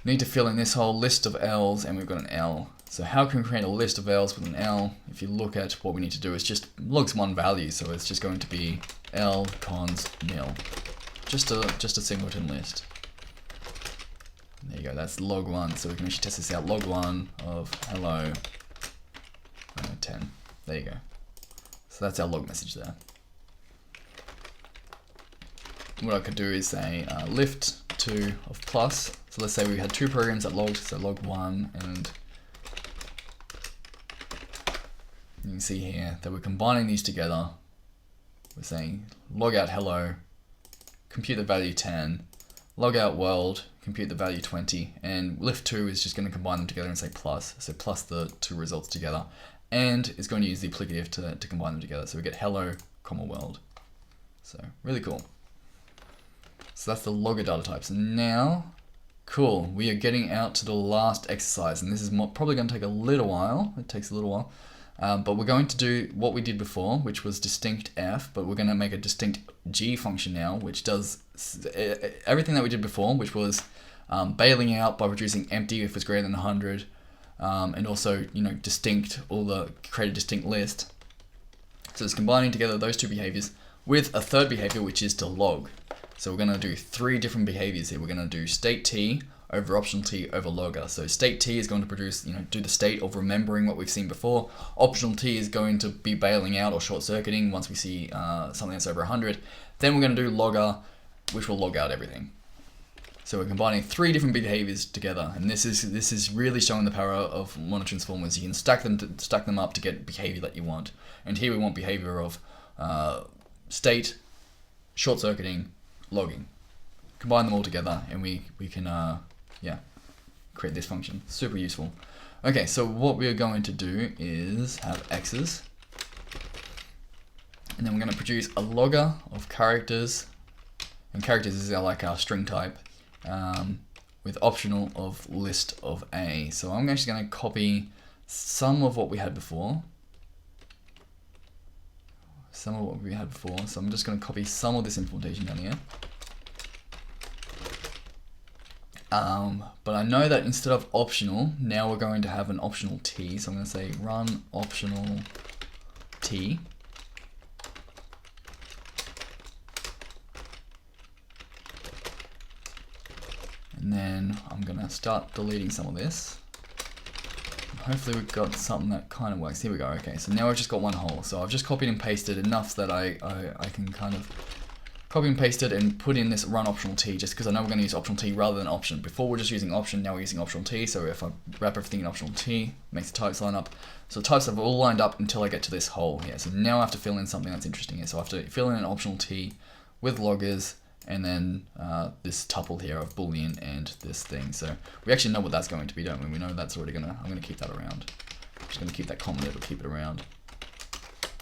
S1: We need to fill in this whole list of L's, and we've got an L. So how can we create a list of L's with an L? If you look at what we need to do, it's just logs one value. So it's just going to be L cons nil. Just a singleton list. There you go, that's log one. So we can actually test this out. Log one of hello 10. There you go. So that's our log message there. What I could do is say lift2 of plus. So let's say we had two programs that logged, so log one, and you can see here that we're combining these together. We're saying log out hello, compute the value 10, log out world, compute the value 20, and lift2 is just going to combine them together and say plus. So plus the two results together. And it's going to use the applicative to combine them together. So we get hello, comma world. So really cool. So that's the logger data types. Now, cool, we are getting out to the last exercise, and this is probably going to take a little while. It takes a little while, but we're going to do what we did before, which was distinct F, but we're going to make a distinct G function now, which does everything that we did before, which was bailing out by reducing empty if it's greater than 100. And also, distinct, create a distinct list. So it's combining together those two behaviors with a third behavior, which is to log. So we're going to do three different behaviors here. We're going to do StateT over optional T over logger. So StateT is going to produce, do the state of remembering what we've seen before. Optional T is going to be bailing out or short-circuiting once we see something that's over 100. Then we're going to do logger, which will log out everything. So we're combining three different behaviors together, and this is really showing the power of mono transformers. You can stack them up to get behavior that you want. And here we want behavior of state, short-circuiting, logging. Combine them all together, and we can create this function. Super useful. Okay, so what we are going to do is have x's, and then we're going to produce a logger of characters, and characters is our string type. With optional of list of A. So I'm actually going to copy some of what we had before. So I'm just going to copy some of this implementation down here. But I know that instead of optional, now we're going to have an optional T. So I'm going to say run optional T. And then I'm going to start deleting some of this. Hopefully we've got something that kind of works. Here we go. Okay, so now I've just got one hole. So I've just copied and pasted enough that I can kind of copy and paste it and put in this run optional T, just because I know we're going to use optional T rather than option. Before we're just using option, now we're using optional T. So if I wrap everything in optional T, makes the types line up. So the types have all lined up until I get to this hole here. So now I have to fill in something that's interesting here. So I have to fill in an optional T with loggers, and then this tuple here of boolean and this thing. So we actually know what that's going to be, don't we? We know that's already I'm going to keep that around. I'm just going to keep that comment, it'll keep it around.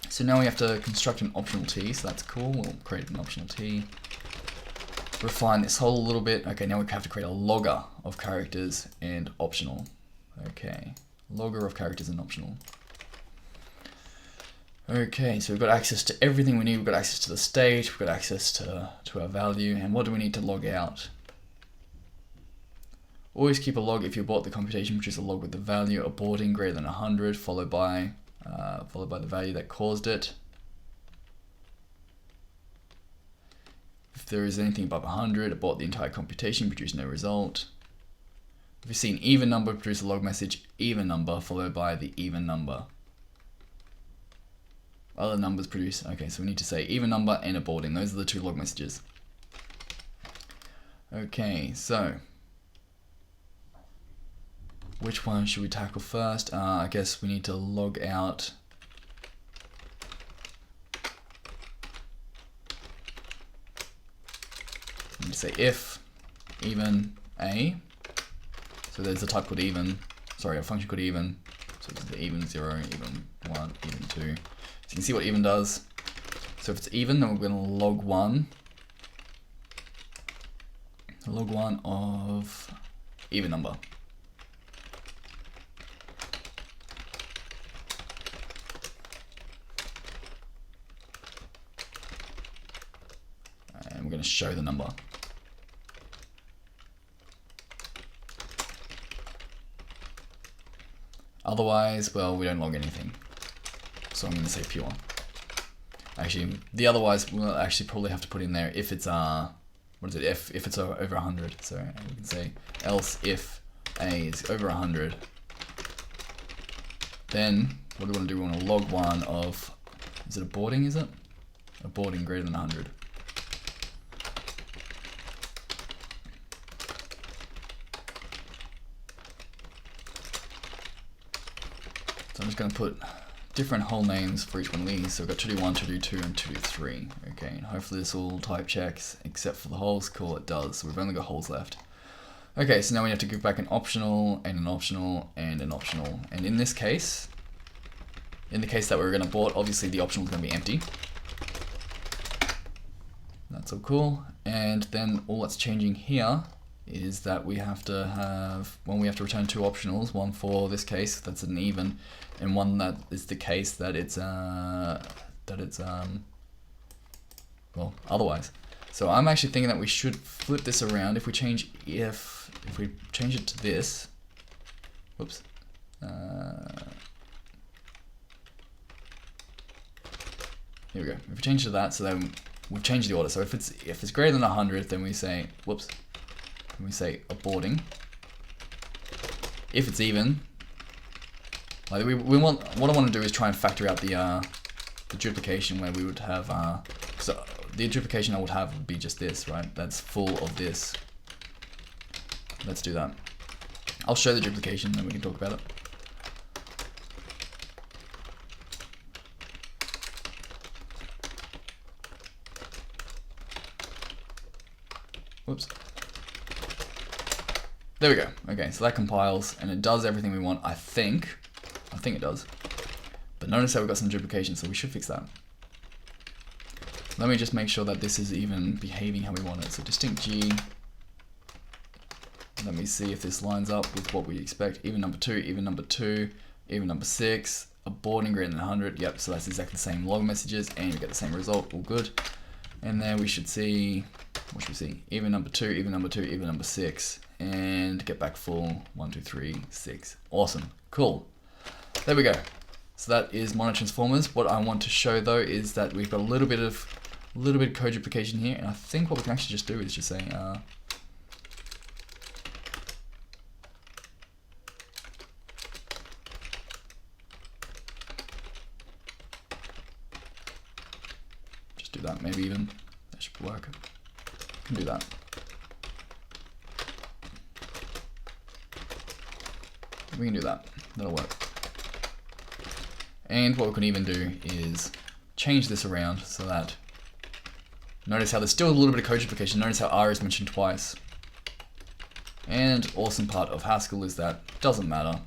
S1: So now we have to construct an optional T, so that's cool. We'll create an optional T. Refine this whole a little bit. Okay, now we have to create a logger of characters and optional. Okay, logger of characters and optional. Okay, so we've got access to everything we need. We've got access to the state, we've got access to our value, and what do we need to log out? Always keep a log if you abort the computation, produce a log with the value aborting greater than 100, followed by the value that caused it. If there is anything above 100, abort the entire computation, produce no result. If you see an even number, produce a log message, even number, followed by the even number. Other numbers produce, okay, so we need to say even number and aborting. Those are the two log messages. Okay, so which one should we tackle first? I guess we need to log out we need to say if even a. So there's a type called even, sorry, a function called even. So it's the even 0, even 1, even 2. So you can see what even does. So if it's even, then we're going to log 1. Log 1 of even number. And we're going to show the number. Otherwise, well, we don't log anything. So I'm going to say pure. Actually, the otherwise we'll actually probably have to put in there if it's what is it? If it's over 100. So we can say else if a is over 100. Then what do we want to do? We want to log 1 of, is it aborting? Is it aborting greater than 100? So I'm just going to put different whole names for each one of these. So we've got 2D1, 2D2, and 2D3. Okay, and hopefully this all type checks except for the holes. Cool, it does. So we've only got holes left. Okay, so now we have to give back an optional, and an optional, and an optional. And in this case, in the case that we're going to abort, obviously the optional is going to be empty. That's all cool. And then all that's changing here is that we have to have, we have to return two optionals, one for this case that's an even, and one that is the case that it's well, otherwise. So I'm actually thinking that we should flip this around. If we change if we change it to this, whoops, here we go. If we change it to that, so then we've changed the order. So if it's greater than 100, then we say, whoops, we say aborting. If it's even, like we want, what I want to do is try and factor out the duplication where we would have, so the duplication I would have would be just this, right? That's full of this. Let's do that. I'll show the duplication, then we can talk about it. Whoops. There we go. Okay, so that compiles and it does everything we want, I think. I think it does. But notice how we've got some duplication, so we should fix that. Let me just make sure that this is even behaving how we want it. So distinct G. Let me see if this lines up with what we expect. Even number 2, even number 2, even number 6, aborting greater than 100. Yep, so that's exactly the same log messages and we get the same result, all good. And then we should see, what should we see? Even number 2, even number 2, even number 6. And get back full 1, 2, 3, 6. Awesome, cool. There we go. So that is mono transformers. What I want to show though is that we've got a little bit of code duplication here, and I think what we can actually just do is just say just do that, maybe even that should work. can do that. We can do that. That'll work. And what we can even do is change this around so that, notice how there's still a little bit of code duplication. Notice how R is mentioned twice. And awesome part of Haskell is that it doesn't matter.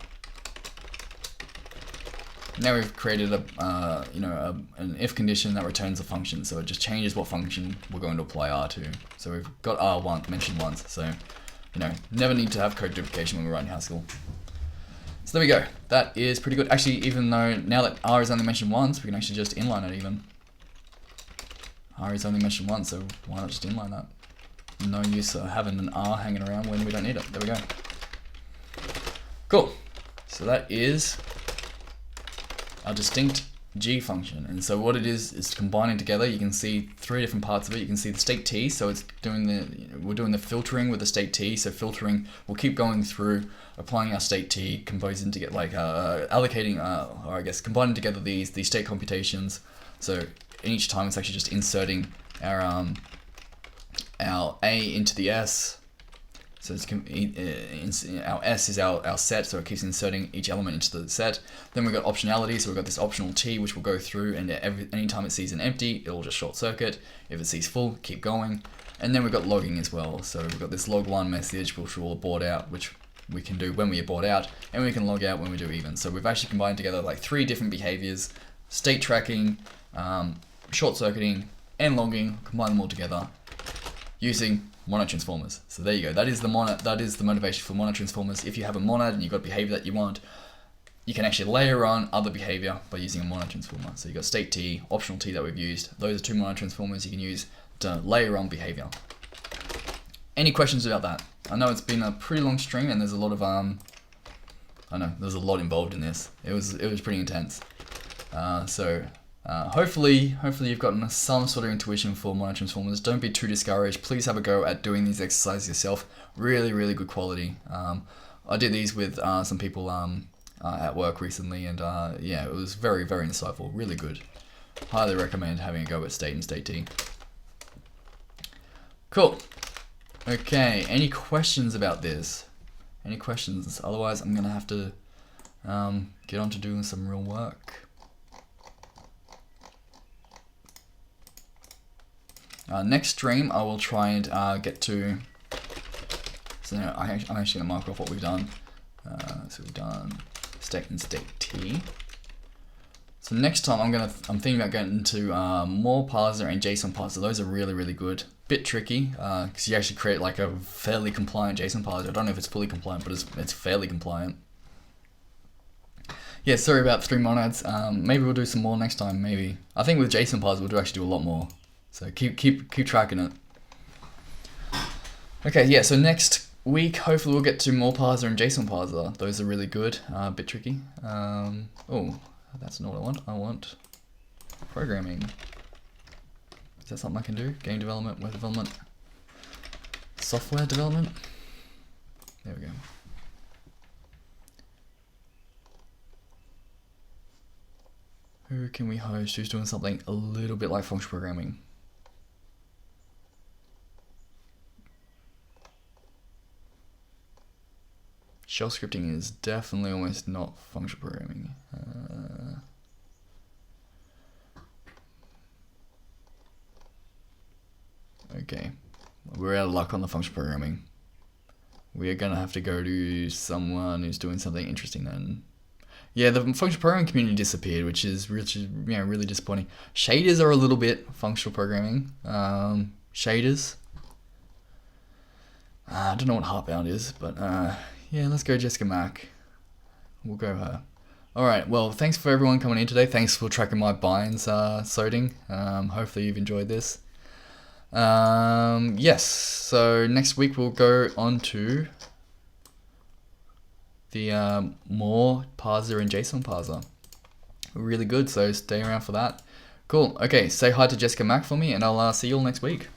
S1: Now we've created an if condition that returns a function, so it just changes what function we're going to apply R to. So we've got R mentioned once, so never need to have code duplication when we're writing Haskell. So there we go. That is pretty good. Actually, even though now that R is only mentioned once, we can actually just inline it even. R is only mentioned once, so why not just inline that? No use having an R hanging around when we don't need it. There we go. Cool. So that is our distinct G function. And so what it is combining together. You can see three different parts of it. You can see the StateT, so it's doing we're doing the filtering with the StateT. So filtering, we'll keep going through applying our StateT, composing to get allocating, or I guess combining together these state computations. So each time it's actually just inserting our A into the S. So it's our S is our set, so it keeps inserting each element into the set. Then we've got optionality, so we've got this optional T which will go through, and anytime it sees an empty, it'll just short circuit. If it sees full, keep going. And then we've got logging as well. So we've got this log1 message which will abort out, which we can do when we abort out, and we can log out when we do even. So we've actually combined together like three different behaviors: state tracking, short circuiting, and logging. Combine them all together using monad transformers. So there you go. That is the motivation for monad transformers. If you have a monad and you've got behavior that you want, you can actually layer on other behavior by using a monad transformer. So you've got StateT, optional T that we've used. Those are two monad transformers you can use to layer on behavior. Any questions about that? I know it's been a pretty long stream and there's a lot of I know there's a lot involved in this. It was pretty intense. Hopefully you've gotten some sort of intuition for monad transformers. Don't be too discouraged. Please have a go at doing these exercises yourself. Really, really good quality. I did these with some people at work recently, and yeah, it was very, very insightful. Really good. Highly recommend having a go at State and StateT. Cool. Okay, any questions about this? Any questions? Otherwise, I'm gonna have to get on to doing some real work. Next stream, I will try and get to. So now I'm actually gonna mark off what we've done. So we've done State and StateT. So next time I'm thinking about getting into more parser and JSON parser. Those are really, really good. Bit tricky because you actually create like a fairly compliant JSON parser. I don't know if it's fully compliant, but it's fairly compliant. Yeah, sorry about 3 monads. Maybe we'll do some more next time. Maybe I think with JSON parser we'll actually do a lot more. So keep tracking it. Okay, yeah. So next week, hopefully we'll get to more parser and JSON parser. Those are really good. A bit tricky. Oh, that's not what I want. I want programming. Is that something I can do? Game development, web development, software development. There we go. Who can we host? Who's doing something a little bit like functional programming? Shell scripting is definitely almost not functional programming. Okay, we're out of luck on the functional programming. We are gonna have to go to someone who's doing something interesting then. Yeah, the functional programming community disappeared, which is really disappointing. Shaders are a little bit functional programming. Shaders. I don't know what heartbound is, but yeah, let's go Jessica Mack. We'll go her. Alright, well, thanks for everyone coming in today. Thanks for tracking my binds, Soding. Hopefully you've enjoyed this. Yes, so next week we'll go on to the more parser and JSON parser. Really good, so stay around for that. Cool, okay, say hi to Jessica Mack for me, and I'll see you all next week.